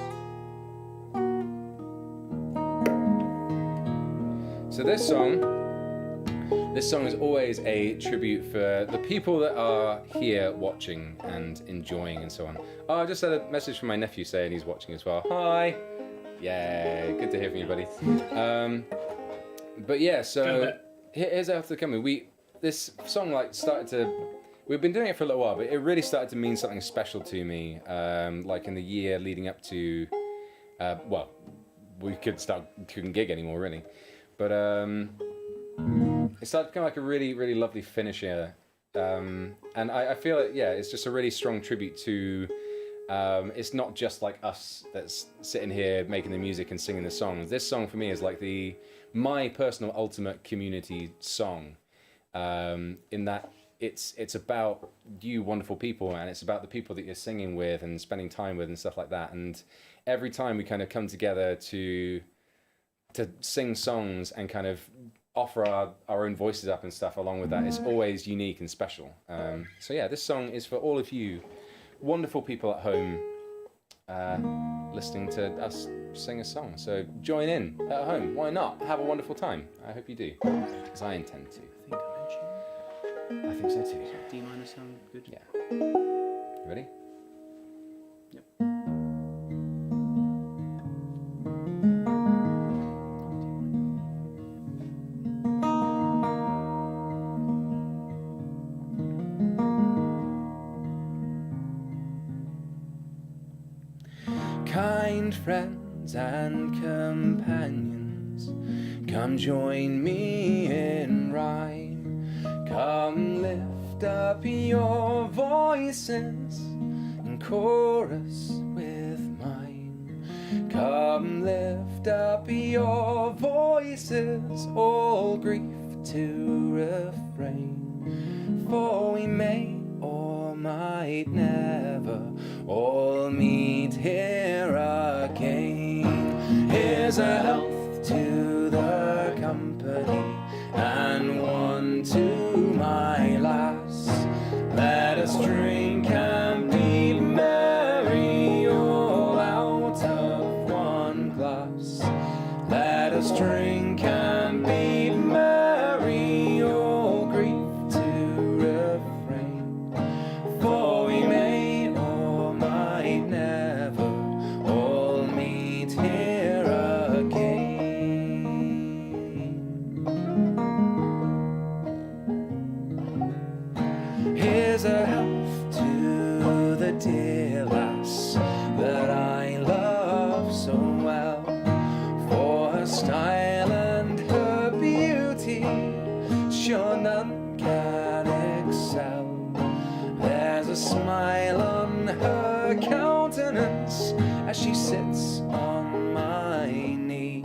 S1: So this song is always a tribute for the people that are here watching and enjoying and so on. Oh, I just had a message from my nephew saying he's watching as well. Hi. Yeah, good to hear from you, buddy. But yeah, so here's after coming. This song we've been doing it for a little while, but it really started to mean something special to me. Like in the year leading up to, we couldn't gig anymore really, but it started to become like a really, really lovely finisher. And I feel it's just a really strong tribute to. It's not just like us that's sitting here making the music and singing the songs. This song for me is like my personal ultimate community song. In that it's about you wonderful people, and it's about the people that you're singing with and spending time with and stuff like that. And every time we kind of come together to sing songs and kind of offer our own voices up and stuff along with that, it's always unique and special. So yeah, this song is for all of you wonderful people at home listening to us sing a song. So join in at home. Why not? Have a wonderful time. I hope you do, because I intend to. I think so too.
S5: D minor sound good?
S1: Yeah. You ready?
S5: Yep.
S1: Kind friends and companions, come join me in rhyme. Come lift up your voices in chorus with mine. Come lift up your voices, all grief to refrain. For we may or might never all meet here again. Here's a health to the company, and one to my lass. Let us drink and be merry, all out of one glass. Let us drink and be merry, all grief to refrain. For we may or might never all meet here again. Here's a health to the dear lass that I love so well, for her style and her beauty, sure none can excel. There's a smile on her countenance as she sits on my knee.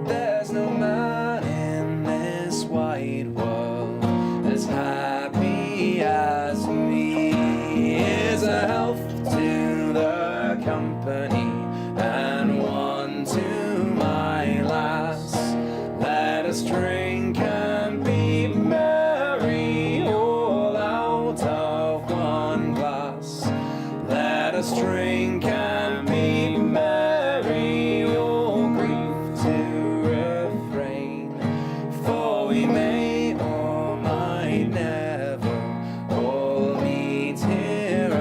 S1: There's no man in this wide world as happy as me. Here's a health to the company, and one to my lass. Let us drink and be merry, all out of one glass. Let us drink and be merry, all grief to refrain. For we may or might never all meet here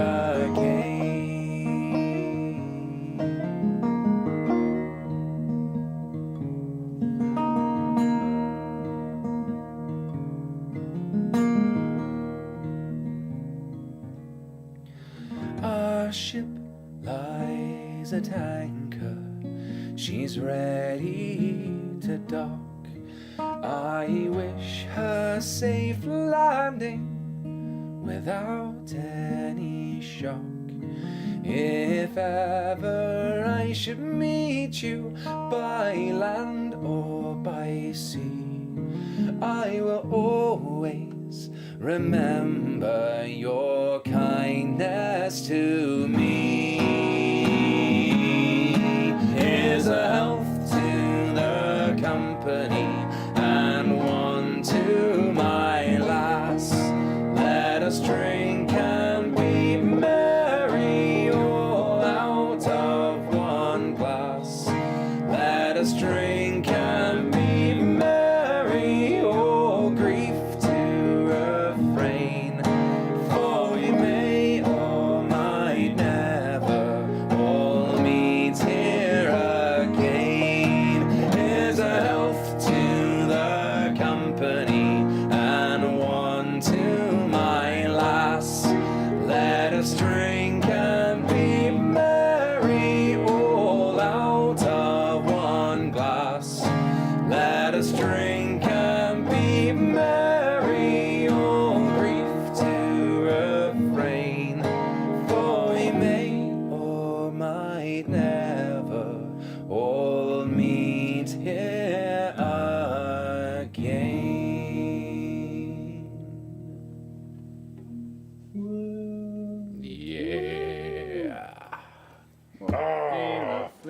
S1: again. Our ship lies at anchor, she's ready to dock. I wish her safe landing without any shock. If ever I should meet you by land or by sea, I will always remember your kindness to me. Here's a health to the company, and one to my lass. Let us drink and be merry, all out of one glass. Let us drink and be merry, all grief to refrain. For we may or might never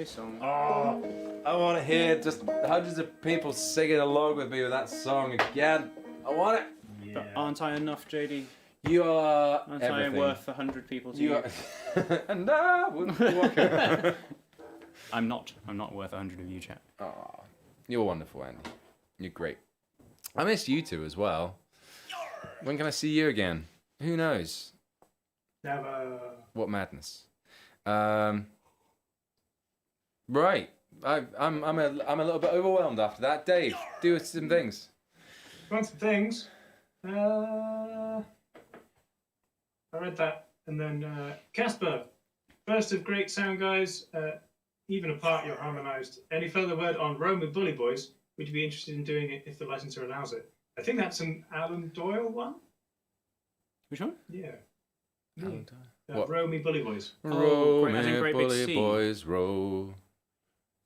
S5: song.
S1: Oh, I want to hear just hundreds of people singing along with me with that song again. I want it.
S5: But aren't I enough, JD?
S1: You are
S5: Aren't
S1: everything.
S5: I worth 100 people to
S1: You
S5: you?
S1: are... and I would walk.
S5: I'm not worth 100 of you, chap.
S1: Oh, you're wonderful, Andy. You're great. I miss you two as well. When can I see you again? Who knows?
S3: Never.
S1: What madness. Right. I'm a little bit overwhelmed after that. Dave, do some things.
S3: Want some things? I read that. And then Casper, first of great sound guys, even apart you're harmonised. Any further word on Rome with Bully Boys? Would you be interested in doing it if the licensor allows it? I think that's an Alan Doyle one.
S5: Which one?
S3: Yeah.
S1: Alan Doyle. What?
S3: Romy Bully Boys.
S1: Row,
S5: great, as in great big
S1: bully
S5: C.
S1: boys, row.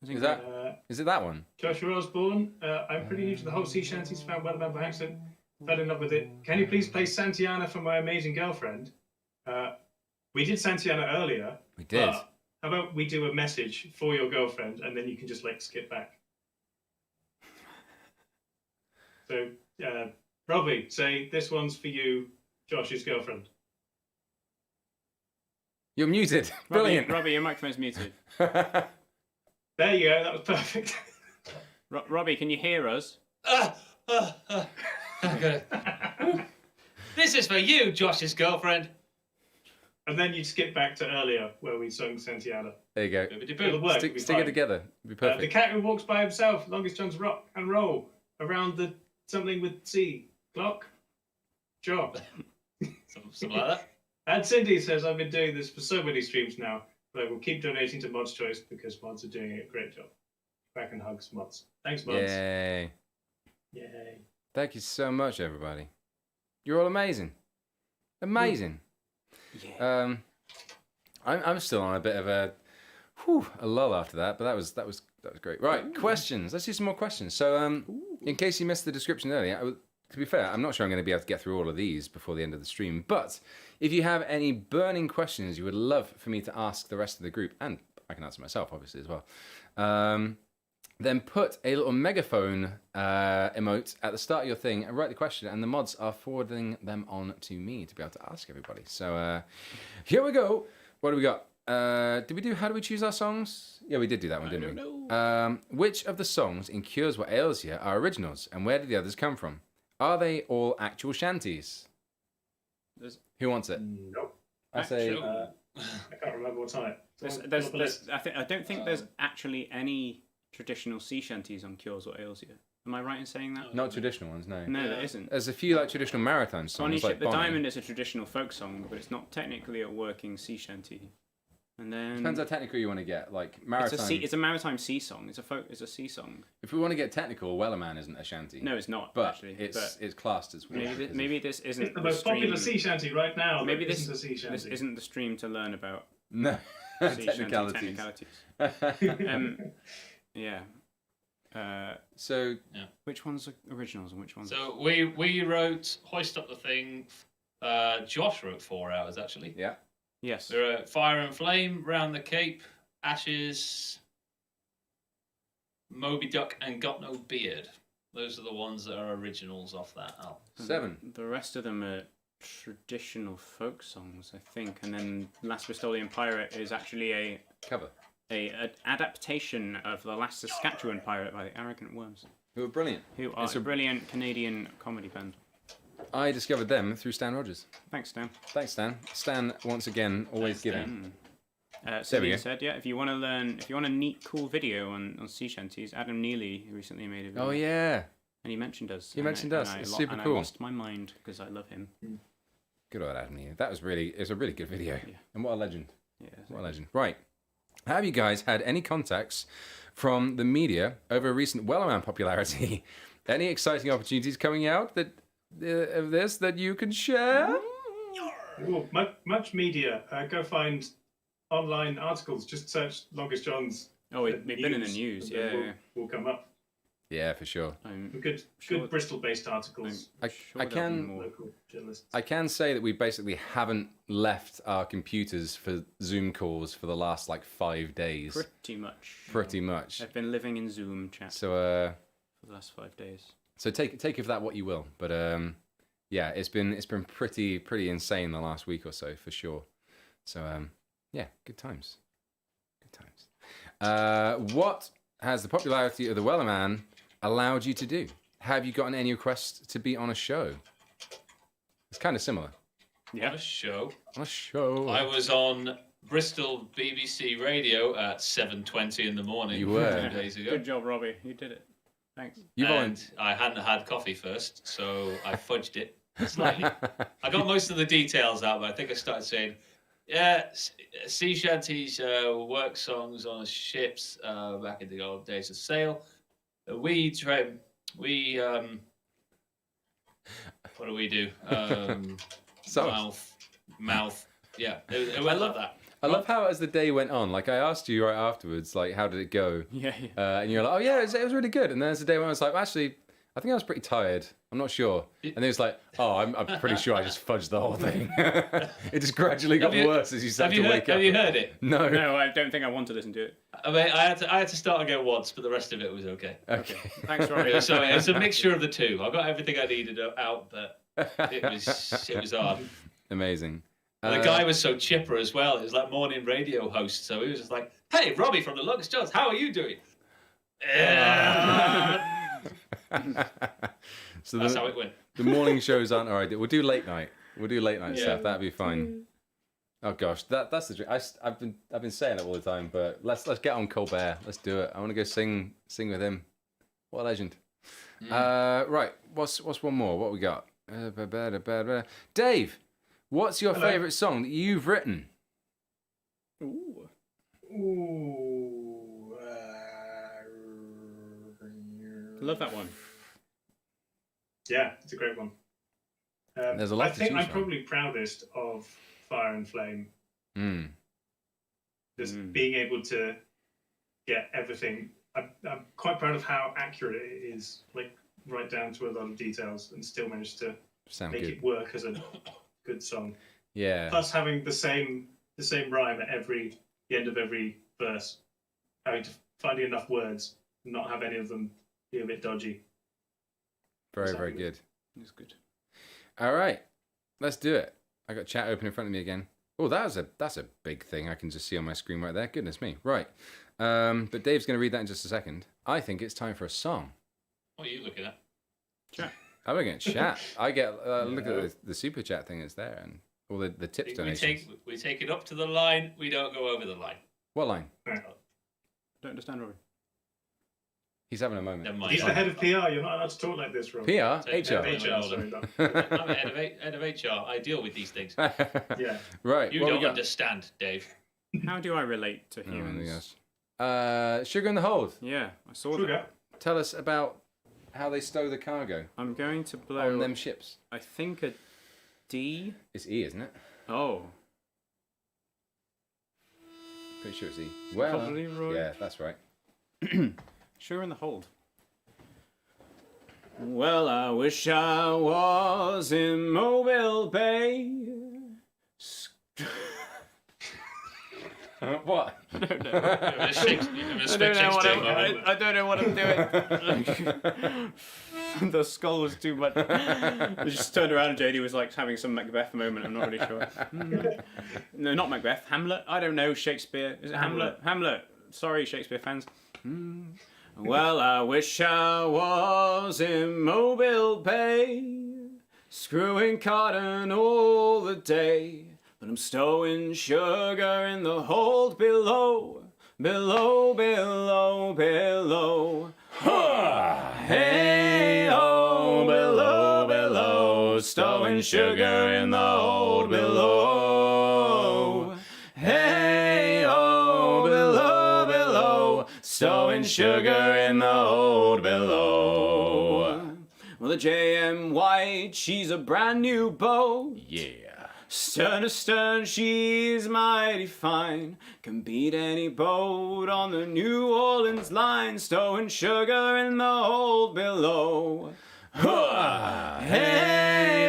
S1: Is it that one?
S3: Joshua Osborne, I'm pretty new to the whole sea shanties, found Wellerman by accident, fell in love with it. Can you please play Santiana for my amazing girlfriend? We did Santiana earlier.
S1: We did.
S3: But how about we do a message for your girlfriend and then you can just like skip back? So, Robbie, say this one's for you, Josh's girlfriend.
S1: You're muted. Brilliant.
S5: Robbie, your microphone's muted.
S3: There you go, that was perfect.
S5: Robbie, can you hear us?
S4: Okay. This is for you, Josh's girlfriend.
S3: And then you'd skip back to earlier where we sung Santiana.
S1: There you go.
S3: It'll work.
S1: Stick
S3: it'll be
S1: it together. It'll be
S3: the
S1: perfect.
S3: cat who walks by himself, longest John's rock and roll around the something with C clock job.
S4: Something like that.
S3: And Cindy says, I've been doing this for so many streams now, but I will keep donating to Mod's Choice because Mods are doing a great job. Back and hugs, Mods. Thanks, Mods.
S1: Yay.
S3: Yay.
S1: Thank you so much, everybody. You're all amazing. Amazing.
S5: Yeah.
S1: I'm still on a bit of a lull after that, but that was great. Right, questions. Let's do some more questions. So, in case you missed the description earlier, to be fair, I'm not sure I'm going to be able to get through all of these before the end of the stream. But if you have any burning questions you would love for me to ask the rest of the group, and I can answer myself obviously as well, then put a little megaphone emote at the start of your thing and write the question, and the mods are forwarding them on to me to be able to ask everybody. So here we go. What do we got? Did we do How Do We Choose Our Songs? Yeah, we did do that one, didn't we? Which of the songs in Cures What Ails You are originals, and where did the others come from? Are they all actual shanties? Who wants it?
S3: Nope.
S1: I say...
S3: I can't remember what's on it.
S5: I don't think there's actually any traditional sea shanties on Cures What Ails You. Am I right in saying that?
S1: Not traditional ones, no.
S5: No, there isn't.
S1: There's a few like traditional maritime songs.
S5: Bonnie
S1: like
S5: Ship the
S1: Bonnie.
S5: Diamond is a traditional folk song, but it's not technically a working sea shanty. And then
S1: Depends how technical you want to get. Like maritime.
S5: It's a maritime sea song. It's a sea song.
S1: If we want to get technical, Wellerman isn't a shanty.
S5: No, it's not.
S1: But
S5: actually,
S1: it's classed as one.
S5: maybe this isn't
S3: It's the most popular sea shanty right now.
S5: Maybe
S3: this isn't a sea shanty.
S5: This isn't the stream to learn about
S1: No
S5: sea
S1: technicalities.
S5: Yeah.
S1: So
S5: which ones are originals and which ones?
S4: So we wrote Hoist Up the Thing. Josh wrote 4 hours actually.
S1: yeah.
S5: Yes.
S4: There are Fire and Flame, Round the Cape, Ashes, Moby Duck, and Got No Beard. Those are the ones that are originals off that album.
S1: 7.
S5: The rest of them are traditional folk songs, I think. And then Last Bristolian Pirate is actually a
S1: Cover.
S5: an adaptation of The Last Saskatchewan Pirate by the Arrogant Worms,
S1: Who are brilliant.
S5: who are a brilliant Canadian comedy band.
S1: I discovered them through Stan Rogers.
S5: Thanks, Stan.
S1: Thanks, Stan. Stan, once again, always giving.
S5: There we
S1: Celine
S5: go. Said, yeah, if you want a neat, cool video on sea shanties, Adam Neely recently made a video.
S1: Oh, yeah.
S5: And he mentioned us.
S1: He mentioned us. It's super
S5: I
S1: cool.
S5: lost my mind because I love him.
S1: Good old Adam Neely. It's a really good video.
S5: Yeah.
S1: And what a legend.
S5: Yeah.
S1: What a legend. Right. Have you guys had any contacts from the media over recent Wellerman popularity? Any exciting opportunities coming out of this that you can share?
S3: Ooh, much media. Go find online articles. Just search Longest John's.
S5: Oh, we've been in the news.
S3: and then
S5: Yeah.
S3: We'll come up.
S1: Yeah, for sure.
S3: Good Bristol-based articles.
S1: I can
S3: Local journalists.
S1: I can say that we basically haven't left our computers for Zoom calls for the last 5 days.
S5: Pretty much.
S1: I've
S5: been living in Zoom chat
S1: So
S5: for the last 5 days.
S1: so take of that what you will. But yeah, it's been pretty insane the last week or so for sure. So yeah, good times. Good times. What has the popularity of the Wellerman allowed you to do? Have you gotten any requests to be on a show? It's kind of similar.
S4: On a show.
S1: On a show.
S4: I was on Bristol BBC Radio at 7:20 in the morning.
S1: You were.
S4: 2 days ago.
S5: Good job, Robbie. You did it. Thanks.
S4: And I hadn't had coffee first, so I fudged it slightly. I got most of the details out, but I think I started saying, yeah, sea shanties, work songs on ships back in the old days of sail. What do we do? Mouth. Yeah, it went like that.
S1: I love how as the day went on, I asked you right afterwards, how did it go?
S5: Yeah.
S1: And you're like, oh yeah, it was really good. And then as the day went on, I was like, actually, I think I was pretty tired. I'm not sure. And then it was like, oh, I'm pretty sure I just fudged the whole thing. It just gradually got worse as you started to wake up.
S4: Have you heard it?
S1: No.
S5: No, I don't think I want to listen to it.
S4: I mean, I had to start again once, but the rest of it was okay.
S1: Okay.
S5: Thanks, Robbie.
S4: So it's a mixture of the two. I got everything I needed out, but it was hard.
S1: Amazing.
S4: And the guy was so chipper as well. He was like morning radio host, so he was just like, "Hey, Robbie from the Lux Jones, how are you doing?"
S1: So
S4: that's how it went.
S1: The morning shows aren't alright. We'll do late night. Stuff. That'd be fine. Oh gosh, that's the dream. I've been saying it all the time, but let's get on Colbert. Let's do it. I want to go sing with him. What a legend. Right. What's one more? What we got? Dave, what's your favourite song that you've written?
S5: Love that one.
S3: Yeah, it's a great one.
S1: There's a lot
S3: I
S1: to
S3: think
S1: choose
S3: I'm
S1: from.
S3: probably proudest of Fire and Flame. Just being able to get everything. I'm quite proud of how accurate it is, right down to a lot of details, and still manage to make it work as a good song.
S1: Yeah.
S3: Plus having the same rhyme at the end of every verse, having to find enough words and not have any of them be a bit dodgy.
S1: Very, very good.
S5: It's good.
S1: All right, let's do it. I got chat open in front of me again. Oh, that's a big thing. I can just see on my screen right there. Goodness me. Right. But Dave's going to read that in just a second. I think it's time for a song.
S4: What are you looking at?
S5: Chat.
S1: I'm looking at chat. I get look at the super chat thing that's there and all the tips donations.
S4: We take it up to the line. We don't go over the line.
S1: What line?
S5: Don't understand, Robbie.
S1: He's having a moment.
S4: Never mind.
S3: He's the head of PR. You're not allowed to talk like this, Rob.
S1: PR? HR?
S3: HR, sorry.
S4: I'm the head of HR. I deal with these things.
S3: Yeah.
S1: Right.
S4: You
S1: what we
S4: don't
S1: got?
S4: understand, Dave.
S5: How do I relate to
S1: Oh, anything
S5: humans?
S1: else? Sugar in the Hold.
S5: Yeah, I saw
S3: Sugar.
S5: that.
S1: Tell us about how they stow the cargo
S5: I'm going to blow,
S1: on them ships.
S5: I think, a D.
S1: It's E, isn't it?
S5: Oh.
S1: Pretty sure it's E. Well,
S5: Probably right.
S1: yeah, that's right.
S5: Sugar in the Hold. Well, I wish I was in Mobile Bay.
S1: What?
S5: I don't know what I'm doing. The skull was too much. I just turned around and JD was having some Macbeth moment. I'm not really sure. No, not Macbeth. Hamlet. I don't know. Shakespeare. Is it Hamlet? Hamlet. Sorry, Shakespeare fans. Well, I wish I was in Mobile Bay, screwing cotton all the day. But I'm stowing sugar in the hold below, below, below, below. Hey, oh, below, below, stowing sugar in the hold below. Hey, oh, below, below, stowing sugar in the hold below. Well, the J.M. White, she's a brand new boat.
S1: Yeah.
S5: Stern astern, she's mighty fine. Can beat any boat on the New Orleans line. Stowing sugar in the hold below. Hey,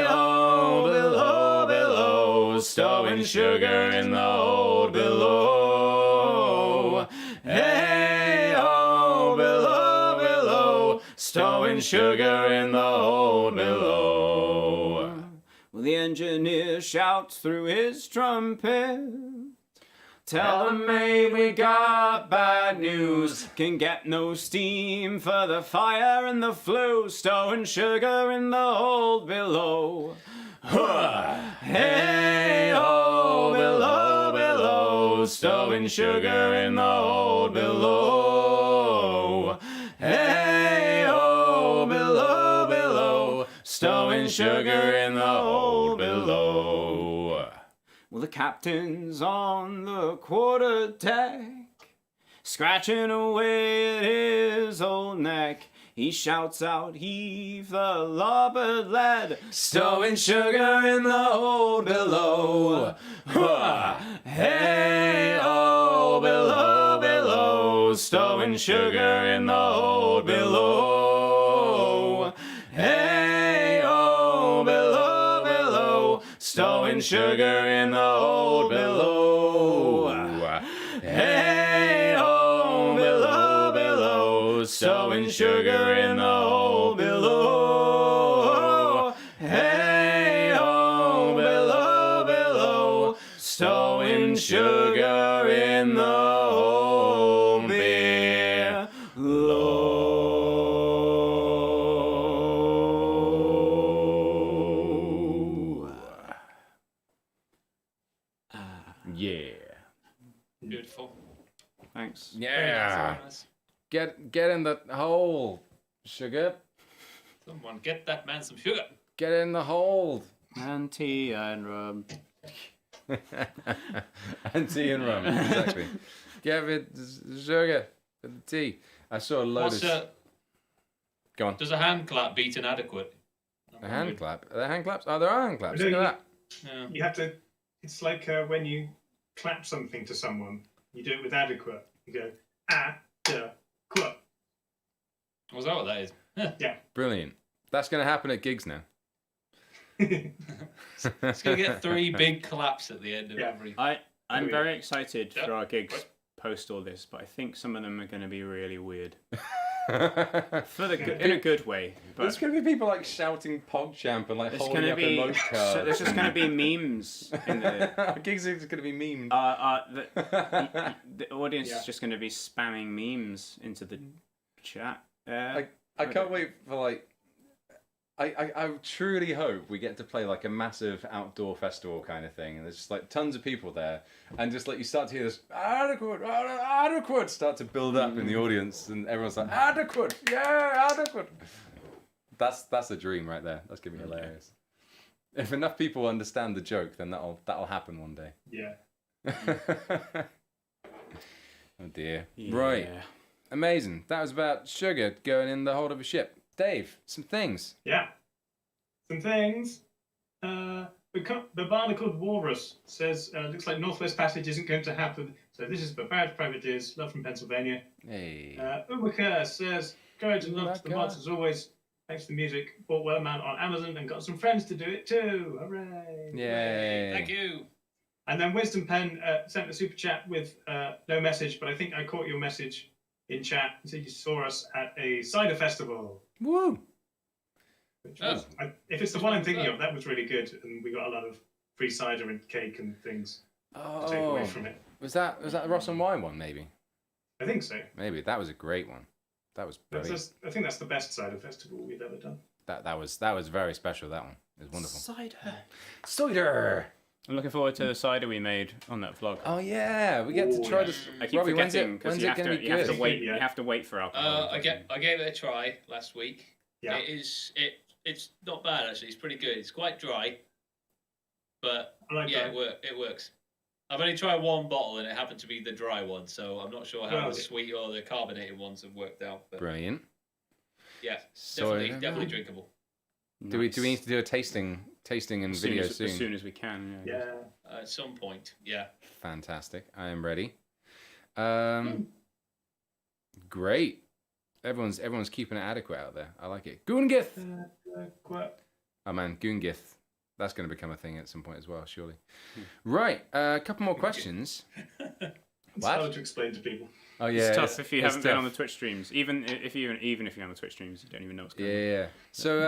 S5: oh, below, below. Stowing sugar in the hold below. Hey, oh, below, below. Stowing sugar in the hold below. Well, the engineer shouts through his trumpet. Tell them, mate, we got bad news. Can get no steam for the fire and the flue. Stowing sugar in the hold below. Hey, oh, below, below. Stowing sugar in the hold below. Hey, oh, below, below. Stowing sugar in the hold below. Well, the captain's on the quarter deck, scratching away at his old neck. He shouts out, heave the larboard lead, stowing sugar in the hold below. Hey, oh, below, below, stowing sugar in the hold below. Hey, oh, below, below, stowing sugar in the hold below. Hey, oh, below, below, stowing sugar in the hold below. Hey, oh, below, below, stowing sugar in the hold below.
S2: Yeah.
S4: Beautiful.
S5: Thanks.
S2: Yeah.
S4: Very nice.
S2: Get in the hole, sugar.
S4: Someone get that man some sugar.
S2: Get in the hold.
S5: And tea and rum.
S2: And tea and rum, exactly. Give it sugar and tea. I saw a load
S4: What's
S2: of... Go on.
S4: does a hand clap beat inadequate?
S2: A hand clap? Are there hand claps? Oh, there are hand claps. Look at that.
S4: Yeah.
S3: You have to. It's like when you clap something to someone. You do it with adequate. You go adequate.
S4: Was that what that is?
S3: Yeah.
S2: Brilliant. That's going to happen at gigs now.
S4: It's going to get 3 big claps at the end of
S3: Yeah.
S4: every...
S5: I'm very excited
S4: Yep.
S5: for our gigs post all this, but I think some of them are going to be really weird. In a good way.
S2: There's
S5: But
S2: going to be people like shouting PogChamp and like
S5: there's
S2: holding
S5: going to
S2: up
S5: be
S2: emote cards.
S5: there's just going to be memes in the
S2: gigs are going to be memed.
S5: the audience
S3: Yeah.
S5: is just going to be spamming memes into the chat.
S2: I can't wait for like... I truly hope we get to play like a massive outdoor festival kind of thing, and there's just like tons of people there, and just like you start to hear this adequate start to build up in the audience, and everyone's like adequate, yeah, adequate. That's a dream right there. That's gonna be hilarious. If enough people understand the joke, then that'll happen one day.
S3: Yeah.
S2: Oh dear.
S5: Yeah.
S2: Right. Amazing. That was about sugar going in the hold of a ship. Dave, some things.
S3: Yeah. Some things. The barnacled walrus says, looks like Northwest Passage isn't going to happen. So this is for Barrett Privateers, love from Pennsylvania.
S2: Hey.
S3: Umaka says, courage and love to the
S2: Umaka.
S3: mods as always. Thanks to the music. Bought Wellerman on Amazon and got some friends to do it too. Hooray.
S2: Yay.
S4: Thank you.
S3: And then Wisdom Pen sent a super chat with no message, but I think I caught your message in chat. He said you saw us at a cider festival.
S2: Woo.
S3: Which was, if it's the one I'm thinking of, that was really good, and we got a lot of free cider and cake and things to take away from it.
S2: Was that the Ross and Wine one? Maybe.
S3: I think so.
S2: Maybe that was a great one. That was brilliant.
S3: I think that's the best cider festival we've ever done.
S2: That was very special. That one. It was wonderful.
S5: Cider. I'm looking forward to the cider we made on that vlog.
S2: Oh yeah, we get to try
S3: yeah.
S2: this.
S5: I keep
S2: Robbie,
S5: forgetting because
S2: when's
S5: you
S2: it going to be
S5: have to
S2: good?
S5: wait.
S3: Yeah.
S5: You have to wait for alcohol.
S4: I gave it a try last week.
S3: Yeah.
S4: It's not bad actually. It's pretty good. It's quite dry, but
S3: I like
S4: yeah,
S3: that.
S4: it works. I've only tried one bottle and it happened to be the dry one, so I'm not sure how
S3: Well,
S4: the sweet or the carbonated ones have worked out. But
S2: Brilliant.
S4: yeah,
S2: So,
S4: definitely drinkable.
S2: do we need to do a tasting
S1: tasting and
S5: As
S1: video
S5: as soon as we can. Yeah.
S4: At some point, yeah.
S1: Fantastic. I am ready. Great. Everyone's keeping it adequate out there. I like it. Goongith. Oh man, Goongith. That's going to become a thing at some point as well, surely. Right. A couple more questions.
S3: It's hard to explain to people.
S1: Oh yeah,
S5: It's tough if you haven't been on the Twitch streams. Even if you're on the Twitch streams, you don't even know what's going on.
S1: Yeah. So,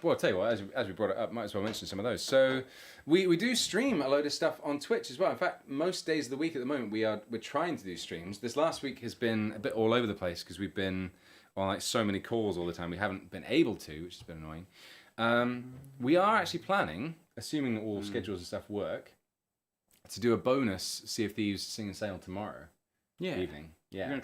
S1: well, I'll tell you what. As we brought it up, might as well mention some of those. So, we do stream a load of stuff on Twitch as well. In fact, most days of the week at the moment, we're trying to do streams. This last week has been a bit all over the place because we've been on like so many calls all the time. We haven't been able to, which has been annoying. We are actually planning, assuming that all schedules and stuff work, to do a bonus Sea of Thieves Sing and Sail tomorrow evening. Yeah,
S5: We're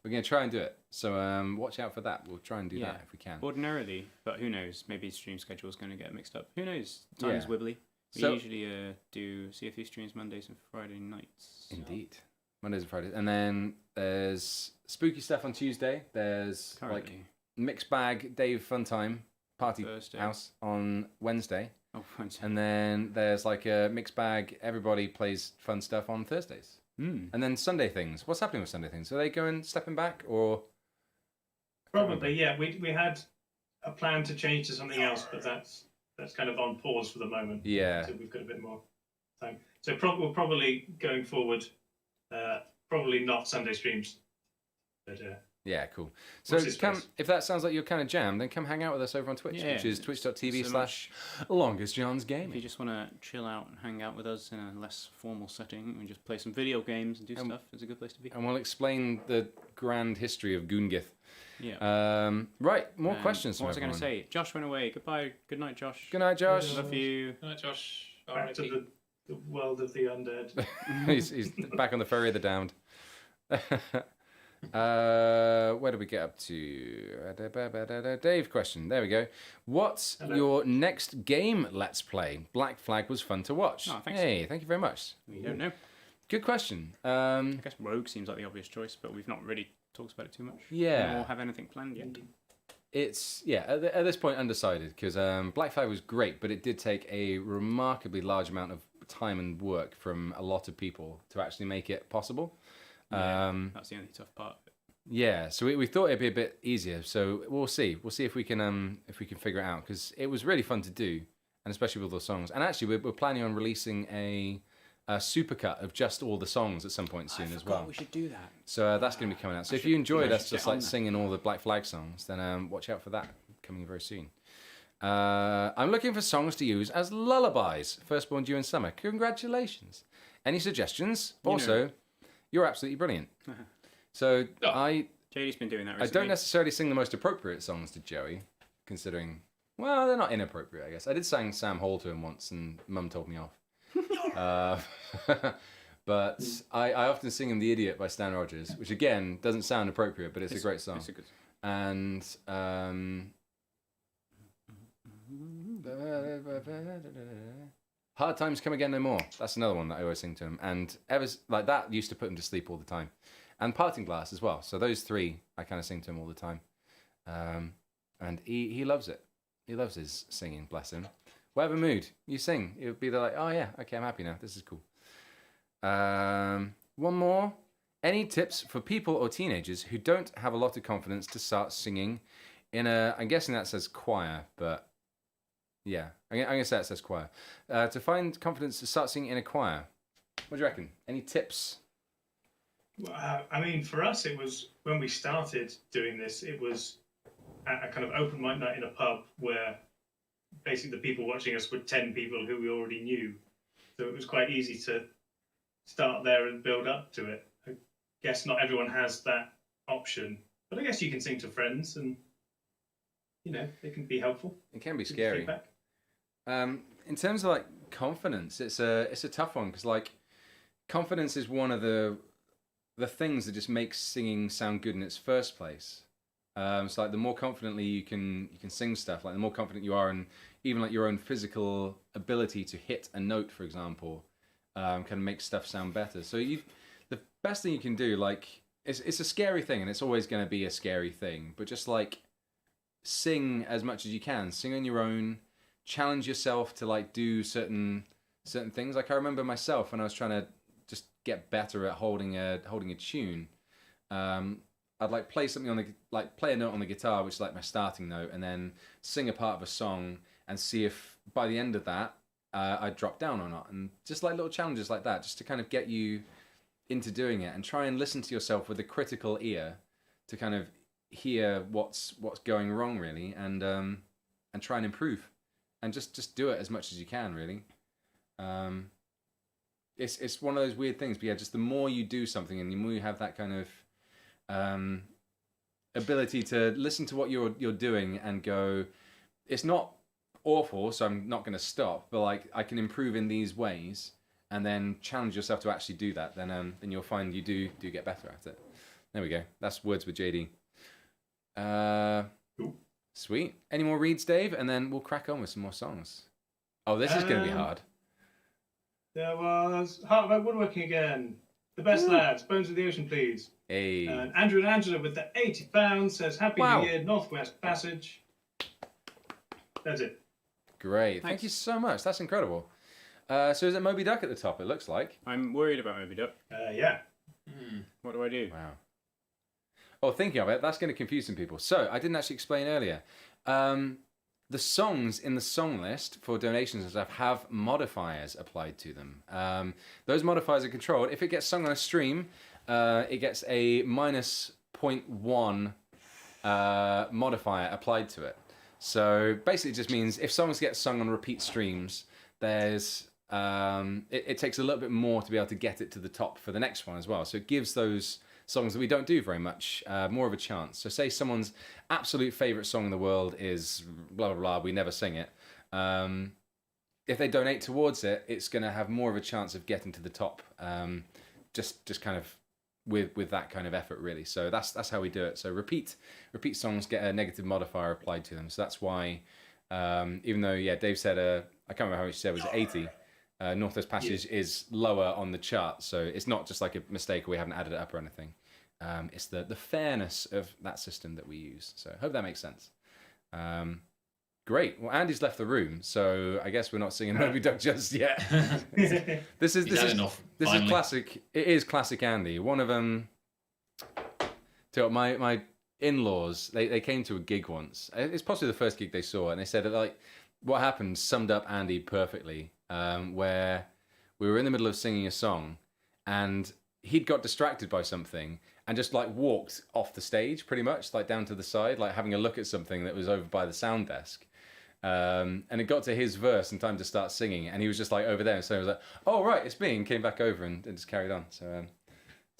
S1: going to try and do it. So watch out for that. We'll try and do that if we can.
S5: Ordinarily, but who knows? Maybe stream schedule's going to get mixed up. Who knows? Time's wibbly. We
S1: So-
S5: usually do CFE streams Mondays and Friday nights.
S1: Indeed. Mondays and Fridays. And then there's spooky stuff on Tuesday. There's like
S5: Currently.
S1: Mixed Bag Dave Fun Time Party
S5: Thursday.
S1: House on Wednesday.
S5: Oh, Wednesday.
S1: And then there's like a Mixed Bag Everybody Plays Fun Stuff on Thursdays. And then Sunday things. What's happening with Sunday things? Are they going stepping back or?
S3: Probably, yeah. We had a plan to change to something else, but that's kind of on pause for the moment.
S1: Yeah.
S3: So we've got a bit more time. So we'll probably going forward, probably not Sunday streams, but
S1: Yeah, cool. So
S3: Watch this
S1: come,
S3: space.
S1: if that sounds like you're kind of jammed, then come hang out with us over on Twitch,
S5: Yeah.
S1: which is twitch.tv
S5: So
S1: /LongestJohns
S5: If you
S1: Gaming.
S5: just want to chill out and hang out with us in a less formal setting and just play some video games and do stuff, it's a good place to be.
S1: And we'll explain the grand history of Goongith.
S5: Yeah.
S1: Right, more questions from
S5: What was I going to
S1: everyone.
S5: say? Josh went away. Goodbye. Good night, Josh.
S1: Good night, Josh.
S5: Love you.
S4: All right, Josh.
S3: back to
S4: R.I.P.
S3: the world of the undead.
S1: he's back on the ferry of the damned. Where did we get up to? Dave question. There we go. What's your next game let's play? Black Flag was fun to watch.
S5: Oh, thanks.
S1: Hey, thank you very much.
S5: We don't know.
S1: Good question.
S5: I guess Rogue seems like the obvious choice, but we've not really talked about it too much.
S1: Yeah.
S5: Or have anything planned yet.
S1: It's at this point undecided because Black Flag was great, but it did take a remarkably large amount of time and work from a lot of people to actually make it possible.
S5: That's the only tough part of it.
S1: Yeah, so we thought it'd be a bit easier. So we'll see. We'll see if we can figure it out because it was really fun to do, and especially with all the songs. And actually, we're planning on releasing a supercut of just all the songs at some point soon as well.
S5: We should do that.
S1: So that's going to be coming out. So if you enjoyed us
S5: get
S1: just
S5: on
S1: like
S5: that.
S1: singing all the Black Flag songs, then watch out for that coming very soon. I'm looking for songs to use as lullabies. Firstborn due in summer. Congratulations. Any suggestions? Also, you're absolutely brilliant. So
S5: JD's been doing that
S1: I
S5: recently.
S1: don't necessarily sing the most appropriate songs to Joey, considering, well, they're not inappropriate, I guess. I did sing Sam Hall to him once, and Mum told me off. But I often sing him The Idiot by Stan Rogers, which again doesn't sound appropriate, but it's a great song.
S5: It's a good.
S1: And Hard Times Come Again No More. That's another one that I always sing to him. And like that used to put him to sleep all the time. And Parting Glass as well. So those three I kind of sing to him all the time. And he loves it. He loves his singing, bless him. Whatever mood you sing, it would be like, oh yeah, okay, I'm happy now. This is cool. One more. Any tips for people or teenagers who don't have a lot of confidence to start singing in I'm guessing that says choir, but yeah, I'm going to say it says choir. To find confidence to start singing in a choir. What do you reckon? Any tips?
S3: I mean, for us, it was when we started doing this, it was a kind of open mic night in a pub where basically the people watching us were 10 people who we already knew. So it was quite easy to start there and build up to it. I guess not everyone has that option, but I guess you can sing to friends and, they can be helpful.
S1: It can be
S3: Good
S1: scary.
S3: feedback.
S1: In terms of like confidence, it's a tough one because like confidence is one of the things that just makes singing sound good in its first place. So like the more confidently you can sing stuff, like the more confident you are, and even like your own physical ability to hit a note, for example, can make stuff sound better. So the best thing you can do, like it's a scary thing, and it's always going to be a scary thing, but just like sing as much as you can, sing on your own. challenge yourself to like do certain things. Like I remember myself when I was trying to just get better at holding a tune. I'd like play something on play a note on the guitar, which is like my starting note, and then sing a part of a song and see if by the end of that I'd drop down or not. And just like little challenges like that, just to kind of get you into doing it and try and listen to yourself with a critical ear to kind of hear what's going wrong really, and try and improve, and just do it as much as you can really. It's one of those weird things, but yeah, just the more you do something and the more you have that kind of ability to listen to what you're doing and go, it's not awful, so I'm not going to stop, but like I can improve in these ways, and then challenge yourself to actually do that, then you'll find you do get better at it. There we go. That's Words with JD. Sweet. Any more reads, Dave? And then we'll crack on with some more songs. Oh, this is going to be hard.
S3: There was Heart of Oak Woodworking again. The best lads. Bones of the Ocean, please.
S1: Hey.
S3: And Andrew and Angela with the £80 says Happy New Year, Northwest Passage. That's it.
S1: Great. Thank you so much. That's incredible. So is it Moby Duck at the top, it looks like?
S5: I'm worried about Moby Duck.
S3: Yeah.
S5: What do I do?
S1: Wow. Oh, thinking of it, that's going to confuse some people. So, I didn't actually explain earlier. The songs in the song list for donations and stuff have modifiers applied to them. Those modifiers are controlled. If it gets sung on a stream, it gets a minus 0.1 modifier applied to it. So, basically it just means if songs get sung on repeat streams, there's it takes a little bit more to be able to get it to the top for the next one as well. So it gives those songs that we don't do very much more of a chance. So say someone's absolute favourite song in the world is blah, blah, blah, we never sing it. If they donate towards it, it's going to have more of a chance of getting to the top, just kind of with that kind of effort, really. So that's how we do it. So repeat songs get a negative modifier applied to them. So that's why, even though, yeah, Dave said, I can't remember how much he said, it was 80, Northwest Passage is lower on the chart. So it's not just like a mistake or we haven't added it up or anything. It's the fairness of that system that we use. So I hope that makes sense. Great. Well, Andy's left the room, so I guess we're not singing Moby Duck just yet. This is classic. It is classic Andy. One of them. My in-laws, they came to a gig once. It's possibly the first gig they saw, and they said that like what happened summed up Andy perfectly. Where we were in the middle of singing a song, and he'd got distracted by something and just like walked off the stage, pretty much like down to the side, like having a look at something that was over by the sound desk. And it got to his verse and time to start singing, and he was just like over there, and so he was like, "Oh right, it's me," and came back over and just carried on. So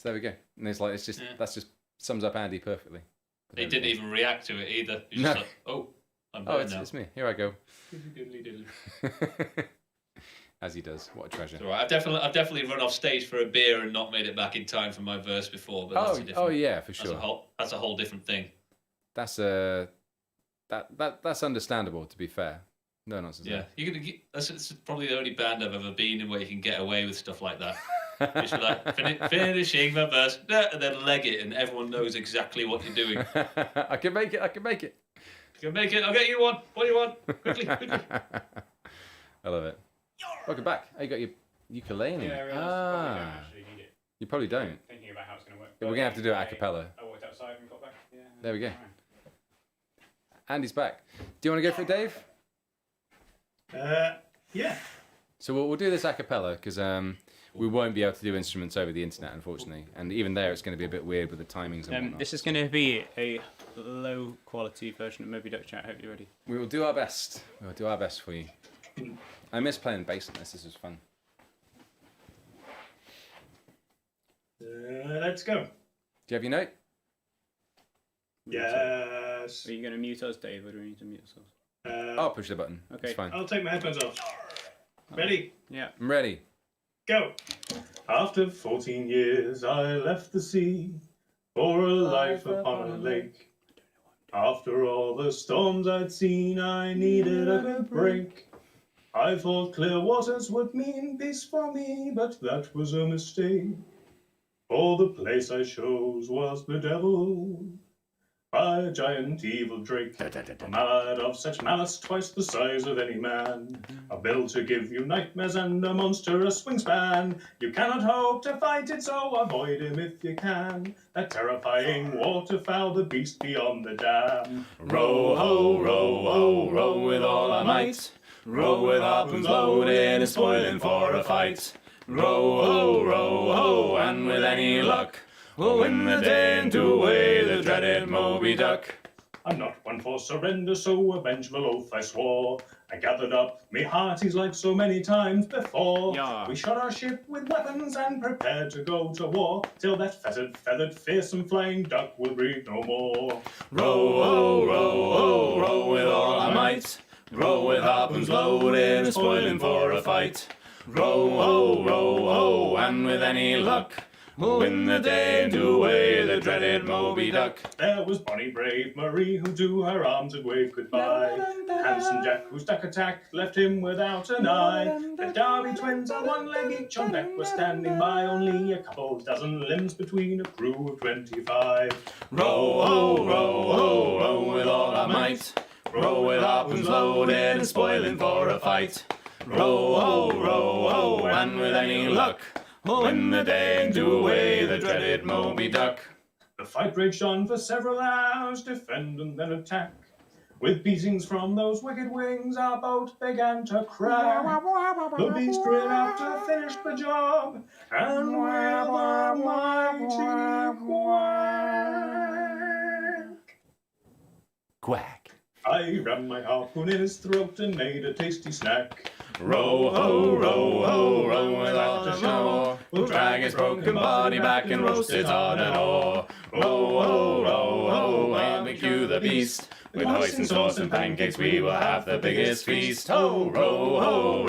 S1: there we go. And it's like that's just sums up Andy perfectly.
S4: He didn't even react to it either. He was just like, "Oh, I'm going now."
S1: It's me. Here I go. As he does. What a treasure.
S4: It's all right. I've definitely run off stage for a beer and not made it back in time for my verse before. But that's a different,
S1: yeah, for sure.
S4: That's a whole different thing.
S1: That's that's understandable, to be fair. No nonsense.
S4: Yeah, that's probably the only band I've ever been in where you can get away with stuff like that. Just be like finishing my verse, and then leg it, and everyone knows exactly what you're doing.
S1: I can make it.
S4: You can make it. I'll get you one. What do you want? Quickly.
S1: I love it. Welcome back. Oh, you got your ukulele.
S5: Yeah, I realised probably don't actually need it.
S1: You probably don't.
S5: Thinking about how it's going to work.
S1: We're going to have to do it a cappella.
S5: I walked outside and got back. Yeah.
S1: There we go. Andy's back. Do you want to go for it, Dave?
S3: Yeah.
S1: So we'll do this a cappella because we won't be able to do instruments over the internet, unfortunately. And even there, it's going to be a bit weird with the timings and whatnot.
S5: This is going to be a low quality version of Moby Duck Chat. I hope you're ready.
S1: We will do our best. We will do our best for you. I miss playing bass on this. This was fun.
S3: Let's go.
S1: Do you have your note?
S3: Yes.
S5: Are you going to mute us, Dave, or do we need to mute ourselves?
S1: I'll push the button.
S5: Okay.
S1: It's fine.
S3: I'll take my headphones off. Ready?
S5: Yeah.
S1: I'm ready.
S3: Go. After 14 years, I left the sea for a life upon a lake. After all the storms I'd seen, I needed a good break. I thought clear waters would mean peace for me, but that was a mistake. For the place I chose was the devil.
S6: by a giant evil drake, a malad of such malice twice the size of any man, a bill to give you nightmares and a monstrous wingspan. You cannot hope to fight it, so avoid him if you can. That terrifying waterfowl, the beast beyond the dam.
S5: Row, ho, row, ho, row with all our might. Row with harpoons loaded and spoiling for a fight. Row, ho, and with any luck, we'll win the day and do away the dreaded Moby Duck.
S6: I'm not one for surrender, so a vengeful oath I swore. I gathered up me hearties like so many times before.
S5: Yeah.
S6: We shot our ship with weapons and prepared to go to war, till that fettered, feathered, fearsome flying duck will breathe no more.
S5: Row, row with all our might. Row with harpoons loaded and spoiling for a fight. Row, and with any luck, we'll win the day and do away the dreaded Moby Duck.
S6: There was bonny brave Marie, who to her arms had waved goodbye. Handsome Jack, whose duck attack left him without an eye. The Derby twins on one leg each on deck were standing by, only a couple dozen limbs between a crew of 25.
S5: Row with all our might. Row with harpoons loaded and spoiling for a fight. Row, and with any luck, we'll win the day and do away the dreaded Moby Duck.
S6: The fight raged on for several hours, defend and then attack. With beatings from those wicked wings, our boat began to crack. The beast ran out to finish the job, and with a mighty
S2: Quack.
S6: I rammed my harpoon in his throat and made a tasty snack.
S5: Row, ho, with all the shore. We'll drag his broken body back and roast it on an oar. Row, ho, barbecue the beast. With hoisin sauce and pancakes we will have the biggest feast. Ho, row,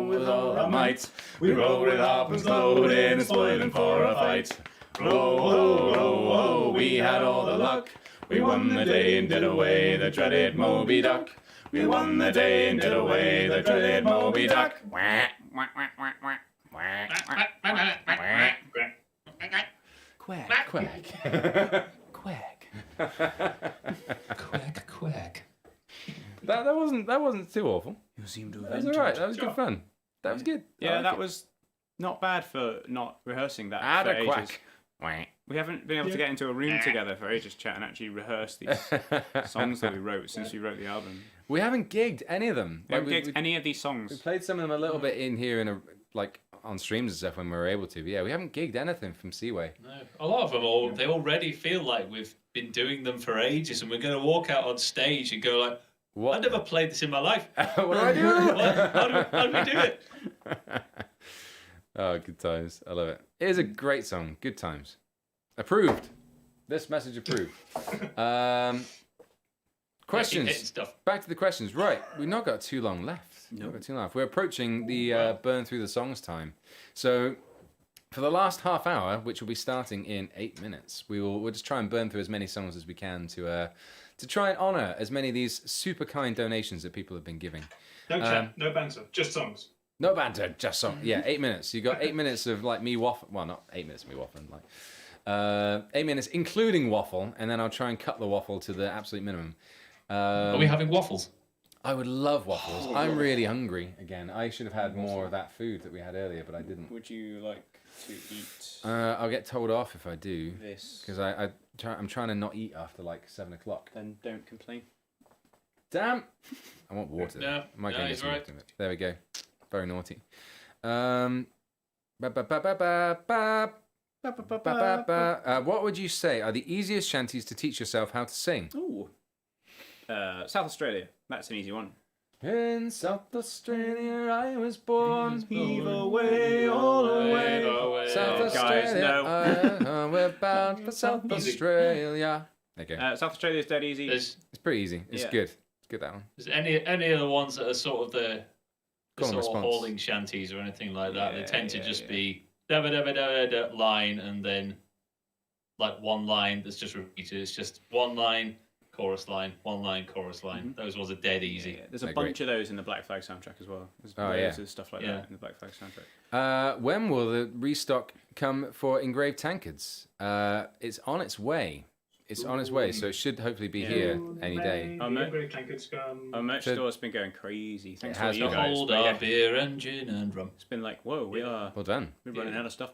S5: with all our might. We row with harpoons loaded and spoiling for a fight. Row, we had all the luck. We won the day and did away the dreaded Moby Duck. We won the day and did away the dreaded Moby Duck.
S2: Quack. Quack.
S4: Quack.
S2: That wasn't too awful.
S5: You seem to
S2: That was alright. That was good fun. That was good. I
S5: Yeah,
S2: like
S5: that
S2: it.
S5: was not bad for not rehearsing that
S2: Add
S5: for
S2: a
S5: ages.
S2: quack. Quack.
S5: We haven't been able to get into a room together for ages, chat, and actually rehearse these songs that we wrote since we wrote the album.
S2: We haven't gigged any of them.
S5: We haven't
S2: Like,
S5: gigged any of these
S2: we
S5: songs.
S2: played some of them a little bit in here on streams and stuff when we were able to. But yeah, we haven't gigged anything from Seaway.
S4: No, a lot of them they already feel like we've been doing them for ages, and we're going to walk out on stage and go like,
S2: What?
S4: I never played this in my life.
S2: What do I do?
S4: How do we do it?
S2: Oh, good times. I love it. It is a great song. Good times. Approved. This message approved.
S4: Hitting
S2: Questions.
S4: stuff.
S2: Back to the questions. Right. We've not got too long left. Not got too long left. We're approaching the burn through the songs time. So for the last half hour, which will be starting in 8 minutes, we'll just try and burn through as many songs as we can to try and honour as many of these super kind donations that people have been giving.
S3: No chat, no banter, just songs.
S2: No banter, just song. Yeah, 8 minutes. You got 8 minutes of like me waffle. Well, not 8 minutes of me waffling. Like 8 minutes including waffle, and then I'll try and cut the waffle to the absolute minimum.
S4: Are we having waffles?
S2: I would love waffles. I'm really hungry again. I should have had more of that food that we had earlier, but I didn't.
S5: Would you like to eat
S2: I'll get told off if I do,
S5: this?
S2: because I'm trying to not eat after like 7 o'clock.
S5: Then don't complain.
S2: Damn! I want water.
S4: No,
S2: I might go
S4: no,
S2: and get
S4: he's
S2: some
S4: right.
S2: water. There we go. Very naughty. What would you say are the easiest shanties to teach yourself how to sing?
S5: Ooh. South Australia. That's an easy one.
S2: In South Australia I was born.
S5: Heave away, all away.
S2: South
S5: Guys,
S2: Australia. We're bound for South Australia. Okay.
S5: South Australia is dead easy.
S4: There's
S2: It's pretty easy. It's
S5: Yeah.
S2: good. It's good, that one.
S4: any of the ones that are sort of the
S2: Go on,
S4: sort of
S2: response.
S4: hauling shanties or anything like that. They tend to
S5: Yeah,
S4: just
S5: yeah.
S4: be da da da da da line and then like one line that's just repeated. It's just one line, chorus line, one line, chorus line. Those ones are dead easy.
S5: Yeah, there's a
S2: I
S5: bunch of those in the Black Flag soundtrack as well. There's
S2: Oh,
S5: loads
S2: yeah.
S5: of stuff like
S4: Yeah.
S5: that in the Black Flag soundtrack.
S2: When will the restock come for engraved tankards? It's on its way.
S1: It's on its way, so it should hopefully be here any day.
S6: Our
S5: merch store's been going crazy. Thanks
S1: has
S5: to you
S1: been.
S5: guys.
S4: Hold
S5: but
S4: our
S5: yeah,
S4: beer and gin and rum.
S5: it's been like, whoa,
S1: Well done.
S5: we're running out of stuff.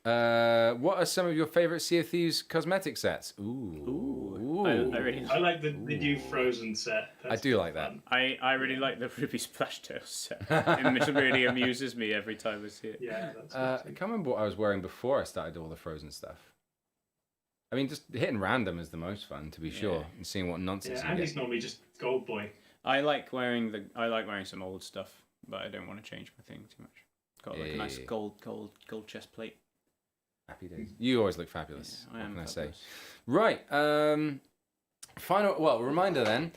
S1: What are some of your favourite Sea of Thieves cosmetic sets? Ooh.
S6: I like the new Frozen set.
S1: I do like that.
S5: I really like the Ruby Splashtail set. It really amuses me every time I see it.
S6: Yeah, that's
S1: I can't remember what I was wearing before I started all the Frozen stuff. I mean, just hitting random is the most fun, to be sure, and seeing what nonsense you
S6: Andy's
S1: get.
S6: normally just Gold Boy.
S5: I like wearing some old stuff, but I don't want to change my thing too much. Got like a nice gold chest plate.
S1: Happy days. You always look fabulous.
S5: Yeah, I am
S1: what can
S5: fabulous.
S1: I say? Right. Reminder then.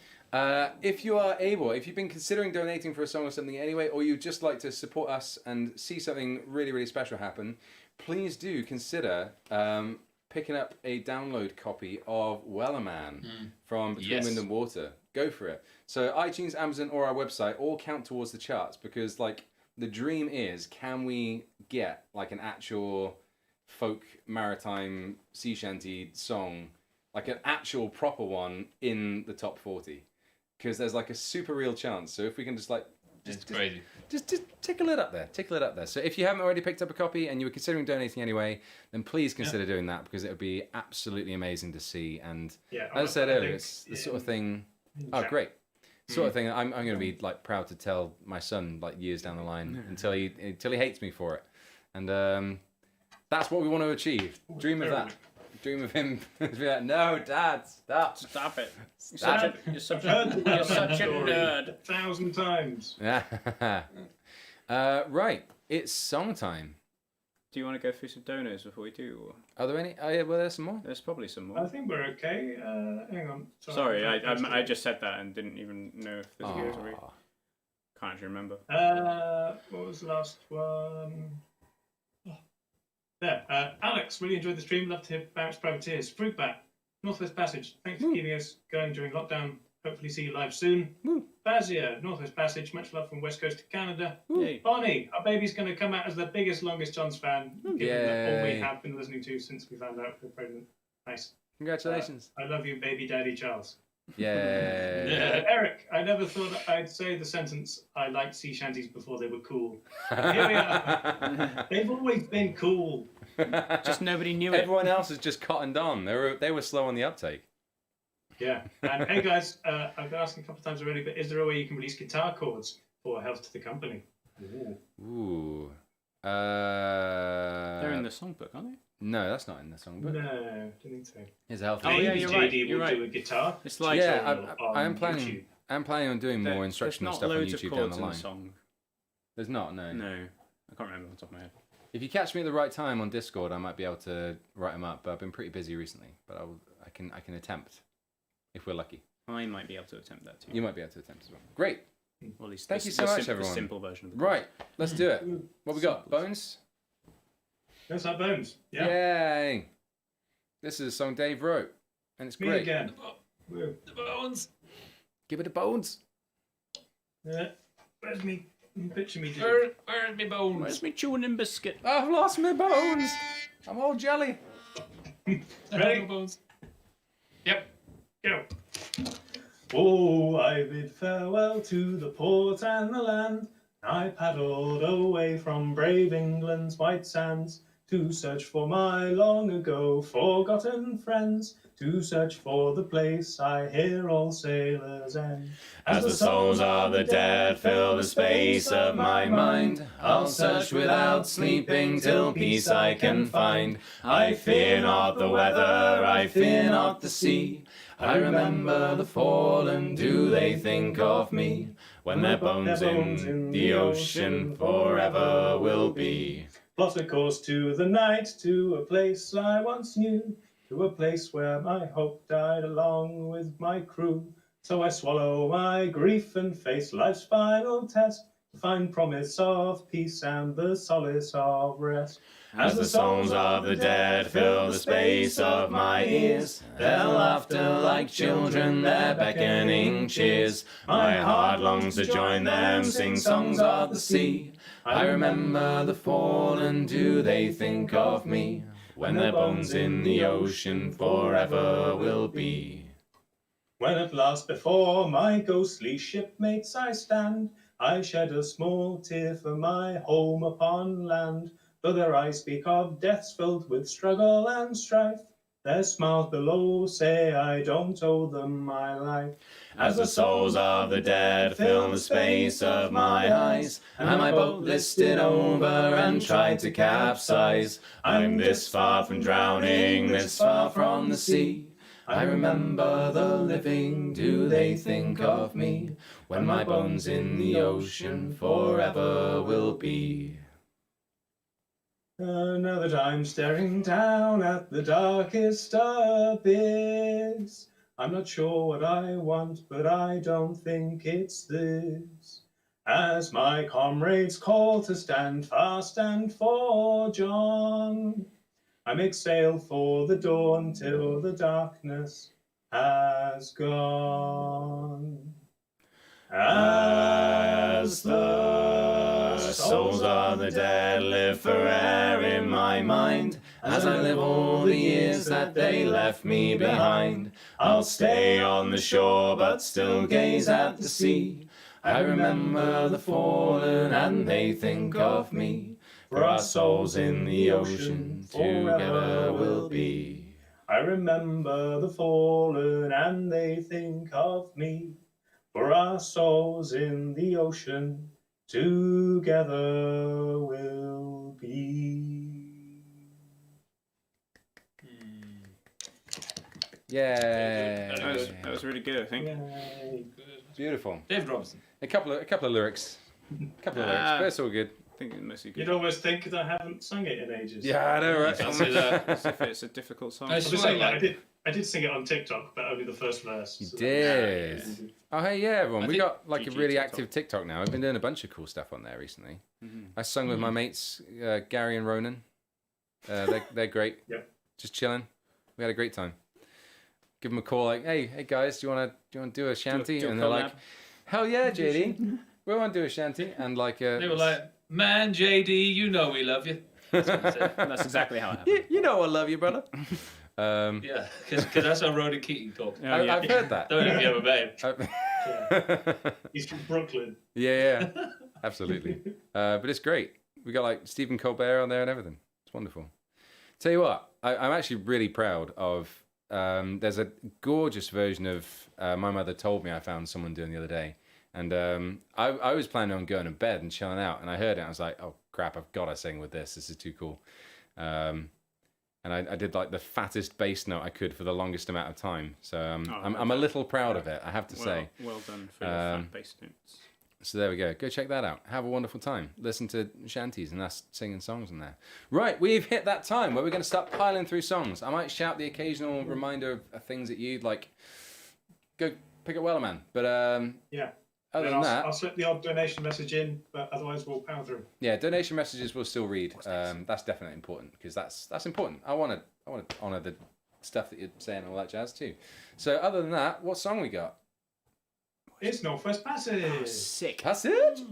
S1: If you've been considering donating for a song or something anyway, or you'd just like to support us and see something really, really special happen, please do consider picking up a download copy of Wellerman from Between Wind and Water. Go for it. So iTunes, Amazon, or our website all count towards the charts because, like, the dream is, can we get like an actual folk maritime sea shanty song, like an actual proper one, in the top 40? Because there's like a super real chance. So if we can just
S4: Crazy.
S1: Just tickle it up there. So if you haven't already picked up a copy and you were considering donating anyway, then please consider doing that, because it would be absolutely amazing to see. And as I said earlier, it's the sort of thing. Oh, great. Sort of thing I'm going to be like proud to tell my son like years down the line until he hates me for it. And that's what we want to achieve. Dream of that. Dream of him. Be like, no, Dad, stop
S5: it.
S1: Stop it.
S5: You're such a nerd.
S6: 1,000 times.
S1: Right, it's song time.
S5: Do you want to go through some donors before we do? Or?
S1: Are there any? Oh yeah, well, there's some more.
S5: There's probably some more.
S6: I think we're okay. Hang on.
S5: Sorry, I just said that and didn't even know if there's yours or can't actually remember.
S6: What was the last one? There. Alex, really enjoyed the stream. Love to hear Barrett's Privateers. Fruitbat, Northwest Passage. Thanks for keeping us going during lockdown. Hopefully see you live soon. Bazia, Northwest Passage. Much love from West Coast to Canada. Bonnie, our baby's going to come out as the biggest Longest Johns fan, given that all we have been listening to since we found out we're pregnant. Nice.
S1: Congratulations.
S6: I love you, baby daddy Charles.
S1: Yeah.
S6: Eric, I never thought I'd say the sentence, I liked sea shanties before they were cool. Here we are. They've always been cool.
S5: Just nobody knew it.
S1: Everyone else has just cottoned on. They were slow on the uptake.
S6: Yeah. And hey guys, I've been asking a couple of times already, but is there a way you can release guitar chords for Health to the Company?
S1: Ooh.
S5: They're in the songbook, aren't they?
S1: No, that's not in the songbook.
S6: No, I don't think so.
S1: Here's a health.
S5: Oh yeah, you're right.
S6: JD will do a guitar.
S5: It's like
S1: I'm planning. I'm planning on doing more instructional stuff on YouTube down the line.
S5: Song.
S1: There's not. No.
S5: No, I can't remember on the top of my head.
S1: If you catch me at the right time on Discord, I might be able to write them up. But I've been pretty busy recently. But I can attempt, if we're lucky.
S5: I might be able to attempt that too.
S1: You might be able to attempt as well. Great.
S5: Well, at least
S1: Thank you so much, everyone.
S5: The simple version of the
S1: right, let's do it. What we got? Bones?
S6: That's like Bones. Yeah.
S1: Yay! This is a song Dave wrote, and it's
S6: Me
S1: great.
S6: again.
S4: The bones.
S1: Give it a bones.
S6: Where's me? Picture me.
S4: Where's me bones?
S5: Where's me tuning biscuit?
S1: I've lost my bones. I'm all jelly.
S6: Ready?
S4: Bones. Yep.
S6: Go. Oh, I bid farewell to the port and the land. I paddled away from brave England's white sands to search for my long ago forgotten friends, to search for the place I hear all sailors end.
S2: As the souls of the dead fill the space of my mind, I'll search without sleeping till peace I can find. I fear not the weather, I fear not the sea. I remember the fallen, do they think of me? When their bones in the ocean forever will be.
S6: Plot a course to the night, to a place I once knew, to a place where my hope died along with my crew. So I swallow my grief and face life's final test, to find promise of peace and the solace of rest.
S2: As the songs of the dead fill the space of my ears, their laughter like children, their beckoning cheers. My heart longs to join them, sing songs of the sea. I remember the fallen, do they think of me?
S5: when their bones in the ocean forever will be.
S6: When at last before my ghostly shipmates I stand, I shed a small tear for my home upon land. Though their eyes speak of deaths filled with struggle and strife, their smiles below say I don't owe them my life.
S5: As the souls of the dead fill the space of my eyes, and my boat listed over and tried to capsize, I'm this far from drowning, this far from the sea. I remember the living, do they think of me, when my bones in the ocean forever will be.
S6: Now that I'm staring down at the darkest abyss, I'm not sure what I want, but I don't think it's this. As my comrades call to stand fast and for John, I make sail for the dawn till the darkness has gone.
S5: As the souls of the dead live forever in my mind, as I live all the years that they left me behind, I'll stay on the shore but still gaze at the sea. I remember the fallen and they think of me, for our souls in the ocean together will be.
S6: I remember the fallen and they think of me, for our souls in the ocean together will be.
S1: Yeah.
S5: That was really good, I think.
S6: Yay.
S1: Beautiful.
S4: David Robinson.
S1: A couple of lyrics. But it's all good.
S5: I think it's mostly good.
S6: You'd almost think that I haven't sung it in ages.
S1: Yeah, I know, right?
S4: Fancy that.
S5: As if it's a difficult song.
S4: I
S6: I was
S4: swear,
S6: saying,
S4: like,
S6: I did sing it on TikTok, but only the first verse.
S1: You
S6: so-
S1: did. Oh, hey, yeah, everyone.
S4: I
S1: We
S4: think
S1: got like a
S5: GG
S1: really
S5: TikTok.
S1: active TikTok now. I've been doing a bunch of cool stuff on there recently.
S5: Mm-hmm.
S1: I sung with my mates, Gary and Ronan. They're great.
S6: Yep.
S1: Just chilling. We had a great time. Give them a call, like, hey guys, do you wanna do a shanty?
S5: do a
S1: And they're
S5: collab.
S1: like, hell yeah, JD, we want to do a shanty. And like,
S4: they were like, man, JD, you know we love you. That's what they said.
S5: That's exactly how it happened.
S1: you know I love you, brother.
S4: Yeah, because that's how Ronan Keating talks.
S1: I've heard that.
S4: Don't know if you ever met him.
S6: He's from Brooklyn.
S1: Yeah, absolutely. But it's great. We got like Stephen Colbert on there and everything. It's wonderful. Tell you what, I'm actually really proud of. There's a gorgeous version of My Mother Told Me I found someone doing the other day. And I was planning on going to bed and chilling out. And I heard it. And I was like, oh, crap, I've got to sing with this. This is too cool. And I did like the fattest bass note I could for the longest amount of time. So I'm a little proud of it, I have to say.
S5: Well done for your fat bass notes.
S1: So there we go. Go check that out. Have a wonderful time. Listen to shanties and us singing songs in there. Right, we've hit that time where we're going to start piling through songs. I might shout the occasional reminder of things that you'd like. Go pick up Wellerman. But
S6: Yeah.
S1: other
S6: Then
S1: than that,
S6: I'll slip the odd donation message in, but otherwise we'll power through.
S1: yeah, donation messages we'll still read. That's definitely important because that's important. I want to honour the stuff that you're saying and all that jazz too. So other than that, what song we got?
S6: It's Northwest Passage.
S5: Sick.
S1: Passage.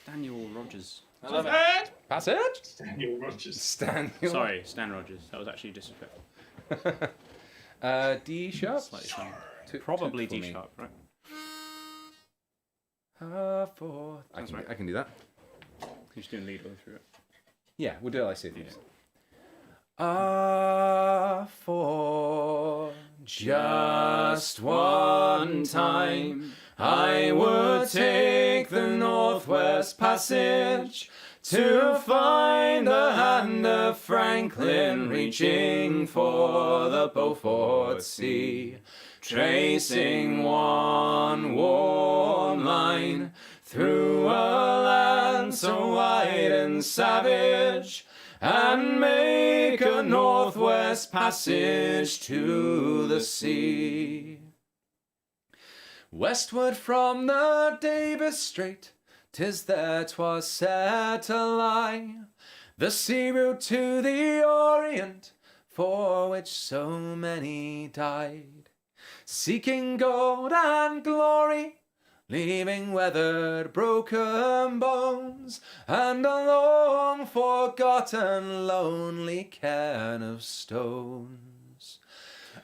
S5: Daniel Rogers.
S1: I love it. Passage.
S6: Daniel Rogers.
S1: Stan.
S5: Sorry, Stan Rogers. That was actually disrespectful.
S1: D sharp.
S5: Slightly stronger.
S1: Probably
S5: Probably D sharp, right?
S1: Four.
S5: Sounds right.
S1: I can do that.
S5: You're just doing lead all through it.
S1: Yeah, we'll do it like this. For just one time, I would take the Northwest Passage to find the hand of Franklin reaching for the Beaufort Sea, tracing one warm line through a land so wide and savage, and make a Northwest Passage to the sea. Westward from the Davis Strait, 'tis there 'twas said to lie, the sea route to the Orient, for which so many died. Seeking gold and glory, leaving weathered, broken bones and a long forgotten, lonely cairn of stones.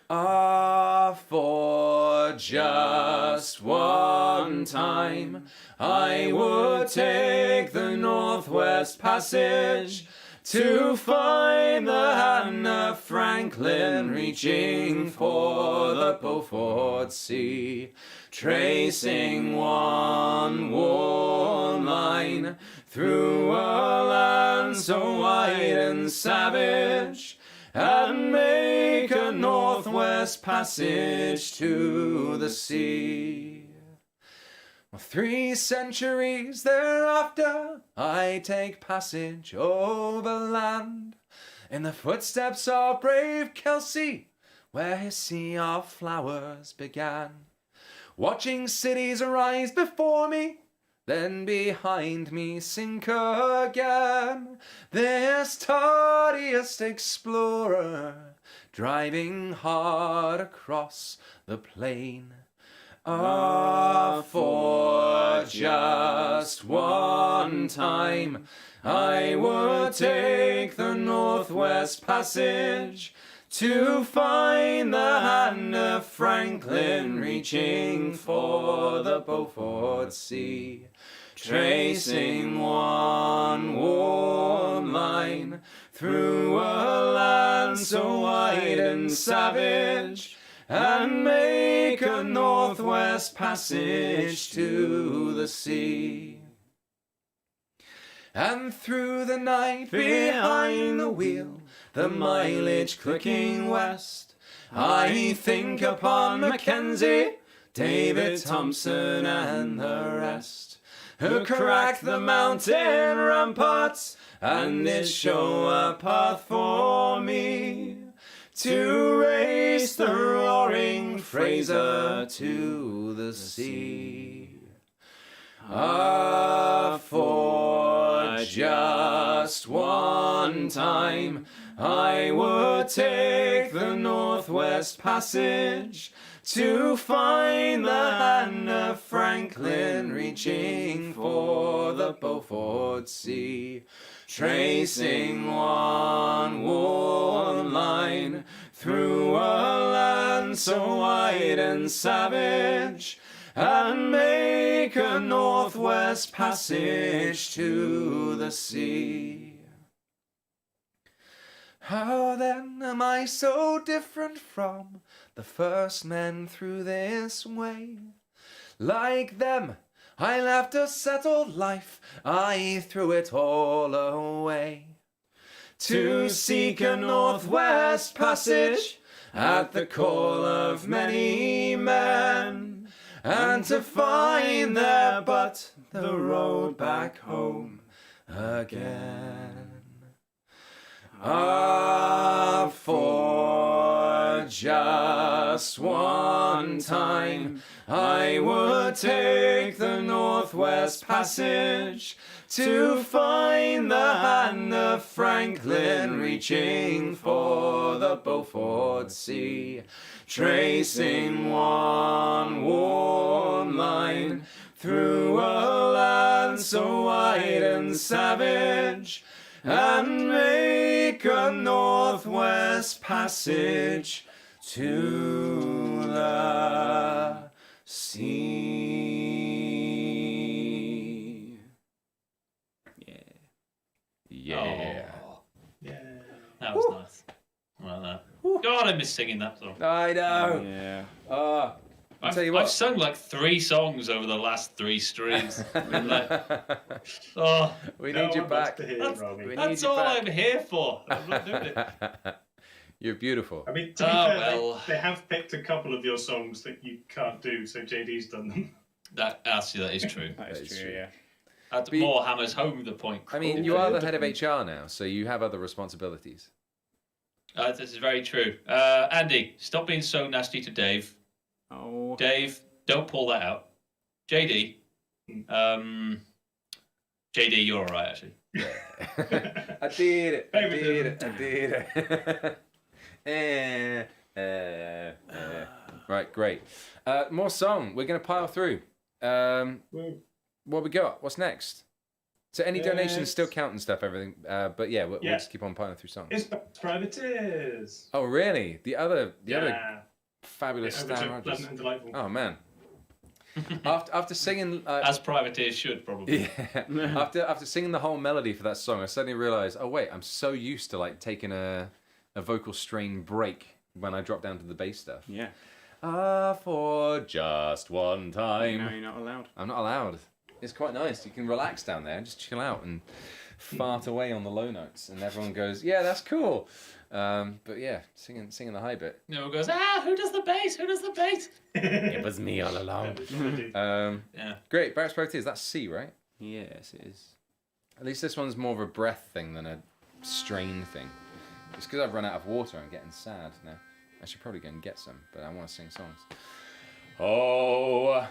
S1: Ah, for just one time I would take the Northwest Passage to find the Hannah Franklin reaching for the Beaufort Sea, tracing one warm line through a land so wide and savage, and make a Northwest Passage to the sea. 3 centuries thereafter, I take passage overland in the footsteps of brave Kelsey, where his sea of flowers began. Watching cities arise before me, then behind me sink again. This tardiest explorer, driving hard across the plain. Ah, for just one time I would take the Northwest Passage to find the Hannah Franklin reaching for the Beaufort Sea, tracing one warm line through a land so wide and savage, and make a Northwest Passage to the sea. And through the night behind the wheel, the mileage clicking west, I think upon Mackenzie, David Thompson and the rest, who cracked the mountain ramparts and did show a path for me to race the roaring Fraser to the sea. Ah, for just one time I would take the Northwest Passage to find the Hannah Franklin reaching for the Beaufort Sea, tracing one warm line through a land so wide and savage, and make a Northwest Passage to the sea. How then am I so different from the first men through this way? Like them, I left a settled life, I threw it all away, to seek a Northwest Passage at the call of many men, and to find there but the road back home again. Ah, for just one time I would take the Northwest Passage to find the Hannah Franklin reaching for the Beaufort Sea, tracing one warm line through a land so wide and savage, and make a Northwest Passage to the sea. Yeah.
S4: Oh,
S6: Yeah.
S4: that was nice. I like that. God, I miss singing that song.
S1: I know.
S5: Yeah.
S1: I'll tell you what.
S4: I've sung like 3 songs over the last 3 streams. Oh,
S1: We need you back.
S6: To hear
S4: That's-
S6: Robbie.
S1: We need
S4: that's
S1: you
S4: all
S1: back.
S4: I'm here for. I'm not doing it.
S1: You're beautiful.
S6: I mean, to be
S4: Oh,
S6: fair,
S4: well.
S6: they have picked a couple of your songs that you can't do, so JD's done them.
S4: That is true.
S5: That is true, yeah.
S4: At
S1: But-
S4: more hammers home the point.
S1: I mean, you are the head of HR now, so you have other responsibilities.
S4: This is very true. Andy, stop being so nasty to Dave.
S5: Oh.
S4: Dave, don't pull that out. JD, JD, you're all right actually.
S1: I did it. I
S6: Baby
S1: did
S6: did
S1: it. I did it. Right, great. More song. We're going to pile through. What we got? What's next? So any donations still count and stuff, everything. But yeah, we'll just keep on piling through songs.
S6: It's Privateers.
S1: Oh really? The other fabulous Stan Rogers.
S6: Pleasant and delightful.
S1: Oh man. after singing
S4: as privateers should probably.
S1: Yeah. after singing the whole melody for that song, I suddenly realised, oh wait, I'm so used to like taking a vocal strain break when I drop down to the bass stuff.
S5: Yeah.
S1: For just one time.
S5: No, you're not allowed.
S1: I'm not allowed. It's quite nice. You can relax down there and just chill out and fart away on the low notes, and everyone goes, "Yeah, that's cool." But yeah, singing the high bit.
S4: No one goes, who does the bass? Who does the bass?
S1: It was me all along.
S4: Yeah.
S1: Great. Barrett's Privateers. That's C, right?
S5: Yes, it is.
S1: At least this one's more of a breath thing than a strain thing. It's because I've run out of water. I'm getting sad now. I should probably go and get some, but I want to sing songs. Oh,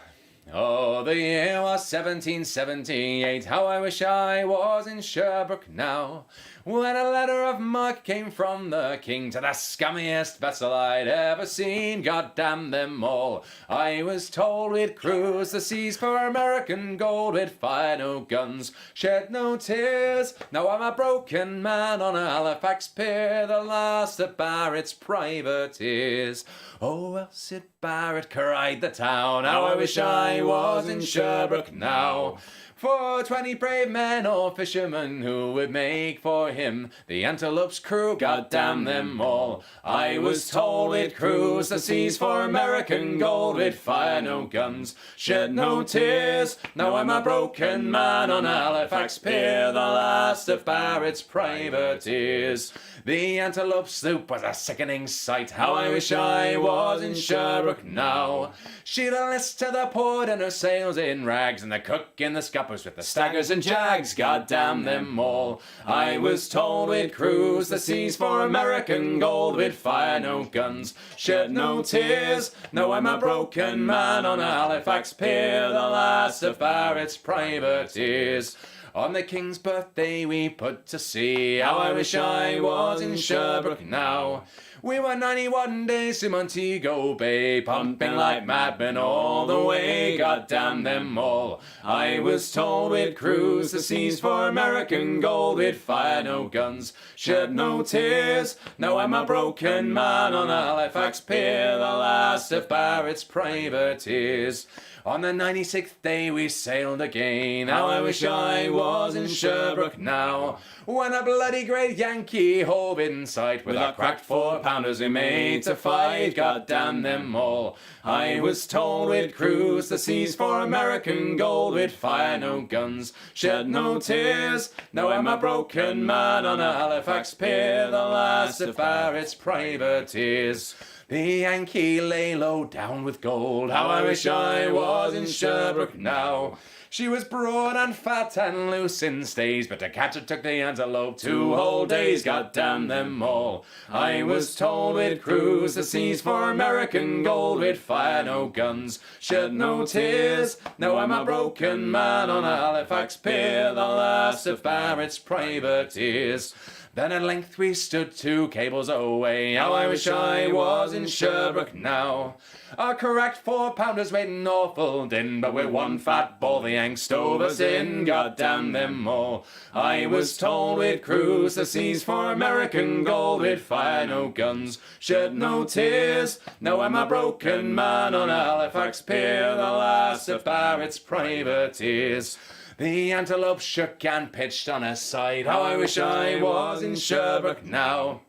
S1: the year was 1778. How I wish I was in Sherbrooke now. When a letter of marque came from the king to the scummiest vessel I'd ever seen. God damn them all. I was told we'd cruise the seas for American gold. We'd fire no guns, shed no tears. Now I'm a broken man on a Halifax pier, the last of Barrett's privateers. Oh, well, Sid Barrett cried the town. How I wish I was in Sherbrooke now. For 20 brave men or fishermen who would make for him the Antelope's crew, God damn them all. I was told we'd cruise the seas for American gold. We'd fire no guns, shed no tears. Now I'm a broken man on a Halifax pier, the last of Barrett's privateers. The Antelope sloop was a sickening sight. How I wish I was in Sherbrooke now. She'd a list to the port and her sails in rags, and the cook in the scuppers with the staggers and jags. God damn them all. I was told we'd cruise the seas for American gold. We'd fire no guns, shed no tears. Now I'm a broken man on a Halifax pier, the last of Barrett's privateers. On the King's birthday we put to sea. How I wish I was in Sherbrooke now. We were 91 days to Montego Bay, pumping like madmen all the way. God damn them all. I was told we'd cruise the seas for American gold. We'd fire no guns, shed no tears. Now I'm a broken man on a Halifax pier, the last of Barrett's privateers. On the 96th day we sailed again. How I wish I was in Sherbrooke now. When a bloody great Yankee hove in sight, with our cracked 4-pounders we made to fight. God damn them all. I was told we'd cruise the seas for American gold. We'd fire no guns, shed no tears. Now I'm a broken man on a Halifax pier, the last of Barrett's privateers. The Yankee lay low down with gold. How I wish I was in Sherbrooke now. She was broad and fat and loose in stays, but to catch her took the Antelope 2 whole days. God damn them all. I was told we'd cruise the seas for American gold. We'd fire no guns, shed no tears. Now I'm a broken man on a Halifax pier, the last of Barrett's privateers. Then at length we stood 2 cables away. How I wish I was in Sherbrooke now. Our correct 4-pounders made an awful din, but with one fat ball the Yanks stove us in. God damn them all. I was told we'd cruise the seas for American gold. We'd fire no guns, shed no tears. Now I'm a broken man on a Halifax pier, the last of Barrett's privateers. The Antelope shook and pitched on her side. How I wish I was in Sherbrooke now.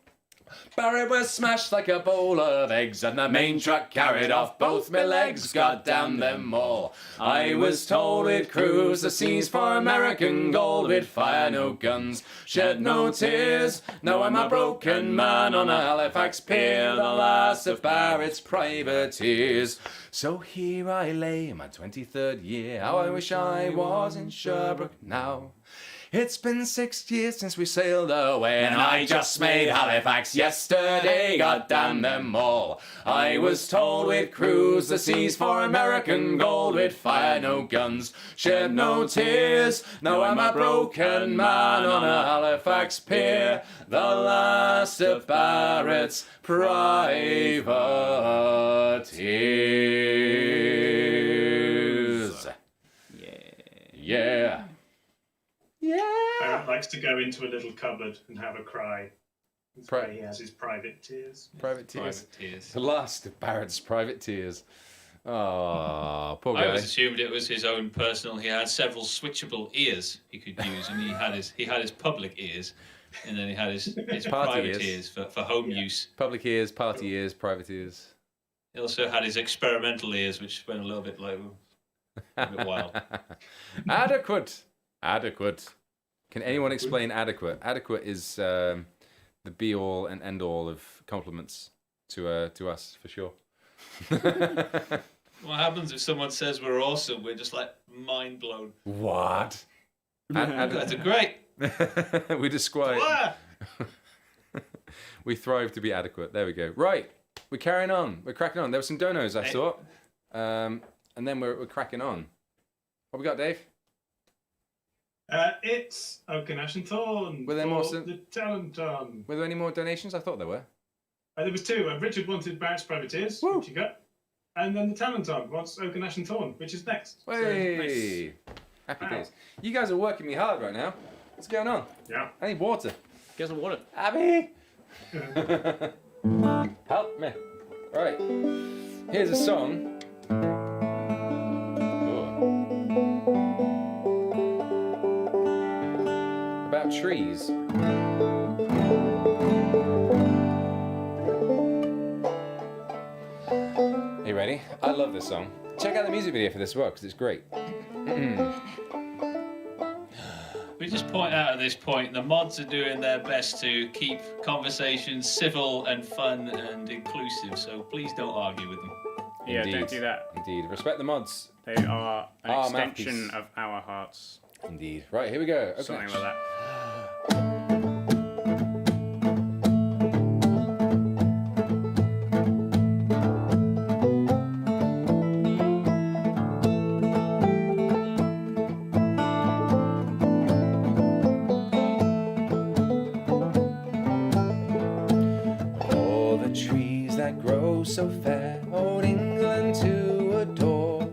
S1: Barrett was smashed like a bowl of eggs, and the main truck carried off both my legs. God damn them all. I was told we'd cruise the seas for American gold. We'd fire no guns, shed no tears. Now I'm a broken man on a Halifax pier, the last of Barrett's privateers. So here I lay in my 23rd year. How I wish I was in Sherbrooke now. It's been 6 years since we sailed away, and I just made Halifax yesterday. God damn them all. I was told we'd cruise the seas for American gold. We'd fire no guns, shed no tears. Now I'm a broken man on a Halifax pier, the last of Barrett's privateers. Yeah.
S3: Barrett likes to go into a little cupboard and have a cry. That's where he has his private tears.
S1: Private tears.
S4: Private tears.
S1: The last of Barrett's private tears. Oh, poor guy.
S4: I always assumed it was his own personal. He had several switchable ears he could use, and he had his public ears, and then he had his private ears for home use.
S1: Public ears, party ears, private ears.
S4: He also had his experimental ears, which went a little bit like a bit wild.
S1: Adequate. Can anyone explain adequate? Adequate is the be all and end all of compliments to us for sure.
S4: What happens if someone says we're awesome? We're just like mind blown.
S1: What?
S4: That's great.
S1: We describe. We thrive to be adequate. There we go. Right, we're carrying on. We're cracking on. There were some donos I thought, and then we're cracking on. What we got, Dave?
S3: It's Oaken and Thorn
S1: Were there
S3: for
S1: more
S3: the Talenton.
S1: Were there any more donations? I thought there were.
S3: There was two. Richard wanted Barrett's Privateers, which you got. And then the Talenton wants Oaken and Thorn, which is next.
S1: Hey! Happy days. You guys are working me hard right now. What's going on?
S3: Yeah.
S1: I need water.
S2: Get some water.
S1: Abby! Help me. Right. Here's a song. About trees. Are you ready? I love this song. Check out the music video for this as well, because it's great.
S4: We just point out at this point, the mods are doing their best to keep conversations civil and fun and inclusive, so please don't argue with them.
S5: Yeah,
S1: Indeed.
S5: don't do that.
S1: Indeed. Respect the mods.
S5: They are an
S1: Our
S5: extension
S1: mouthpiece.
S5: of our hearts.
S1: Indeed. Right, here we go. Okay.
S5: Something like that.
S1: All the trees that grow so fair, old England to adore.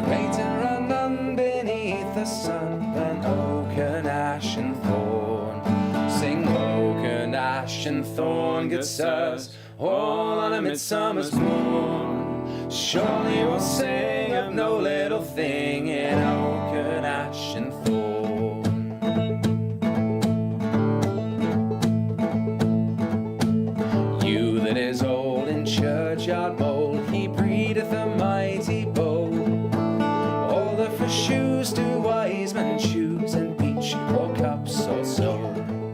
S1: Greater and none beneath the sun than oak and ash and thorn. Sing oak and ash and thorn, good sirs, all on a midsummer's morn. Surely we'll sing of no little thing in oak and ash and thorn. You that is old in churchyard mould, he breedeth a mighty bow. All the for shoes do wise men choose, and beech or cups also.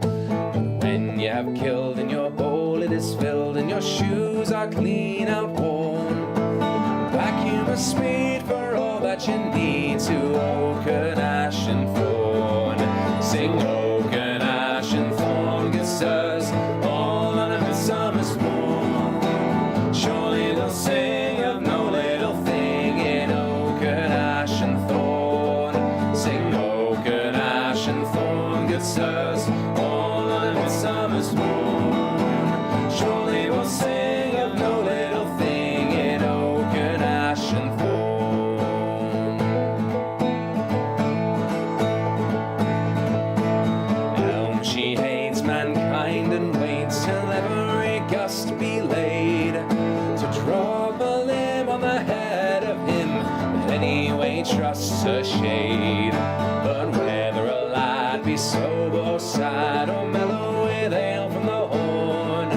S1: But when you have killed in your bowl, it is filled, and your shoes are clean outworn. Back you must speed for all that you need to oak and ash and thorn. Sing oak and ash and thorn, good sirs, all on a midsummer's morn. Surely they'll sing of no little thing in oak and ash and thorn. Sing oak and ash and thorn, good sirs, all on a midsummer's morn. Surely we'll sing of no little thing in oak and ash and thorn. Elm she hates mankind and waits till every gust be laid, to drop a limb on the head of him that anyway trusts her shade. But whether a lad be sober or sad, or mellow with ale from the horn,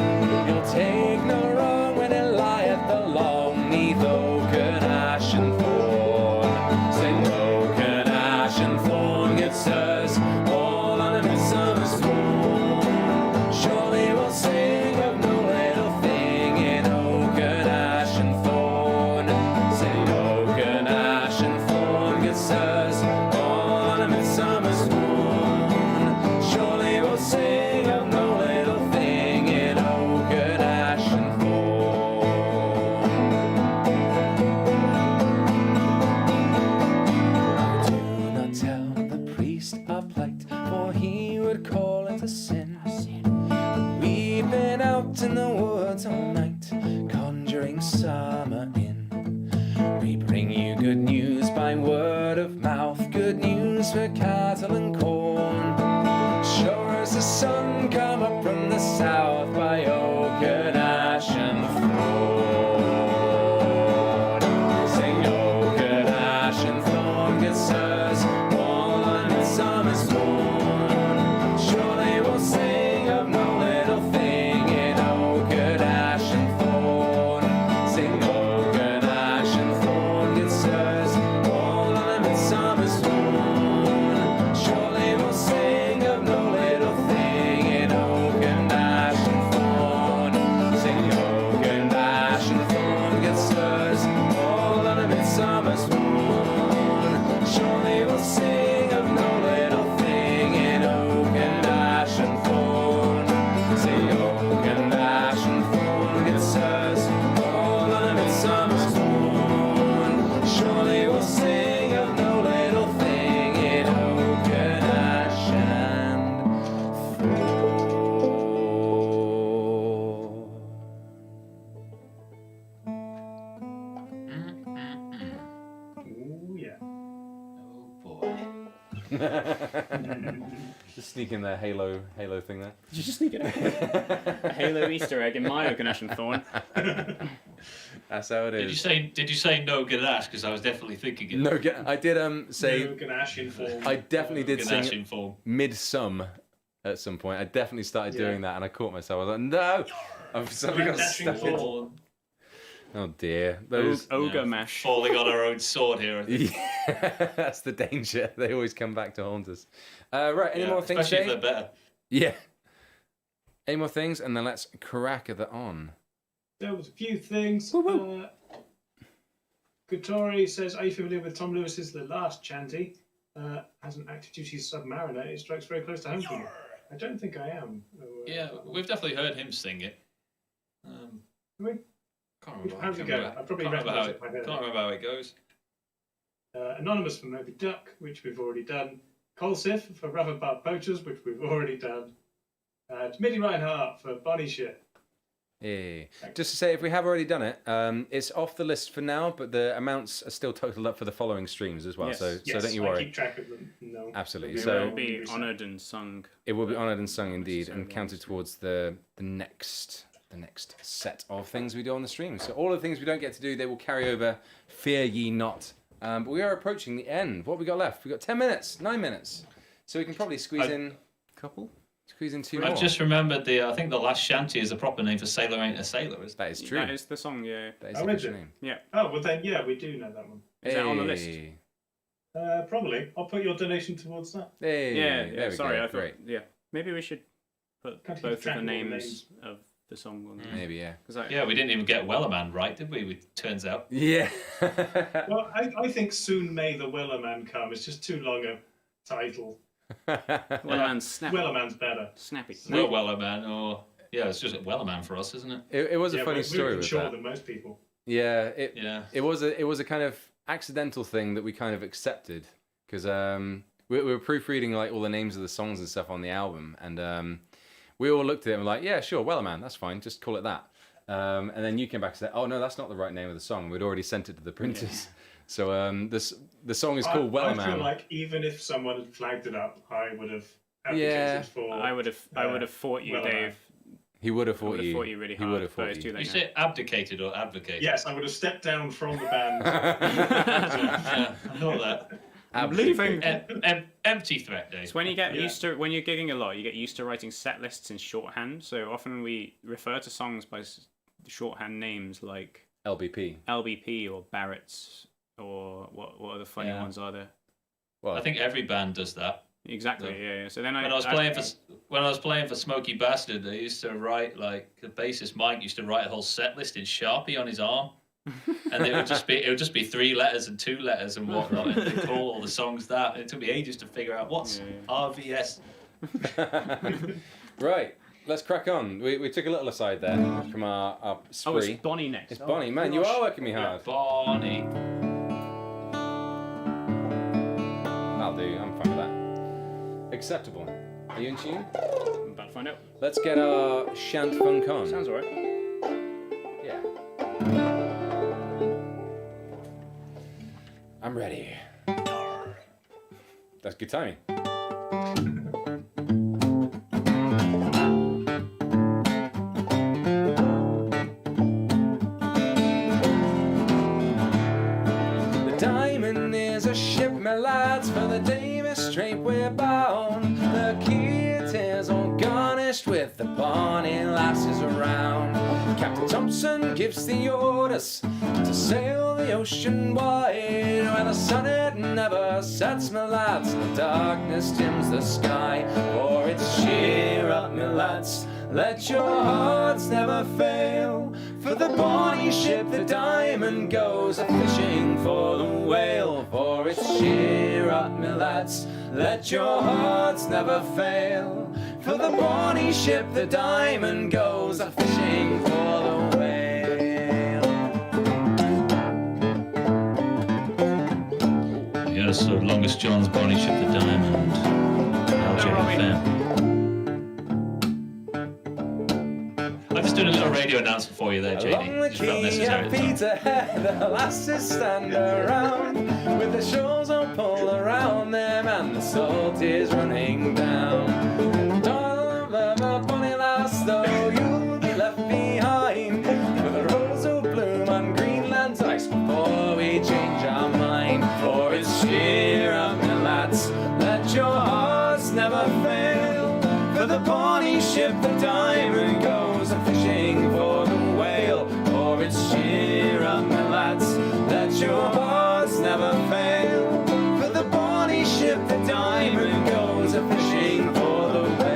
S1: he'll take no wrong when he lieth along neath oak and ash and thorn. Sing oak and ash and thorn, good sirs, all on a midsummer's morn. Surely we'll sing of no little thing in oak and ash and thorn. Sing oak and ash and thorn, good sirs, all on a midsummer's morn. Surely we'll sing of no little thing in oak and ash and thorn. Do not tell the priest our plight, farms for cattle and corn. Sure as the sun come up from the south by oak and ash and thorn. Sing oak and ash and thorn, good sirs, all on midsummer's morn. Sure they will sing of no little thing in oak and ash and thorn. Sing oak and ash and thorn, good sirs, all on midsummer's morn. Sure they will sing of no little thing in oak and ash and thorn. Sing oak and ash and thorn, good sirs, all on a midsummer's morn. Sure they will sing of no little thing in oak and ash and thorn. Sing oak and ash and thorn, good sirs, all on a midsummer's morn. Sure they will sing of no little thing in oak and ash and
S6: Ooh, yeah.
S4: Oh boy.
S1: Just sneak in the Halo thing there.
S5: Did you just sneak it out? A Halo Easter egg in my Oak and Ash and Thorn.
S1: That's how it
S4: Did you
S1: is.
S4: say no Ganache? Because I was definitely thinking it.
S1: No, I did say
S6: Oak and ash in form.
S1: I definitely did
S4: Ganache
S1: sing
S4: in form.
S1: mid-sum at some point. I definitely started doing that, and I caught myself. I was like, no, I've suddenly got
S6: Dashing
S1: stuck in.
S6: form.
S1: Oh dear, those.
S5: Ogre Mash.
S4: Falling on our own sword here. I think.
S1: Yeah, that's the danger. They always come back to haunt us. Right, any more things,
S4: especially if
S1: Jay?
S4: they're better.
S1: Yeah. Any more things, and then let's crack it on.
S3: There was a few things. Gutori says, are you familiar with Tom Lewis's The Last Shanty? As an active duty submariner, it strikes very close to home for me. I don't think I am.
S4: Yeah, we've definitely heard him sing it.
S3: We-
S4: Can't remember.
S3: How's it go? I probably recognise it if I heard it.
S4: Can't remember how it goes.
S3: Anonymous from Moby Duck, which we've already done. Colsif for Rufford Poachers, which we've already done. Mitty Reinhardt for Body Shit.
S1: Yeah. Just to say, if we have already done it, it's off the list for now, but the amounts are still totaled up for the following streams as well.
S5: Yes.
S1: So
S3: Yes,
S1: don't you
S3: I
S1: worry.
S3: keep track of them. No.
S1: Absolutely.
S5: It
S1: So
S5: will be honoured and sung.
S1: it will be honoured and sung indeed, and
S5: So
S1: counted towards the next set of things we do on the stream. So all of the things we don't get to do, they will carry over. Fear ye not. But we are approaching the end. What have we got left? We've got 10 minutes, 9 minutes. So we can probably squeeze in a couple. Squeeze in two more.
S4: I've just remembered I think the last shanty is the proper name for Sailor Ain't a Sailor, isn't it?
S1: That is true.
S5: That is the song, yeah.
S1: That is
S3: Oh,
S1: the
S3: is
S1: official
S3: it?
S1: name.
S5: Yeah.
S3: Oh, well then, yeah, we do know that one.
S5: Is that on the list?
S1: Hey.
S3: Probably. I'll put your donation towards that.
S1: Hey.
S5: Yeah,
S1: there we
S5: sorry,
S1: go.
S5: I thought,
S1: Great.
S5: yeah. Maybe we should put
S3: Can't keep
S5: both of
S3: track
S5: the
S3: of all the
S5: names
S3: names.
S5: of the song on there.
S1: Maybe, yeah.
S5: 'Cause I,
S4: Yeah, we didn't even get Wellerman right, did we? It turns out.
S1: Yeah.
S3: Well, I think Soon May the Wellerman Come. It's just too long a title.
S5: Wellerman's snappy.
S3: Wellerman's better.
S5: Snappy.
S4: No Wellerman, or yeah, it's just a Wellerman for us, isn't it?
S1: It was a
S3: Yeah,
S1: funny
S3: we're
S1: story with
S3: shorter
S1: that.
S3: than most people.
S1: Yeah,
S4: Yeah.
S1: it was a kind of accidental thing that we kind of accepted because we were proofreading like all the names of the songs and stuff on the album, and we all looked at it and were like, yeah, sure, Wellerman, that's fine, just call it that. And then you came back and said, oh no, that's not the right name of the song. We'd already sent it to the printers. So the song is called
S3: I feel
S1: Wellerman.
S3: like even if someone had flagged it up, I would have
S1: Yeah.
S3: advocated for.
S5: I would have fought you,
S3: Wellerman.
S5: Dave.
S1: He would have
S5: I
S1: fought
S5: would have
S1: you.
S5: fought you really
S1: He
S5: hard.
S1: would have
S5: but
S1: fought
S5: it's too
S1: you.
S5: late
S4: You
S5: now.
S4: say abdicated or advocated?
S3: Yes, I would have stepped down from the band.
S4: Yeah, I know that.
S5: I'm leaving.
S4: Empty threat, Dave.
S5: It's when you get
S3: Yeah.
S5: used to when you're gigging a lot, you get used to writing set lists in shorthand. So often we refer to songs by shorthand names like
S1: LBP.
S5: LBP or Barrett's or what other funny
S4: Yeah.
S5: ones are there?
S1: Well,
S4: I think every band does that.
S5: Exactly. Yeah. So then
S4: When I was playing for Smoky Bastard, they used to write like the bassist Mike used to write a whole set list in Sharpie on his arm, and it would just be 3 letters and 2 letters and whatnot. And they call all the songs that. And it took me ages to figure out what's RVS.
S1: right. Let's crack on. We took a little aside there from our
S5: Oh,
S1: spree.
S5: it's Bonnie next.
S1: It's Bonnie. Man, you are working me hard.
S4: Bonnie.
S1: That'll do. I'm fine with that. Acceptable. Are you in tune?
S5: I'm about to find out.
S1: Let's get our shant funk on.
S5: Sounds alright.
S1: Yeah. I'm ready. That's good timing. The Diamond is a ship, my lads, for the Davis Strait we're bound. The kit is all garnished with the bonny lasses around. Captain Thompson gives the orders to sail the ocean wide, where the sun it never sets, my lads, and the darkness dims the sky. For it's cheer up, my lads, let your hearts never fail, for the bonny ship, the Diamond, goes a-fishing for the whale. For it's cheer up, my lads, let your hearts never fail, for the bonny ship, the Diamond, goes a-fishing for the whale.
S4: Yes, so long as John's bonny ship, the Diamond. LJFM. I'm just doing a little radio announcement for you there, JD.
S1: Along the
S4: Just felt
S1: quay
S4: necessary
S1: at
S4: at the time.
S1: Peterhead, the lasses stand around, with the shawls all pulled around them, and the salt is running down. Darling of a bonny lass, though you'll be left behind, with a rose will bloom on Greenland's ice before we change our mind. For it's cheer up, my lads, let your hearts never fail, for the bonny ship, the Diamond, goes a-fishing for the whale. For it's cheer up, my lads, let your hearts never fail, for the bonny ship, the Diamond, goes a-fishing for the whale.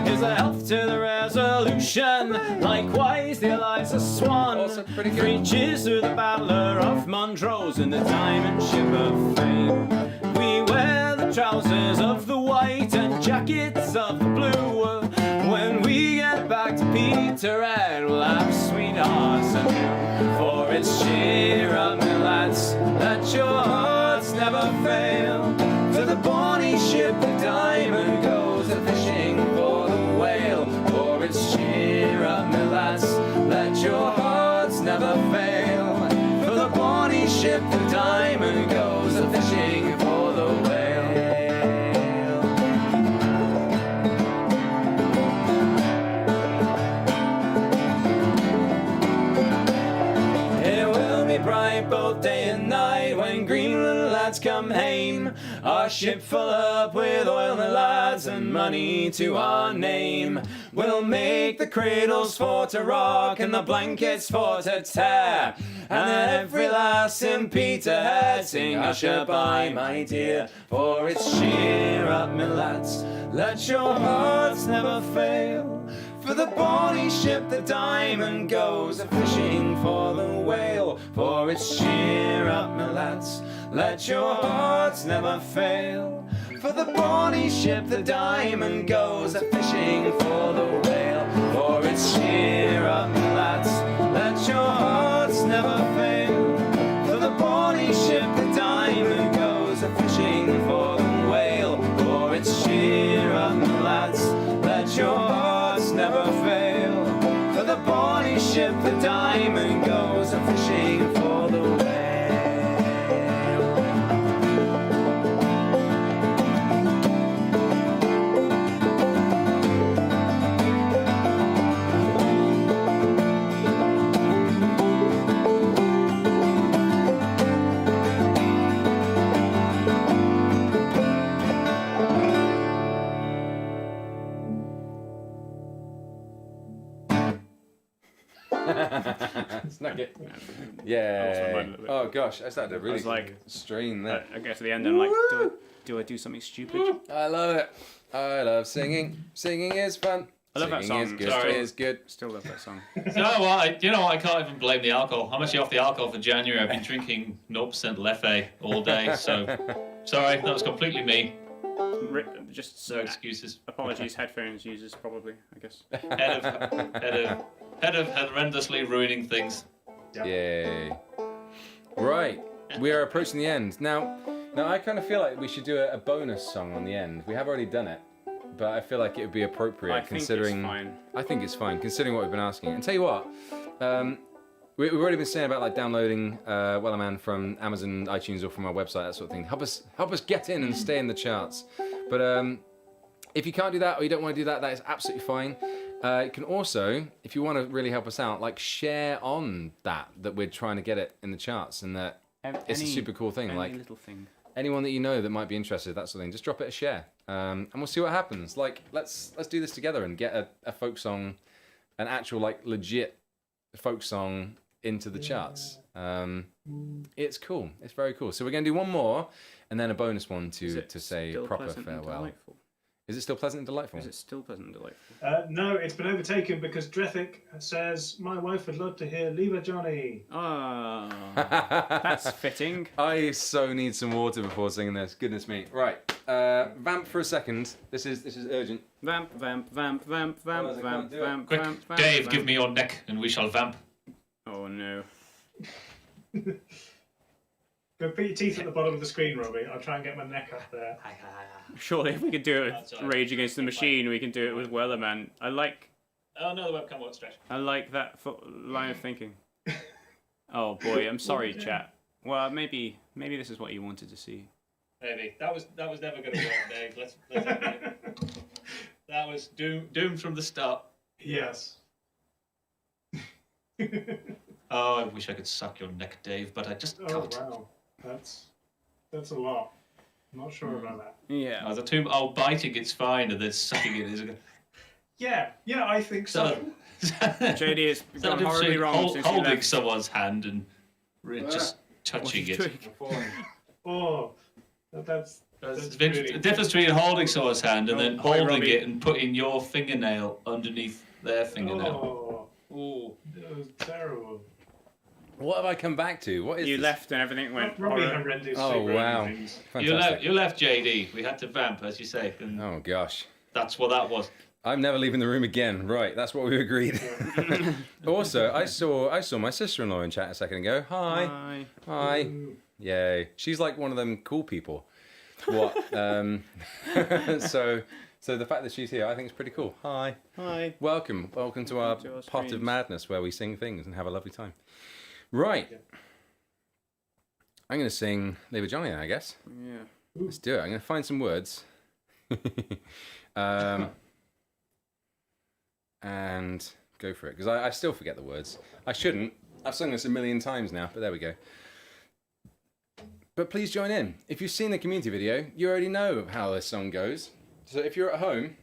S5: Here's a health to the Resolution, likewise the Eliza Swan.
S1: Also pretty good.
S5: Three cheers to the Battler of Montrose and the Diamond Ship of Fame. We wear the trousers of the white and jackets of the blue. When we get back to Peterhead, we'll have sweethearts anew. For it's cheer up, my lads, let your hearts never fail, for the bonny ship, the Diamond, goes a-fishing for the whale. For it's cheer up, my lads, let your hearts never fail, for the bonny ship, the Diamond, goes a-fishing for the whale. It will be bright both day and night when Greenland lads come hame, our ship full up with oil, my lads, and money to our name. We'll make the cradles for to rock and the blankets for to tear, and every lass in Peterhead sing hush-a-bye, my dear. For it's cheer up, my lads, let your hearts never fail, for the bonny ship, the Diamond, goes a-fishing for the whale. For it's cheer up, my lads, let your hearts never fail, for the bonny ship, the Diamond, goes a-fishing for the whale. For it's cheer up, my lads, let your hearts never fail, for the bonny ship, the Diamond, goes a-fishing for the whale. For it's cheer up, my lads, let your hearts never fail, for the bonny ship, the Diamond, goes a-fishing for the whale.
S1: Snuck it.
S5: I lost my
S1: Yeah.
S5: mind a little bit.
S1: Oh gosh, I started to really
S5: was like-
S1: strain there.
S5: I get to the end and I'm like, do I do something stupid?
S1: I love it. I love singing. Singing is fun.
S5: I love that
S1: Singing
S5: song.
S1: is good.
S4: Sorry.
S1: Is good.
S5: Still love that song.
S4: You know what? I can't even blame the alcohol. I'm actually off the alcohol for January. I've been drinking 0% Leffe all day, so sorry, that was completely me.
S5: Just
S4: No excuses.
S5: apologies, headphones users probably, I guess.
S4: Head of horrendously ruining things.
S1: Yay. Right. We are approaching the end. Now I kind of feel like we should do a bonus song on the end. We have already done it, but I feel like it would be appropriate considering. I think it's fine considering what we've been asking. And tell you what, we've already been saying about like downloading Wellerman from Amazon, iTunes, or from our website, that sort of thing. Help us get in and stay in the charts. But if you can't do that or you don't want to do that, that is absolutely fine. You can also, if you want to really help us out, like share on that we're trying to get it in the charts and that it's a super cool thing. Like
S5: little thing.
S1: anyone that you know that might be interested, that sort of thing, just drop it a share, and we'll see what happens. Like let's do this together and get a folk song, an actual like legit folk song into the charts. It's cool. It's very cool. So we're going to do one more and then a bonus one to say proper farewell. Is it still pleasant and delightful?
S5: Is it still pleasant and delightful?
S3: No, it's been overtaken because Drethick says, my wife would love to hear Leave Her Johnny.
S5: Ah, that's fitting.
S1: I so need some water before singing this. Goodness me. Right. Vamp for a second. This is urgent.
S5: Vamp, vamp, vamp, vamp, vamp, vamp, vamp,
S4: Quick,
S5: vamp, vamp,
S4: Dave,
S5: vamp.
S4: give me your neck and we shall vamp.
S5: Oh no.
S3: Go put your teeth at the bottom of the screen, Robbie. I'll try and get my neck up there.
S5: Surely if we could do it
S4: That's
S5: with
S4: all right.
S5: Rage Against the Machine, we can do it with Wellerman. I like
S4: Oh no, the webcam won't stretch.
S5: that line of thinking. Oh boy, I'm sorry, chat. Well, maybe this is what you wanted to see.
S4: Maybe that was never going to work, Dave. Let's admit it. That was doomed from the start.
S3: Yes.
S4: Oh, I wish I could suck your neck, Dave, but I just
S3: Oh,
S4: can't.
S3: wow. That's a lot. I'm not sure about that.
S5: Yeah.
S4: Oh, biting it's fine, and then sucking it is.
S3: Yeah, I think so.
S5: JD, it's gone horribly wrong since you
S4: holding
S5: left.
S4: someone's hand and just touching it.
S3: Oh, that's
S4: There's
S3: really...
S4: a difference between holding someone's hand and then
S5: boy,
S4: holding
S5: Robbie.
S4: it and putting your fingernail underneath their fingernail.
S3: Oh,
S4: Ooh.
S3: that was terrible.
S1: What have I come back to? What is
S5: You
S1: this?
S5: left and everything went
S3: Robbie
S5: horror.
S3: horrendous.
S1: Oh wow. Fantastic.
S4: You left JD. We had to vamp, as you say, and
S1: Oh gosh.
S4: that's what that was.
S1: I'm never leaving the room again. Right, that's what we agreed. Also, I saw my sister-in-law in chat a second ago. Hi.
S5: Hi.
S1: Hi. Yay. She's like one of them cool people. What? So the fact that she's here, I think is pretty cool. Hi.
S5: Hi.
S1: Welcome to our
S5: to our
S1: pot of
S5: streams.
S1: madness where we sing things and have a lovely time. Right. I'm going to sing Leave Her Johnny, I guess.
S5: Yeah.
S1: Let's do it. I'm going to find some words. And go for it. Because I still forget the words. I shouldn't. I've sung this a million times now, but there we go. But please join in. If you've seen the community video, you already know how this song goes. So if you're at home,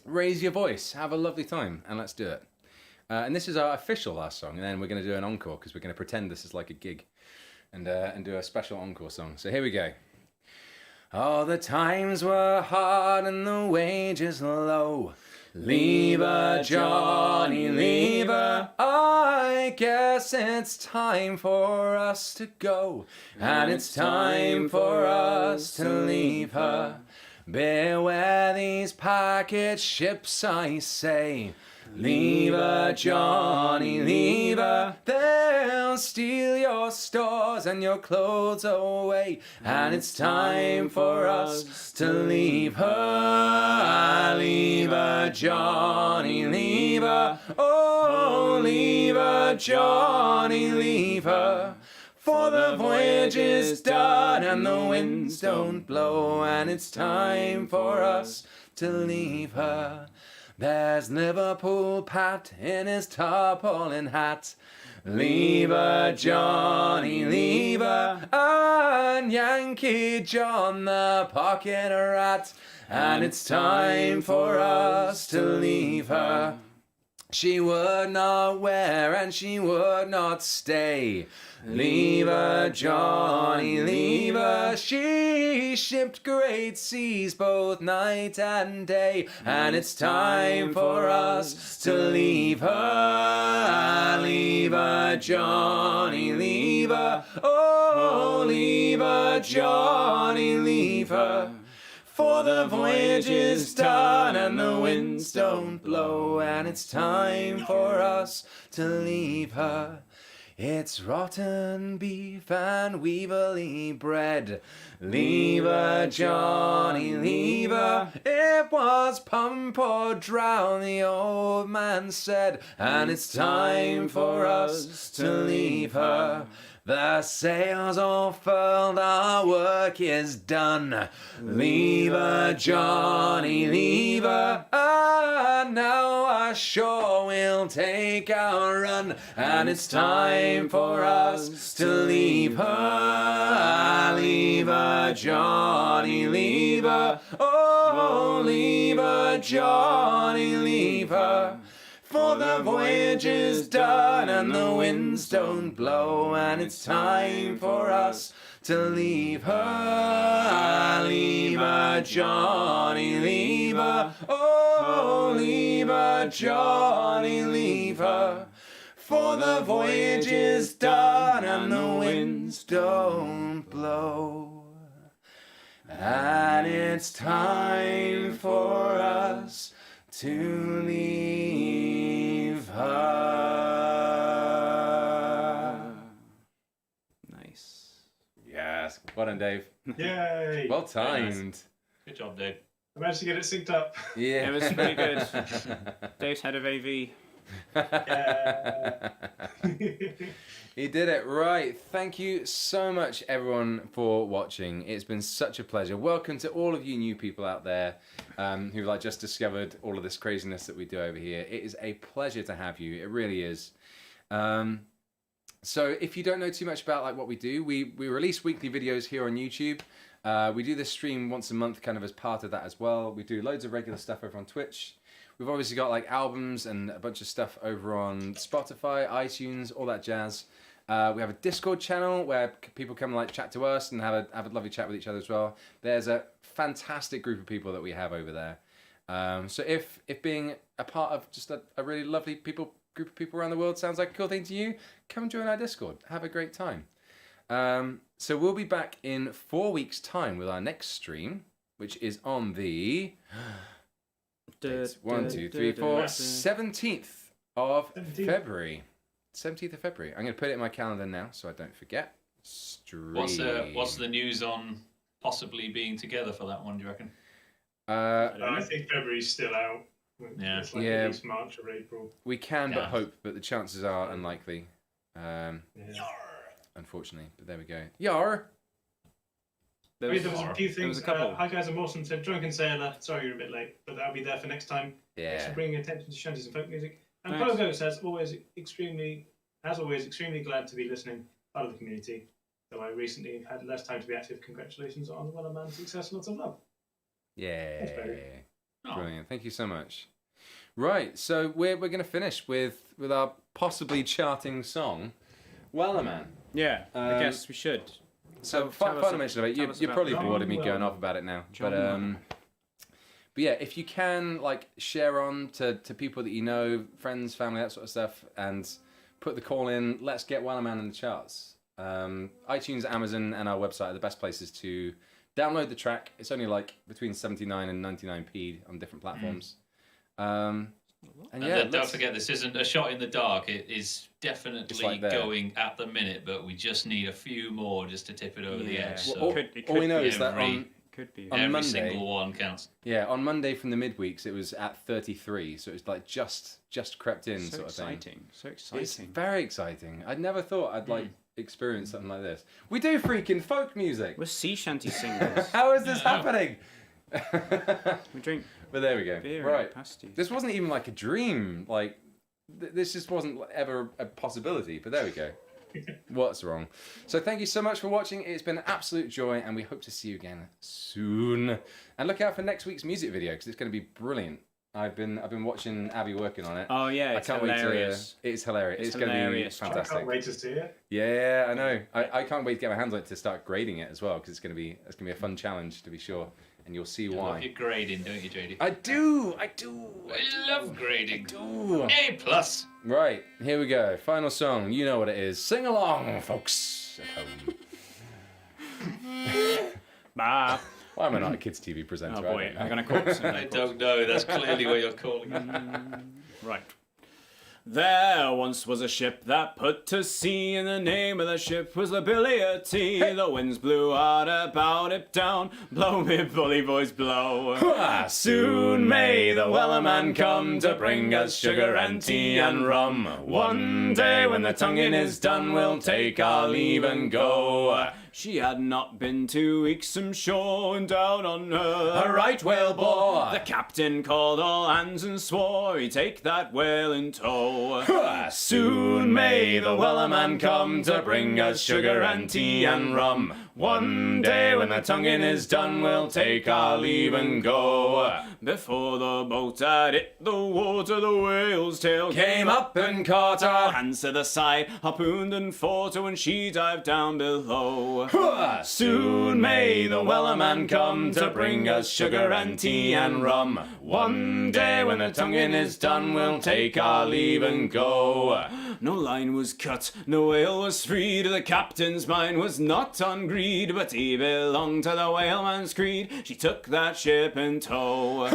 S1: raise your voice. Have a lovely time. And let's do it. And this is our official last song. And then we're going to do an encore because we're going to pretend this is like a gig. And do a special encore song. So here we go. All the times were hard and the wages low. Leave her, Johnny, leave her. I guess it's time for us to go. And it's time for us to leave her. Beware these packet ships, I say. Leave her, Johnny, leave her. They'll steal your stores and your clothes away. And it's time for us to leave her. Leave her, Johnny, leave her. Oh, leave her, Johnny, leave her. For the voyage is done and the winds don't blow. And it's time for us to leave her. There's Liverpool Pat in his tarpaulin hat. Leave her, Johnny, leave her. And Yankee John the pocket rat. And it's time for us to leave her. She would not wear and she would not stay. Leave her, Johnny, leave her. She shipped great seas both night and day. And it's time for us to leave her. Leave her, Johnny, leave her. Oh, leave her, Johnny, leave her. For the voyage is done and the winds don't blow. And it's time for us to leave her. It's rotten beef and weevilly bread. Lever, Johnny, lever. It was pump or drown, the old man said. And it's time for us to leave her. The sails all furled, our work is done. Lever, Johnny, lever. Now ashore we'll take our run. And it's time for us to leave her. Lever, Johnny, lever. Oh, lever, Johnny, lever. For the voyage is done and the winds don't blow, and it's time for us to leave her. Leave her, Johnny, leave her. Oh, leave her, Johnny, leave her. For the voyage is done and the winds don't blow, and it's time for us to leave her.
S5: Nice.
S1: Yes, well done, Dave.
S3: Yay!
S1: Well timed.
S4: Good job, Dave.
S3: I managed to get it synced up.
S1: Yeah,
S5: It was pretty good. Dave's head of AV.
S3: Yeah.
S1: He did it right. Thank you so much, everyone, for watching. It's been such a pleasure. Welcome to all of you new people out there who've just discovered all of this craziness that we do over here. It is a pleasure to have you. It really is. So if you don't know too much about what we do, we release weekly videos here on YouTube. We do this stream once a month kind of as part of that as well. We do loads of regular stuff over on Twitch. We've obviously got albums and a bunch of stuff over on Spotify, iTunes, all that jazz. We have a Discord channel where people come and chat to us and have a lovely chat with each other as well. There's a fantastic group of people that we have over there. So if being a part of just a really lovely group of people around the world sounds like a cool thing to you, come join our Discord. Have a great time. So we'll be back in 4 weeks' time with our next stream, which is on the 17th of February. 17th of February. I'm going to put it in my calendar now so I don't forget.
S4: What's the news on possibly being together for that one, do you reckon?
S3: I think February's still out.
S4: Yeah.
S3: It's at least March or April.
S1: We can but hope, but the chances are unlikely. Unfortunately, but there we go. Yar!
S3: There was a few things.
S5: There was a couple.
S3: Hi guys, I'm Mawson said Drunken Sailor. Sorry you're a bit late, but that'll be there for next time.
S1: Yeah.
S3: Thanks for bringing attention to shanties and folk music. And
S5: Thanks.
S3: Pogo says extremely glad to be listening, part of the community. Though I recently had less time to be active. Congratulations on the Wellerman success. Lots of love.
S1: Yeah.
S4: Oh.
S1: Brilliant. Thank you so much. Right, so we're going to finish with our possibly charting song, Wellerman.
S5: Yeah, I guess we should.
S1: So,
S5: tell us
S1: final mention of it. You're probably
S3: John
S1: bored of me going
S3: Wellerman.
S1: off about it now.
S5: John
S1: But yeah, if you can, share on to people that you know, friends, family, that sort of stuff, and put the call in, let's get Wellerman in the charts. iTunes, Amazon, and our website are the best places to download the track. It's only between 79 and 99p on different platforms. And yeah,
S4: don't forget, this isn't a shot in the dark. It is definitely going at the minute, but we just need a few more just to tip it over the edge. So
S1: all we know is that on
S4: every
S1: Monday,
S4: single one counts.
S1: Yeah, on Monday from the midweeks, it was at 33, so it's just crept in,
S5: So
S1: sort of thing.
S5: exciting. So exciting.
S1: It's very exciting. I'd never thought I'd experience something like this. We do freaking folk music.
S5: We're sea shanty singers.
S1: How is this happening?
S5: We drink
S1: But there we go.
S5: beer
S1: Right.
S5: and pasty.
S1: This wasn't even a dream. This just wasn't ever a possibility. But there we go. What's wrong? So thank you so much for watching. It's been an absolute joy, and we hope to see you again soon. And look out for next week's music video because it's going to be brilliant. I've been watching Abby working on it.
S5: Oh yeah, it's hilarious.
S1: It's hilarious. It's going to be
S5: hilarious.
S3: I
S1: fantastic.
S3: can't wait to see it.
S1: Yeah, I know. I can't wait to get my hands on it to start grading it as well because it's going to be a fun challenge to be sure. And you'll see
S4: You
S1: why.
S4: love your grading, don't you, JD?
S1: I do.
S4: I love grading.
S1: Ooh.
S4: A+.
S1: Right, here we go. Final song. You know what it is. Sing along, folks at home.
S5: Bah.
S1: Why am I not a kids' TV presenter?
S5: Oh boy, I'm gonna call this.
S4: I don't know. That's clearly what you're calling it.
S5: Right. There once was a ship that put to sea, and the name of the ship was the Billy o' Tea. The winds blew hard about it down, blow me bully boys blow. Soon may the Wellerman come to bring us sugar and tea and rum. One day when the tonguing is done, we'll take our leave and go. She had not been 2 weeks from shore, and down on her a right whale bore. The captain called all hands and swore he'd take that whale in tow. Soon may the Wellerman come to bring us sugar and tea and rum. One day when the tonguing is done, we'll take our leave and go. Before the boat had hit the water, the whale's tail came up and caught her. Hands to the side, harpooned and fought her when she dived down below. Soon may the Wellerman come to bring us sugar and tea and rum. One day when the tonguing is done, we'll take our leave and go. No line was cut, no whale was freed. The captain's mind was not on greed, but he belonged to the whaleman's creed. She took that ship in tow.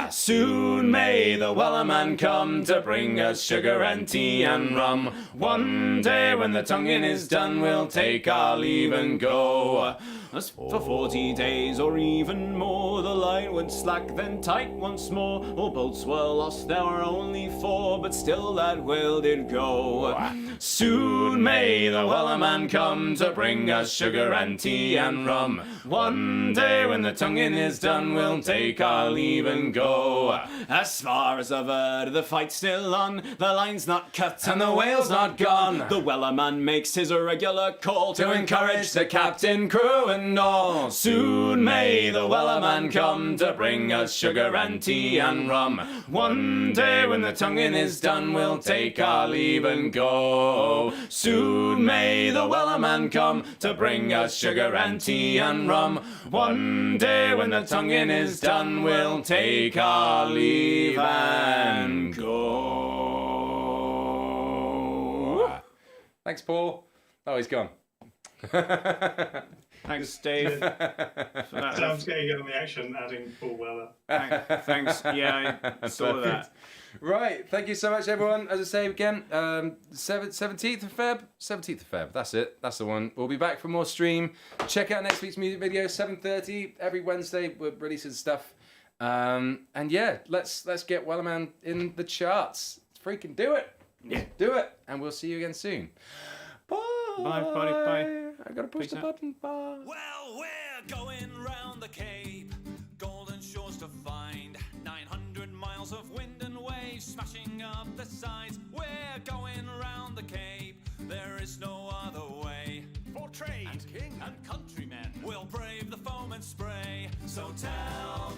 S5: Soon may the Wellerman come to bring us sugar and tea and rum. One day when the tonguing is done, we'll take our leave and go. As for 40 days or even more, the line went slack then tight once more. All boats were lost, there were only 4, but still that whale did go. Soon may the Wellerman come to bring us sugar and tea and rum. One day when the tonguing is done, we'll take our leave and go. As far as I've heard, the fight's still on. The line's not cut and the whale's not gone. The Wellerman makes his regular call to encourage the captain, crew and all. Soon may the Wellerman come to bring us sugar and tea and rum. One day when the tonguing is done, we'll take our leave and go. Soon may the Wellerman come to bring us sugar and tea and rum. One day when the tonguing is done, we'll take our leave and go.
S1: Thanks, Paul. Oh, he's gone.
S5: Thanks, Dave.
S3: Sam's getting in on the action, adding Paul Weller.
S5: Thanks. Yeah, I saw that.
S1: Right, thank you so much, everyone. As I say again, 17th of Feb. 17th of Feb. That's it. That's the one. We'll be back for more stream. Check out next week's music video, 7:30 every Wednesday. We're releasing stuff. And yeah, let's get Wellerman in the charts. Let's freaking do it. Yeah, do it. And we'll see you again soon. Bye.
S5: Bye, buddy. Bye.
S1: I gotta push
S5: Peace
S1: the
S5: out.
S1: button. Bye.
S7: Well, we're going round the Cape, golden shores to find, 900 miles of wind and waves smashing up the sides. We're going round the Cape, there is no other way. For trade and king and countrymen, we'll brave the foam and spray. So tell